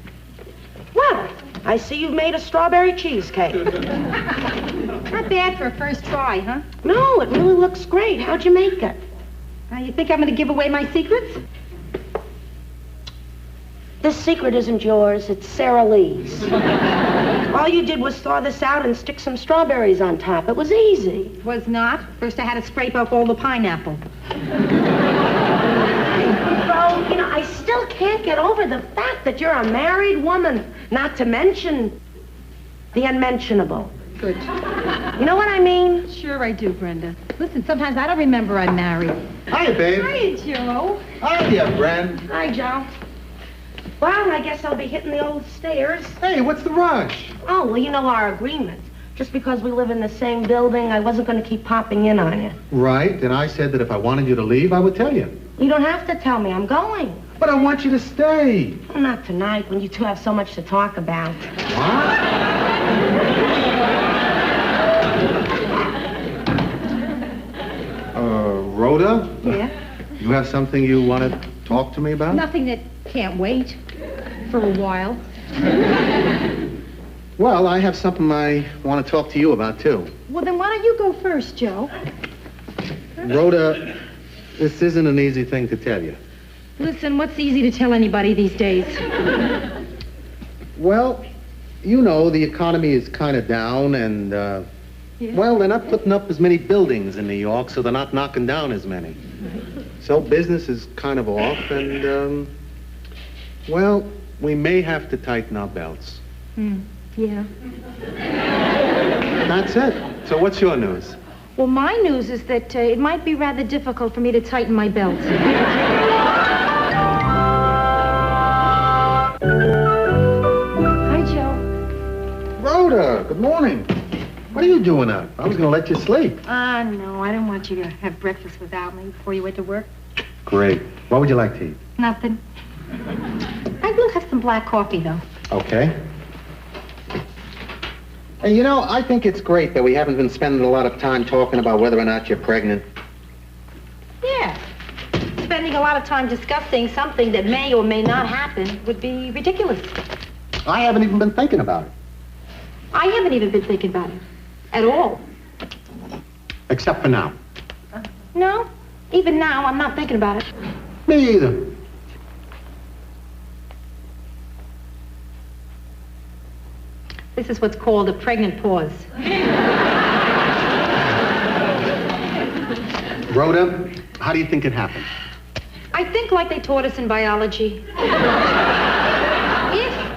Well, I see you've made a strawberry cheesecake. Not bad for a first try, huh? No, it really looks great. How'd you make it? You think I'm going to give away my secrets? This secret isn't yours, it's Sara Lee's. All you did was thaw this out and stick some strawberries on top. It was easy. It was not. First I had to scrape off all the pineapple. Bro, you know, I still can't get over the fact that you're a married woman, not to mention the unmentionable. Good. You know what I mean? Sure I do, Brenda. Listen, sometimes I don't remember I'm married. Hiya, babe. Hiya, Joe. Hiya, Bren. Hi, Joe. Well, I guess I'll be hitting the old stairs. Hey, what's the rush? Oh, well, you know our agreement. Just because we live in the same building, I wasn't going to keep popping in on you. Right, and I said that if I wanted you to leave, I would tell you. You don't have to tell me. I'm going. But I want you to stay. Well, not tonight, when you two have so much to talk about. Rhoda? Yeah? You have something you want to talk to me about? Nothing that can't wait for a while. Well, I have something I want to talk to you about, too. Well, then why don't you go first, Joe? Rhoda, this isn't an easy thing to tell you. Listen, what's easy to tell anybody these days? Well, you know, the economy is kind of down, and, well, they're not putting up as many buildings in New York, so they're not knocking down as many. So business is kind of off, and, well, we may have to tighten our belts. Yeah. That's it. So what's your news? Well, my news is that it might be rather difficult for me to tighten my belt. Hi, Joe. Rhoda, good morning. What are you doing up? I was going to let you sleep. No, I don't want you to have breakfast without me before you went to work. Great. What would you like to eat? Nothing. I will have some black coffee, though. Okay. Hey, you know, I think it's great that we haven't been spending a lot of time talking about whether or not you're pregnant. Yeah. Spending a lot of time discussing something that may or may not happen would be ridiculous. I haven't even been thinking about it. I haven't even been thinking about it. At all. Except for now. No. Even now, I'm not thinking about it. Me either. This is what's called a pregnant pause. Rhoda, how do you think it happened? I think like they taught us in biology.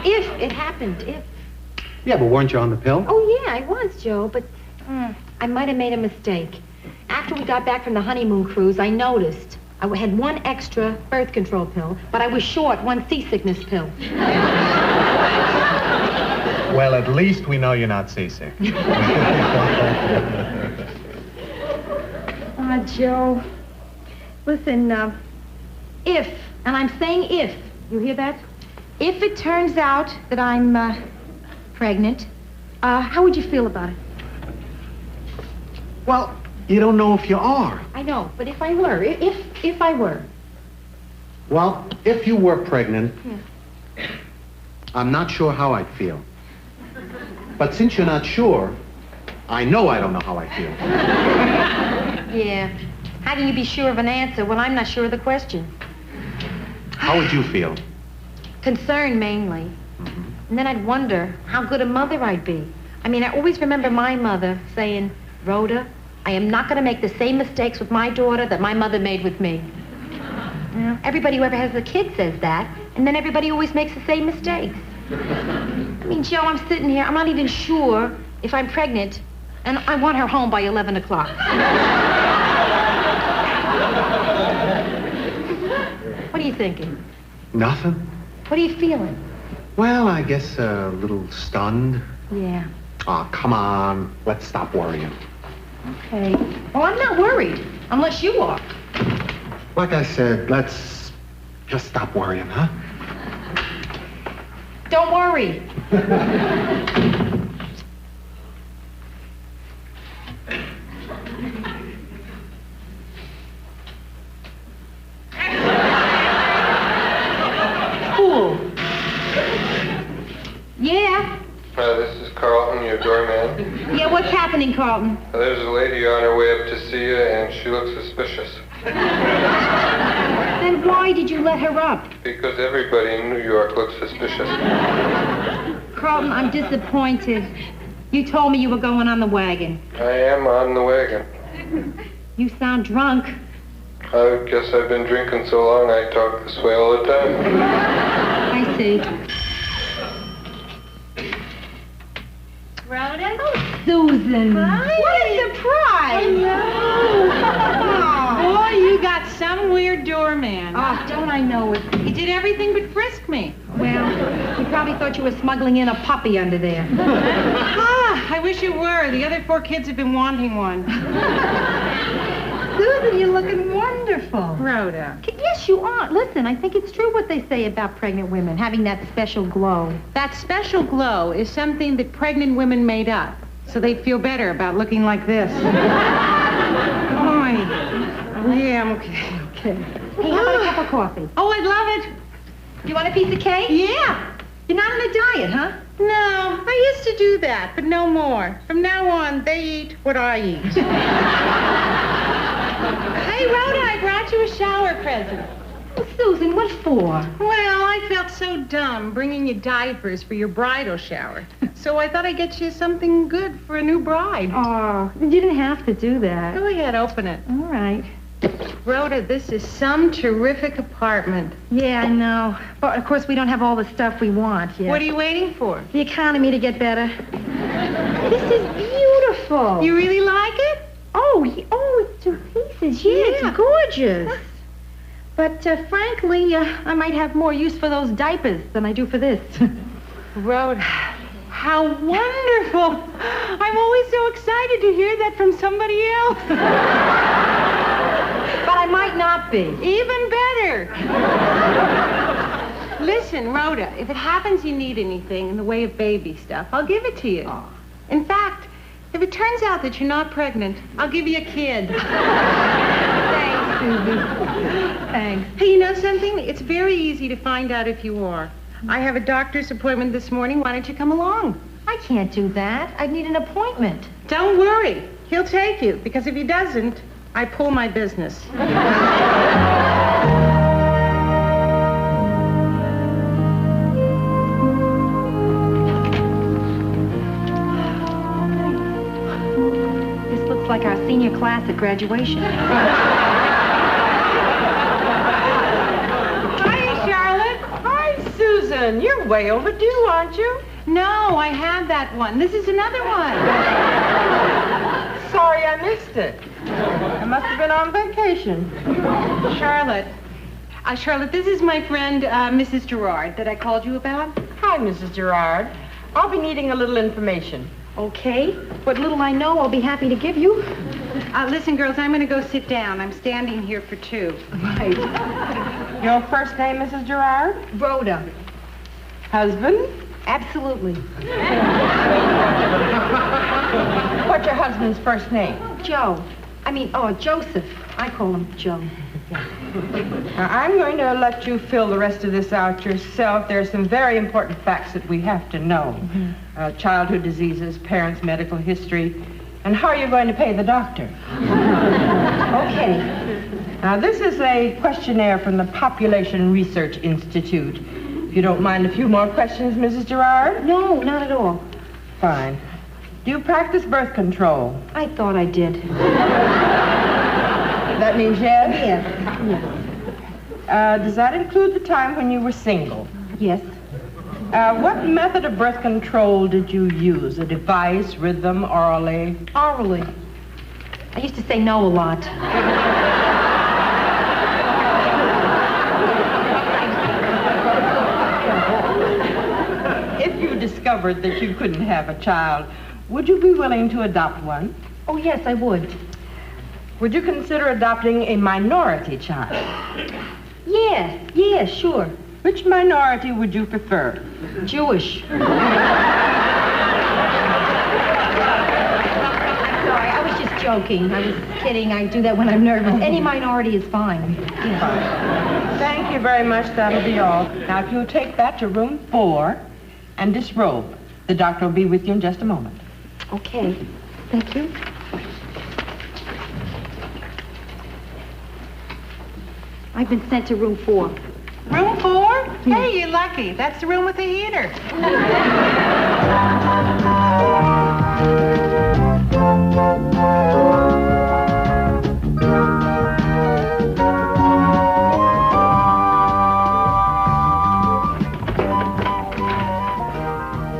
If it happened, if. Yeah, but weren't you on the pill? Oh, yeah, I was, Joe, but I might have made a mistake. After we got back from the honeymoon cruise, I noticed I had one extra birth control pill, but I was short one seasickness pill. Well, at least we know you're not seasick. Joe, listen, if, and I'm saying if, you hear that? If it turns out that I'm pregnant, how would you feel about it? Well, you don't know if you are. I know, but if I were, if I were. Well, if you were pregnant, I'm not sure how I'd feel. But since you're not sure, I know I don't know how I feel. Yeah. How can you be sure of an answer when I'm not sure of the question? How would you feel? Concern, mainly. And then I'd wonder how good a mother I'd be. I mean, I always remember my mother saying, Rhoda, I am not going to make the same mistakes with my daughter that my mother made with me. You know, everybody who ever has a kid says that, and then everybody always makes the same mistakes. I mean, Joe, I'm sitting here, I'm not even sure if I'm pregnant, and I want her home by 11 o'clock. What are you thinking? Nothing. What are you feeling? Well, I guess a little stunned. Yeah. Oh, come on. Let's stop worrying. Okay. Well, I'm not worried, unless you are. Like I said, let's just stop worrying, huh? Don't worry. Fool. Yeah. Carlton, your doorman. Yeah, what's happening, Carlton? There's a lady on her way up to see you, and she looks suspicious. Then why did you let her up? Because everybody in New York looks suspicious. Carlton, I'm disappointed. You told me you were going on the wagon. I am on the wagon. You sound drunk. I guess I've been drinking so long I talk this way all the time. I see. Rhoda? Oh, Susan. Hi. What a surprise. Boy, you got some weird doorman. Oh, don't I know it? He did everything but frisk me. Well, he probably thought you were smuggling in a puppy under there. I wish you were. The other 4 kids have been wanting one. Susan, you're looking wonderful. Rhoda. Yes, you are. Listen, I think it's true what they say about pregnant women, having that special glow. That special glow is something that pregnant women made up, so they feel better about looking like this. Boy. Yeah, I'm okay. Hey, how about a cup of coffee? Oh, I'd love it. Do you want a piece of cake? Yeah. You're not on a diet, huh? No, I used to do that, but no more. From now on, they eat what I eat. Hey, Rhoda, I brought you a shower present. Oh, Susan, what for? Well, I felt so dumb bringing you diapers for your bridal shower. So I thought I'd get you something good for a new bride. Oh, you didn't have to do that. Go ahead, open it. All right. Rhoda, this is some terrific apartment. Yeah, I know. But, of course, we don't have all the stuff we want yet. What are you waiting for? The economy to get better. This is beautiful. You really like it? Oh, it's to pieces. Yeah, it's gorgeous. But, frankly, I might have more use for those diapers than I do for this. Rhoda, how wonderful. I'm always so excited to hear that from somebody else. But I might not be. Even better. Listen, Rhoda, if it happens you need anything in the way of baby stuff, I'll give it to you. Oh. In fact, if it turns out that you're not pregnant, I'll give you a kid. Thanks, Susan. Thanks. Hey, you know something? It's very easy to find out if you are. I have a doctor's appointment this morning. Why don't you come along? I can't do that. I'd need an appointment. Don't worry. He'll take you, because if he doesn't, I pull my business. This looks like our senior class at graduation. Hi, Charlotte. Hi, Susan. You're way overdue, aren't you? No, I have that one. This is another one. Sorry I missed it. I must have been on vacation. Charlotte, this is my friend, Mrs. Gerard, that I called you about. Hi, Mrs. Gerard. I'll be needing a little information. Okay. What little I know, I'll be happy to give you. Listen, girls, I'm going to go sit down. I'm standing here for 2. Right. Your first name, Mrs. Gerard? Rhoda. Husband? Absolutely. What's your husband's first name? Joseph. I call him Joe. Now, I'm going to let you fill the rest of this out yourself. There are some very important facts that we have to know. Mm-hmm. Childhood diseases, parents' medical history, and how you're going to pay the doctor. Okay. Now, this is a questionnaire from the Population Research Institute. If you don't mind a few more questions, Mrs. Gerard? No, not at all. Fine. Do you practice birth control? I thought I did. That means yes? Yes. Does that include the time when you were single? Yes. What method of birth control did you use? A device, rhythm, orally? Orally. I used to say no a lot. If you discovered that you couldn't have a child, would you be willing to adopt one? Oh, yes, I would. Would you consider adopting a minority child? Yes, sure. Which minority would you prefer? Jewish. I'm sorry, I was just joking. I was kidding. I do that when I'm nervous. Any minority is fine. Yeah. Thank you very much. That'll be all. Now, if you'll take that to room 4 and disrobe. The doctor will be with you in just a moment. Okay. Thank you. I've been sent to room 4. Room 4? Hey, you're lucky. That's the room with the heater.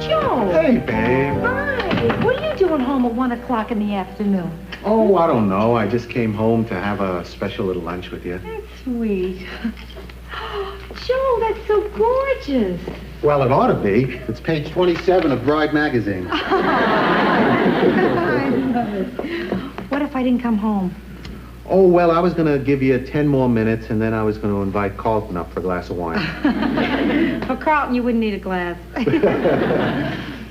Joe. Hey, babe. Hi. What are you doing home at 1 o'clock in the afternoon? Oh, I don't know. I just came home to have a special little lunch with you. Sweet. Joe, that's so gorgeous. Well, it ought to be. It's page 27 of Bride magazine. I love it. What if I didn't come home? Oh, well, I was going to give you 10 more minutes, and then I was going to invite Carlton up for a glass of wine. For Carlton, you wouldn't need a glass.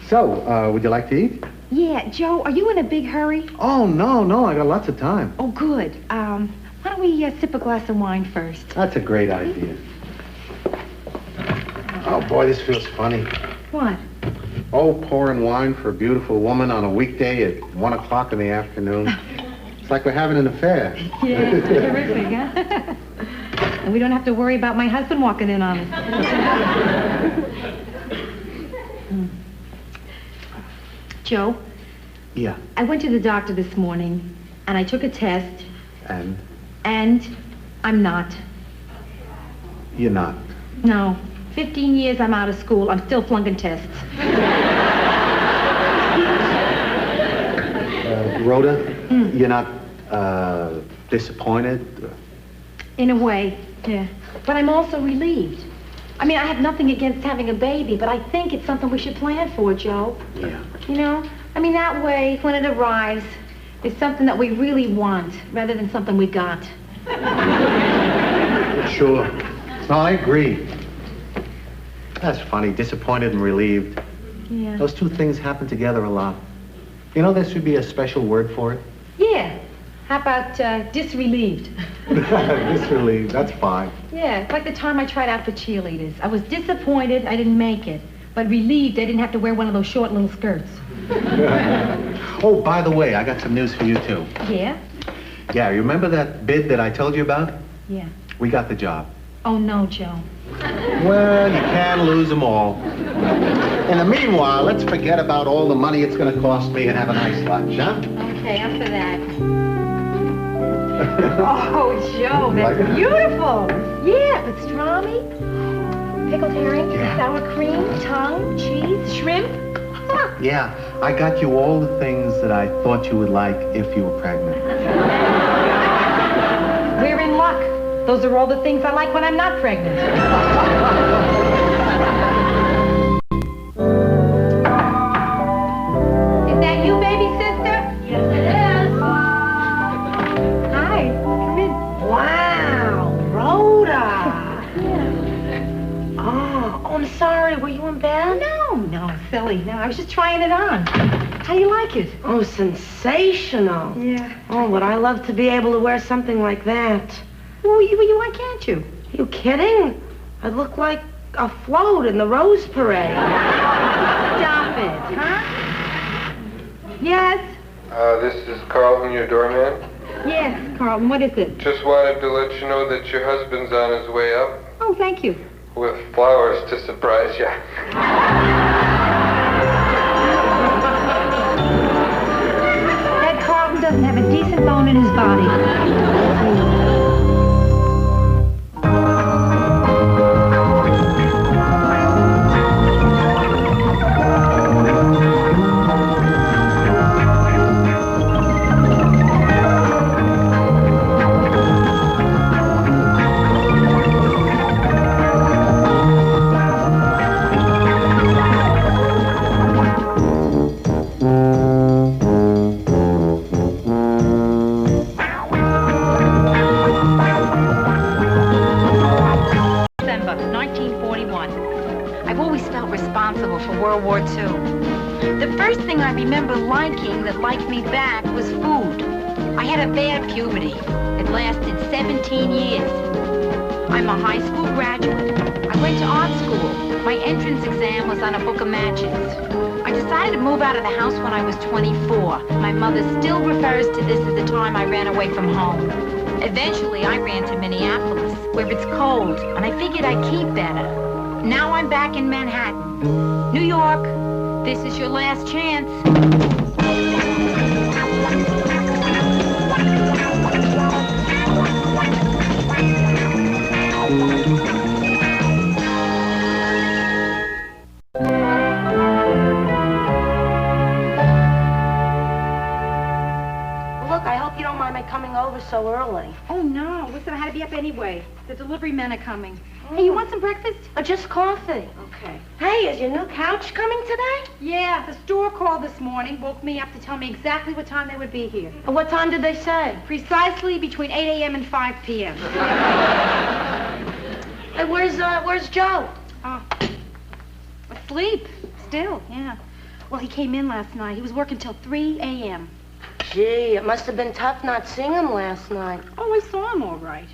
So, would you like to eat? Yeah, Joe, are you in a big hurry? Oh, no, I got lots of time. Oh, good. Why don't we sip a glass of wine first? That's a great idea. Oh, boy, this feels funny. What? Oh, pouring wine for a beautiful woman on a weekday at 1 o'clock in the afternoon. It's like we're having an affair. Yeah, it's terrific, huh? And we don't have to worry about my husband walking in on us. Joe? Yeah. I went to the doctor this morning, and I took a test, And and I'm not. you're not. No. 15 years I'm out of school. I'm still flunking tests. Rhoda, you're not, disappointed? In a way, yeah. But I'm also relieved. I mean, I have nothing against having a baby, but I think it's something we should plan for, Joe. Yeah. You know? I mean, that way, when it arrives, it's something that we really want, rather than something we got. Sure. No, I agree. That's funny, disappointed and relieved. Yeah. Those two things happen together a lot. You know, there should be a special word for it. Yeah. How about disrelieved? Disrelieved, that's fine. Yeah, it's like the time I tried out for cheerleaders. I was disappointed I didn't make it, but relieved I didn't have to wear one of those short little skirts. Oh, by the way, I got some news for you, too. Yeah? Yeah, you remember that bid that I told you about? Yeah. We got the job. Oh, no, Joe. Well, you can't lose them all. In the meanwhile, let's forget about all the money it's going to cost me and have a nice lunch, huh? Okay, I'm for that. Oh, Joe, that's Like it? beautiful. Yeah, pastrami, pickled herring, sour cream, tongue, cheese, shrimp. Yeah, I got you all the things that I thought you would like if you were pregnant. We're in luck. Those are all the things I like when I'm not pregnant. Is that you, baby sister? Yes, it is. Hi, come in. Wow, Rhoda. Oh, I'm sorry. Were you in bed? No, silly. No, I was just trying it on. How do you like it? Oh, sensational. Yeah. Oh, would I love to be able to wear something like that. Well, why can't you? You kidding? I'd look like a float in the Rose Parade. Stop it, huh? Yes? This is Carlton, your doorman. Yes, Carlton, what is it? Just wanted to let you know that your husband's on his way up Oh, thank you. with flowers to surprise you. That Carlton doesn't have a decent bone in his body. December 1941. I've always felt responsible for World War II. The first thing I remember liking that liked me back was food. I had a bad puberty. It lasted 17 years. I'm a high school graduate. I went to art school. My entrance exam was on a book of matches. I I decided to move out of the house when I was 24. My mother still refers to this as the time I ran away from home. Eventually, I ran to Minneapolis, where it's cold, and I figured I'd keep better. Now I'm back in Manhattan. New York, this is your last chance. Look, I hope you don't mind my coming over so early. Oh, no. Listen, I had to be up anyway. The delivery men are coming. Hey, you want some breakfast? Just coffee. Okay. Hey, is your new couch coming today? Yeah, the store called this morning, woke me up to tell me exactly what time they would be here. What time did they say? Precisely between 8 a.m. and 5 p.m. Hey, where's Joe? Asleep. Still, yeah. Well, he came in last night. He was working till 3 a.m. Gee, it must have been tough not seeing him last night. Oh, I saw him all right.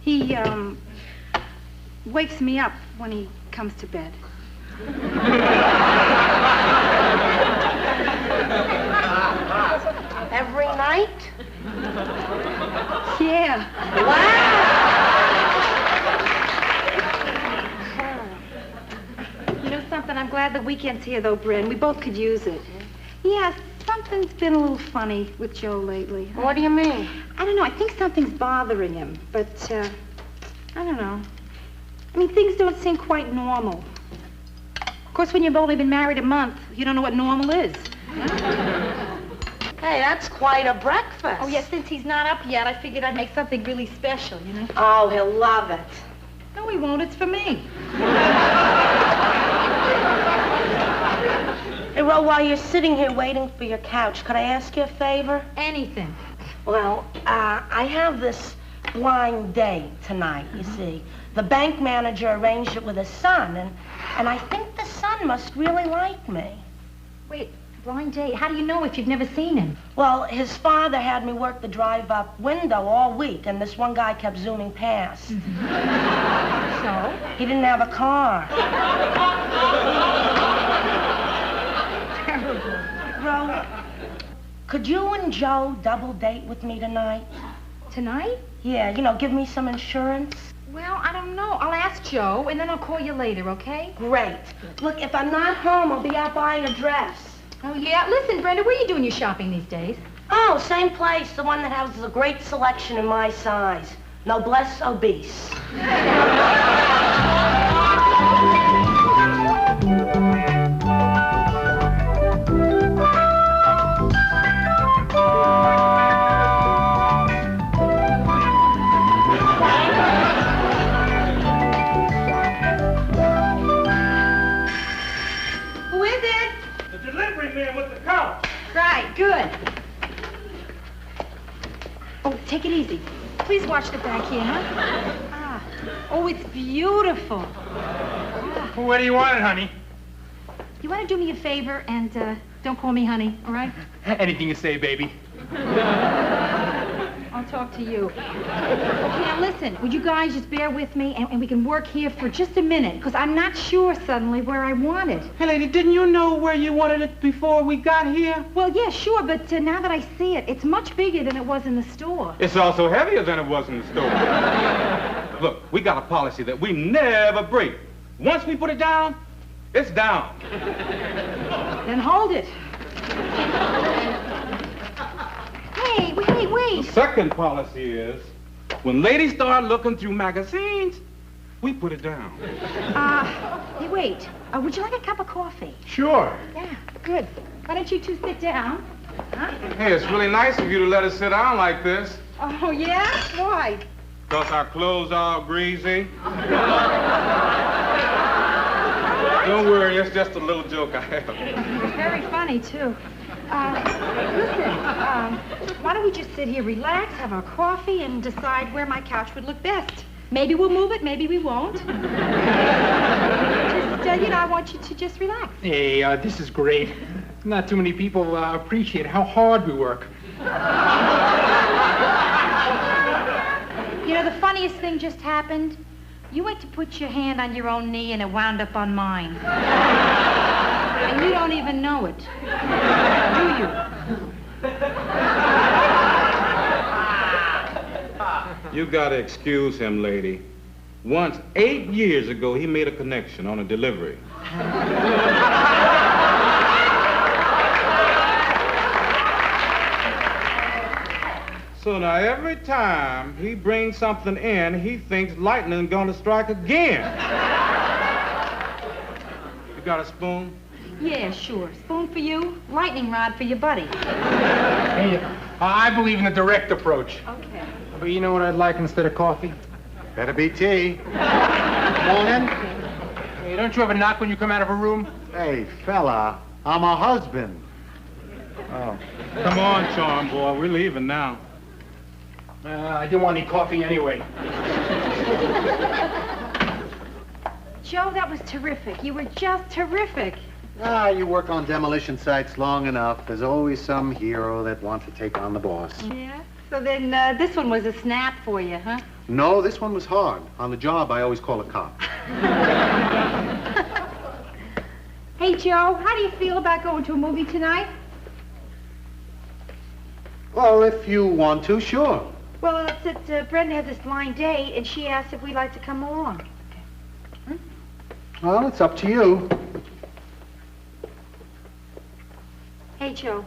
He, wakes me up when he comes to bed. Every night? Yeah. Wow. You know something? I'm glad the weekend's here, though, Bryn. We both could use it. Yeah, something's been a little funny with Joe lately. What do you mean? I don't know. I think something's bothering him, but, I don't know. I mean, things don't seem quite normal. Of course, when you've only been married a month, you don't know what normal is. Hey, that's quite a breakfast. Oh, yeah, since he's not up yet, I figured I'd make something really special, you know? Oh, he'll love it. No, he won't. It's for me. Hey, Ro, while you're sitting here waiting for your couch, could I ask you a favor? Anything. Well, I have this blind date tonight, you see. The bank manager arranged it with his son, and I think the son must really like me. Wait, blind date? How do you know if you've never seen him? Well, his father had me work the drive-up window all week, and this one guy kept zooming past. So? He didn't have a car. Terrible. Ro, could you and Joe double date with me tonight? Tonight? Yeah, you know, give me some insurance. Well, I don't know. I'll ask Joe, and then I'll call you later, okay? Great. Look, if I'm not home, I'll be out buying a dress. Oh, yeah? Listen, Brenda, where are you doing your shopping these days? Oh, same place. The one that has a great selection in my size. Noblesse obese. Right, good. Oh, take it easy. Please watch the back here, huh? Oh, it's beautiful. What do you want, honey? You want to do me a favor and don't call me honey, all right? Anything you say, baby. I'll talk to you. Okay, now listen, would you guys just bear with me and we can work here for just a minute, because I'm not sure suddenly where I want it. Hey, lady, didn't you know where you wanted it before we got here? Well, yeah, sure, but now that I see it, it's much bigger than it was in the store. It's also heavier than it was in the store. Look, we got a policy that we never break. Once we put it down, it's down. Then hold it. Hey, wait. The second policy is, when ladies start looking through magazines, we put it down. Hey, wait. Would you like a cup of coffee? Sure. Yeah, good. Why don't you two sit down? Huh? Hey, it's really nice of you to let us sit down like this. Oh, yeah? Why? Because our clothes are greasy. Don't worry, it's just a little joke I have. It's very funny, too. Listen, why don't we just sit here, relax, have our coffee, and decide where my couch would look best? Maybe we'll move it, maybe we won't. Just, I want you to just relax. Hey, this is great. Not too many people appreciate how hard we work. You know, the funniest thing just happened. You went to put your hand on your own knee, and it wound up on mine. And you don't even know it. Do you? You gotta excuse him, lady. Once, 8 years ago, he made a connection on a delivery. So now every time he brings something in, he thinks lightning's gonna strike again. You got a spoon? Yeah, sure. Spoon for you, lightning rod for your buddy. Hey, I believe in the direct approach. Okay. But you know what I'd like instead of coffee? Better be tea. Morning. Hey, don't you ever knock when you come out of a room? Hey, fella, I'm a husband. Oh. Come on, charm boy, we're leaving now. I didn't want any coffee anyway. Joe, that was terrific. You were just terrific. Ah, you work on demolition sites long enough. There's always some hero that wants to take on the boss. Yeah? So then this one was a snap for you, huh? No, this one was hard. On the job, I always call a cop. Hey, Joe, how do you feel about going to a movie tonight? Well, if you want to, sure. Well, it's that Brenda has this blind date, and she asked if we'd like to come along. Well, it's up to you. Hey, Joe,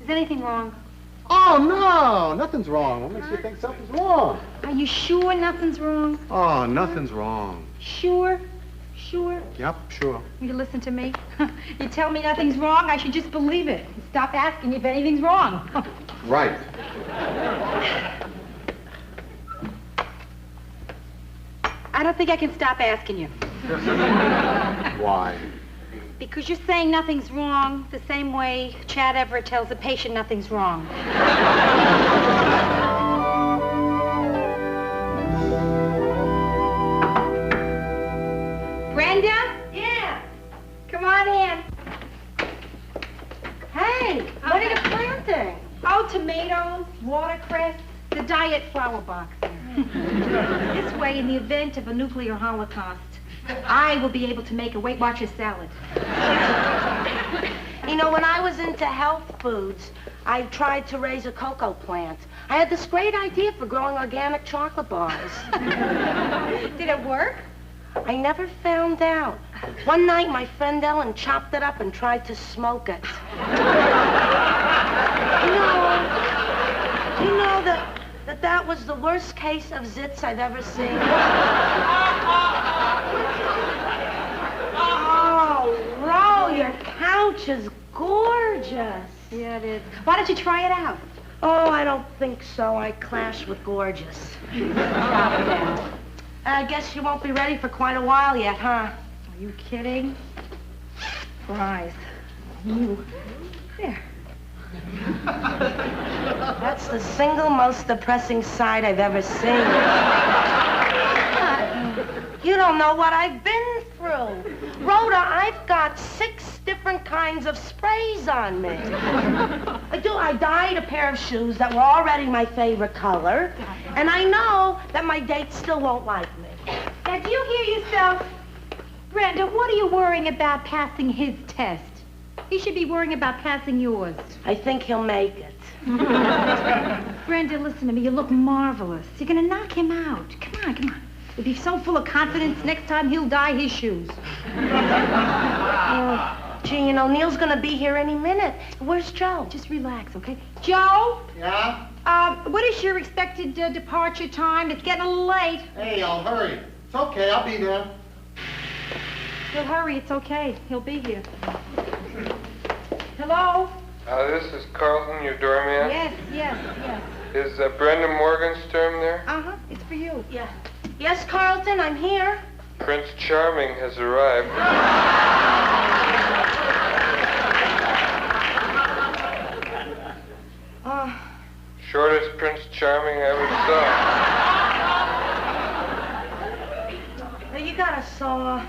is anything wrong? Oh, no, nothing's wrong. What makes you think something's wrong? Are you sure nothing's wrong? Oh, nothing's wrong. Sure? Sure? Yep, sure. You listen to me? You tell me nothing's wrong, I should just believe it. Stop asking if anything's wrong. Right. I don't think I can stop asking you. Why? Because you're saying nothing's wrong the same way Chad Everett tells a patient nothing's wrong. Brenda? Yeah. Come on in. Hey, what are you planting? Oh, tomatoes, watercress, the diet flower box. This way, in the event of a nuclear holocaust, I will be able to make a Weight Watchers salad. You know, when I was into health foods, I tried to raise a cocoa plant. I had this great idea for growing organic chocolate bars. Did it work? I never found out. One night, my friend Ellen chopped it up and tried to smoke it. You know that was the worst case of zits I've ever seen. Oh, Ro, your couch is gorgeous. Yeah, it is. Why don't you try it out? Oh, I don't think so. I clash with gorgeous. I guess you won't be ready for quite a while yet, huh? Are you kidding? Surprise. You. There. That's the single most depressing sight I've ever seen. You don't know what I've been through. Rhoda, I've got 6 different kinds of sprays on me. I dyed a pair of shoes that were already my favorite color, and I know that my date still won't like me. Now, do you hear yourself? Brenda, what are you worrying about passing his test? He should be worrying about passing yours. I think he'll make it. Brenda, listen to me. You look marvelous. You're going to knock him out. Come on, come on. You'll be so full of confidence, next time he'll dye his shoes. Gee, you know, Neil's going to be here any minute. Where's Joe? Just relax, okay? Joe? Yeah? What is your expected departure time? It's getting a little late. Hey, I'll hurry. It's okay, I'll be there. He'll hurry. It's okay. He'll be here. Hello? This is Carlton, your doorman. Yes. Is Brenda Morgenstern there? Uh-huh. It's for you. Yeah. Yes, Carlton, I'm here. Prince Charming has arrived. Shortest Prince Charming I ever saw. Now, you got a saw.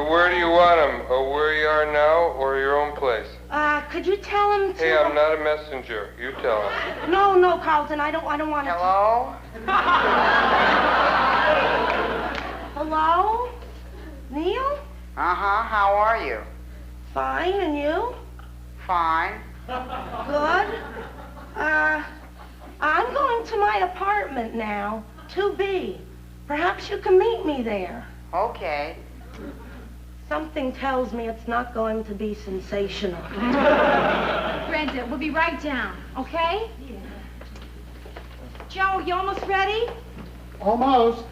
Where do you want him? Where you are now or your own place? Could you tell him to... Hey, I'm not a messenger. You tell him. No, Carlton, I don't want to... Hello? Hello? Neil? Uh-huh. How are you? Fine, and you? Fine. Good. I'm going to my apartment now, 2B. Perhaps you can meet me there. Okay. Something tells me it's not going to be sensational. Brenda, we'll be right down, okay? Yeah. Joe, you almost ready? Almost.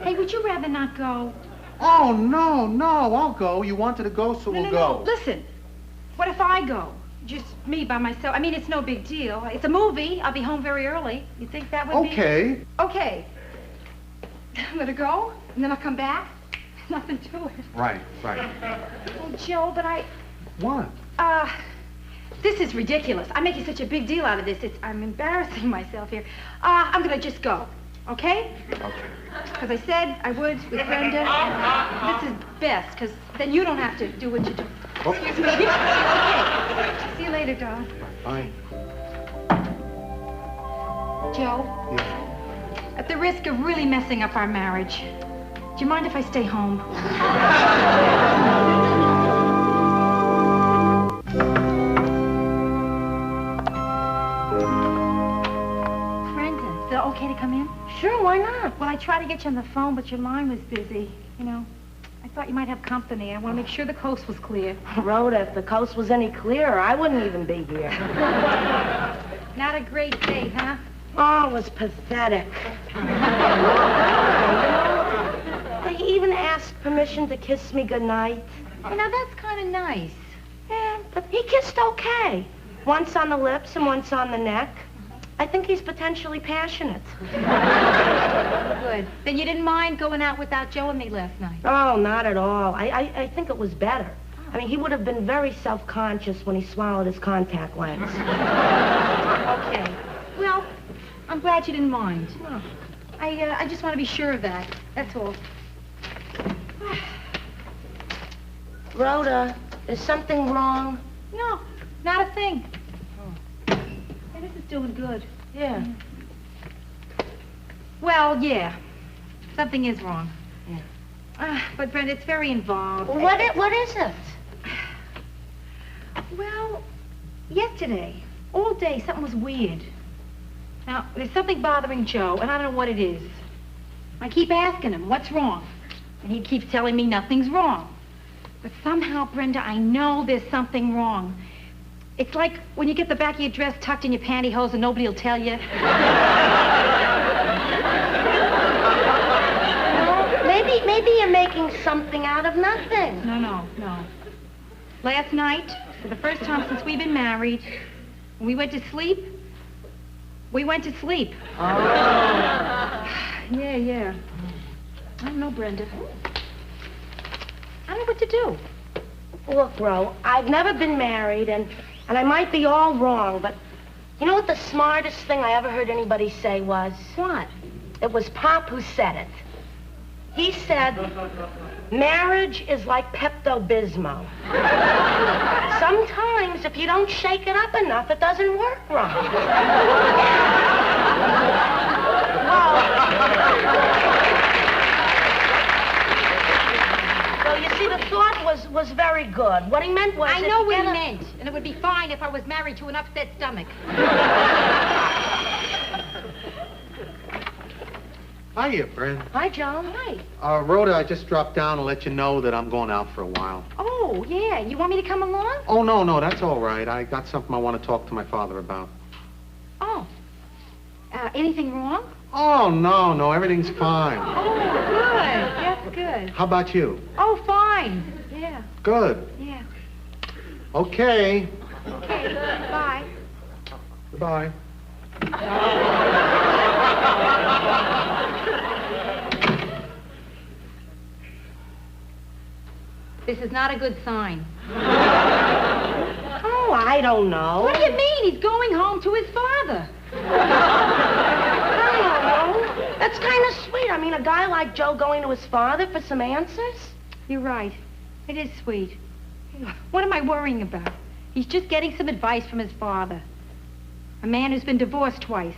Hey, would you rather not go? Oh, no, I'll go. You wanted to go, so we'll go. No. Listen, what if I go? Just me by myself. I mean, it's no big deal. It's a movie. I'll be home very early. You think that would be... Okay. Okay. Let her go, and then I'll come back. Nothing to it. Right. Oh, Joe, but I... What? This is ridiculous. I'm making such a big deal out of this. I'm embarrassing myself here. I'm gonna just go, okay? Okay. Because I said I would with Brenda. This is best, because then you don't have to do what you do. Oh. Excuse me. Okay. See you later, darling. Bye. Joe? Yeah. At the risk of really messing up our marriage, do you mind if I stay home? Brenda, is it okay to come in? Sure, why not? Well, I tried to get you on the phone, but your line was busy. You know, I thought you might have company. I want to make sure the coast was clear. Rhoda, if the coast was any clearer, I wouldn't even be here. Not a great date, huh? Oh, it was pathetic. He even asked permission to kiss me goodnight. You know, that's kind of nice. Yeah, but he kissed okay. Once on the lips and once on the neck. I think he's potentially passionate. Good. Then you didn't mind going out without Joe and me last night? Oh, not at all. I think it was better. I mean, he would have been very self-conscious when he swallowed his contact lens. Okay. Well, I'm glad you didn't mind. No. I just want to be sure of that. That's all. Rhoda, is something wrong? No, not a thing. Hey, this is doing good. Yeah. Well, yeah. Something is wrong. Yeah. But Brenda, it's very involved. What is it? Well, yesterday, all day, something was weird. Now, there's something bothering Joe, and I don't know what it is. I keep asking him, what's wrong? And he keeps telling me nothing's wrong. But somehow, Brenda, I know there's something wrong. It's like when you get the back of your dress tucked in your pantyhose and nobody will tell you. Maybe you're making something out of nothing. No. Last night, for the first time since we've been married, when we went to sleep, we went to sleep. Oh. Yeah. I don't know, Brenda. I don't know what to do. Look, Ro, I've never been married, and I might be all wrong, but you know what the smartest thing I ever heard anybody say was? What? It was Pop who said it. He said, marriage is like Pepto-Bismol. Sometimes, if you don't shake it up enough, it doesn't work right. Well, you see, the thought was very good. What he meant was... I know what he meant, and it would be fine if I was married to an upset stomach. Hiya, Brent. Hi, John. Hi. Rhoda, I just dropped down to let you know that I'm going out for a while. Oh, yeah. You want me to come along? Oh, no, that's all right. I got something I want to talk to my father about. Oh. Anything wrong? Oh, no, everything's fine. Oh, good. That's good. How about you? Oh, fine. Yeah. Good. Yeah. Okay. Okay. Bye. Goodbye. This is not a good sign. Oh, I don't know. What do you mean? He's going home to his father. I don't know. That's kind of sweet. I mean, a guy like Joe going to his father for some answers? You're right. It is sweet. What am I worrying about? He's just getting some advice from his father. A man who's been divorced twice.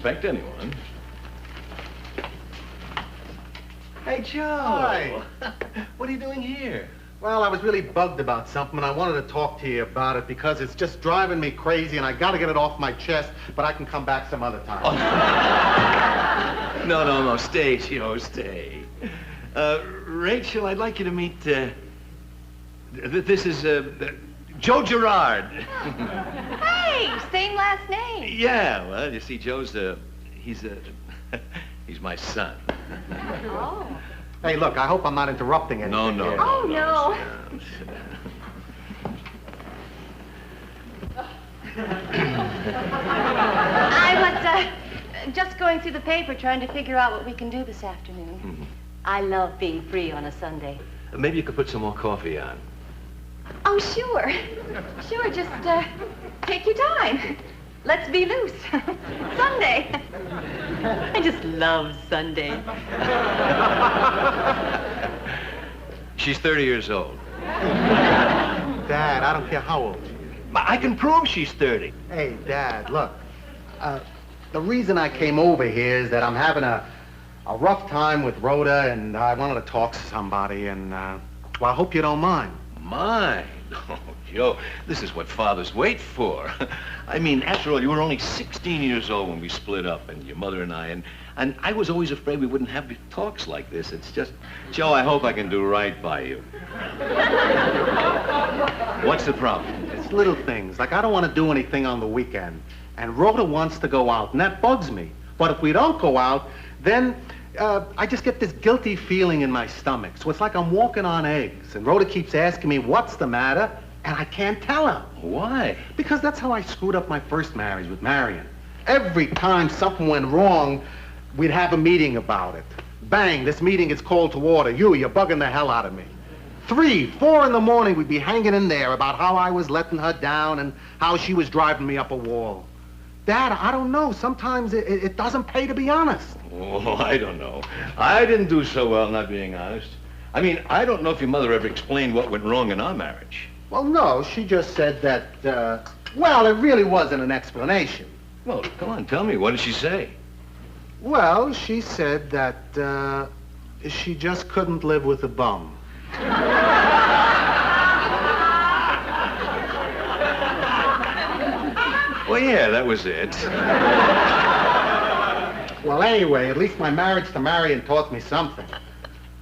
expect anyone. Hey, Joe. Hi. What are you doing here? Well, I was really bugged about something, and I wanted to talk to you about it because it's just driving me crazy, and I got to get it off my chest, but I can come back some other time. No. Stay, Joe, stay. Rachel, I'd like you to meet, this is, Joe Gerard. Hey, same last name. Yeah, well, you see, Joe's, he's my son. Oh. Hey, look, I hope I'm not interrupting anything. No. Oh, no. I was just going through the paper trying to figure out what we can do this afternoon. Mm-hmm. I love being free on a Sunday. Maybe you could put some more coffee on. Oh, sure. Sure, just take your time. Let's be loose. Sunday. I just love Sunday. She's 30 years old. Dad, I don't care how old she is. I can prove she's 30. Hey, Dad, look. The reason I came over here is that I'm having a rough time with Rhoda, and I wanted to talk to somebody, and, well, I hope you don't mind. Mine? Oh, Joe, this is what fathers wait for. I mean, after all, you were only 16 years old when we split up, and your mother and I, and I was always afraid we wouldn't have talks like this. It's just, Joe, I hope I can do right by you. What's the problem? It's little things, like I don't want to do anything on the weekend, and Rhoda wants to go out, and that bugs me. But if we don't go out, then I just get this guilty feeling in my stomach. So it's like I'm walking on eggs. And Rhoda keeps asking me, what's the matter? And I can't tell her. Why? Because that's how I screwed up my first marriage with Marion. Every time something went wrong, we'd have a meeting about it. Bang, this meeting is called to order. You're bugging the hell out of me. 3, 4 in the morning, we'd be hanging in there about how I was letting her down and how she was driving me up a wall. Dad, I don't know. Sometimes it doesn't pay to be honest. Oh, I don't know. I didn't do so well not being honest. I mean, I don't know if your mother ever explained what went wrong in our marriage. Well, no, she just said that, well, it really wasn't an explanation. Well, come on, tell me. What did she say? Well, she said that, she just couldn't live with a bum. Well, yeah, that was it. Well, anyway, at least my marriage to Marion taught me something.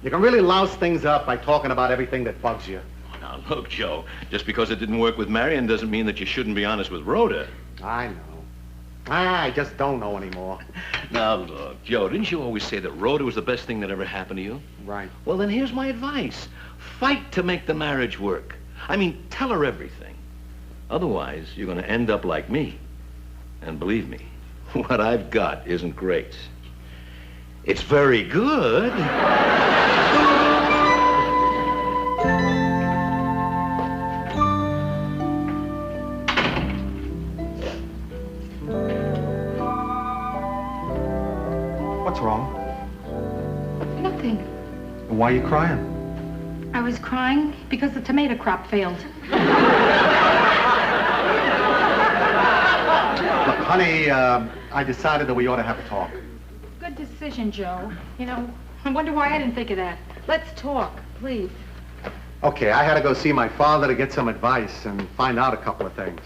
You can really louse things up by talking about everything that bugs you. Now, look, Joe, just because it didn't work with Marion doesn't mean that you shouldn't be honest with Rhoda. I know. I just don't know anymore. Now, look, Joe, didn't you always say that Rhoda was the best thing that ever happened to you? Right. Well, then here's my advice. Fight to make the marriage work. I mean, tell her everything. Otherwise, you're going to end up like me. And believe me, what I've got isn't great. It's very good. What's wrong? Nothing. Why are you crying? I was crying because the tomato crop failed. Look, honey, I decided that we ought to have a talk. Good decision, Joe. You know, I wonder why I didn't think of that. Let's talk, please. Okay, I had to go see my father to get some advice and find out a couple of things.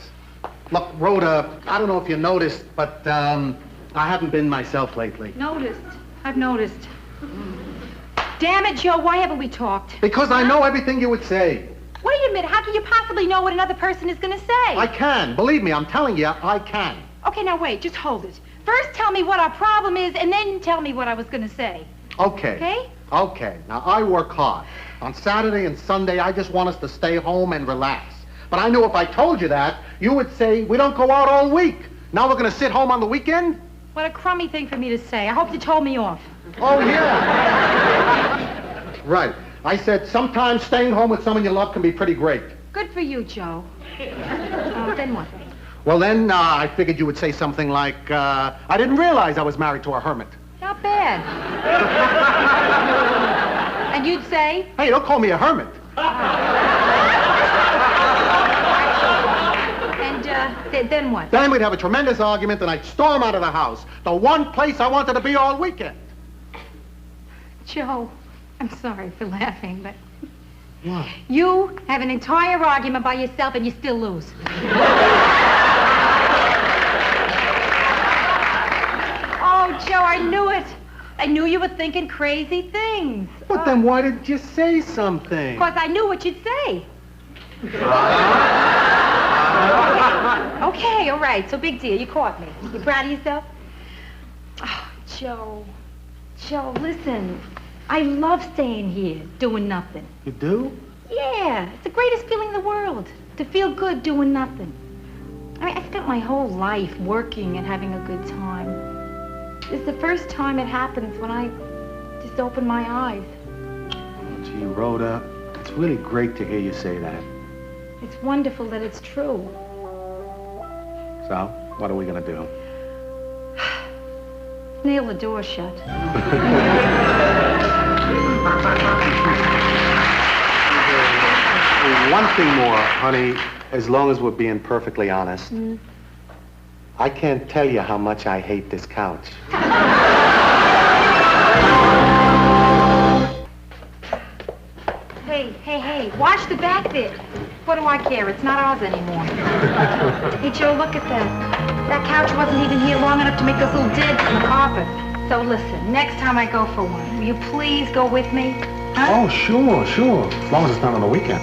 Look, Rhoda, I don't know if you noticed, but I haven't been myself lately. Noticed. I've noticed. Damn it, Joe, why haven't we talked? Because I know everything you would say. Wait a minute, how can you possibly know what another person is going to say? I can. Believe me, I'm telling you, I can. Okay, now wait, just hold it. First tell me what our problem is, and then tell me what I was going to say. Okay. Okay? Okay. Now, I work hard. On Saturday and Sunday, I just want us to stay home and relax. But I knew if I told you that, you would say, we don't go out all week. Now we're going to sit home on the weekend? What a crummy thing for me to say. I hope you told me off. Oh, yeah. Right. I said sometimes staying home with someone you love can be pretty great. Good for you, Joe. Then what? Well, then I figured you would say something like, I didn't realize I was married to a hermit. Not bad. And you'd say? Hey, don't call me a hermit. And then what? Then we'd have a tremendous argument and I'd storm out of the house. The one place I wanted to be all weekend. Joe, I'm sorry for laughing, but What? you have an entire argument by yourself and you still lose. Oh, Joe, I knew it. I knew you were thinking crazy things. But then why didn't you say something? Because I knew what you'd say. Okay, all right, so big deal. You caught me. You proud of yourself? Oh, Joe. Joe, listen. I love staying here, doing nothing. You do? Yeah, it's the greatest feeling in the world. To feel good doing nothing. I mean, I spent my whole life working and having a good time. It's the first time it happens when I just open my eyes. Oh, gee, Rhoda, it's really great to hear you say that. It's wonderful that it's true. So, what are we gonna do? Nail the door shut. One thing more, honey, as long as we're being perfectly honest. I can't tell you how much I hate this couch. Hey, watch the back there. What do I care? It's not ours anymore. Hey, Joe, look at that. That couch wasn't even here long enough to make those little dents in the carpet. So listen, next time I go for one, will you please go with me? Huh? Oh, sure. As long as it's not on the weekend.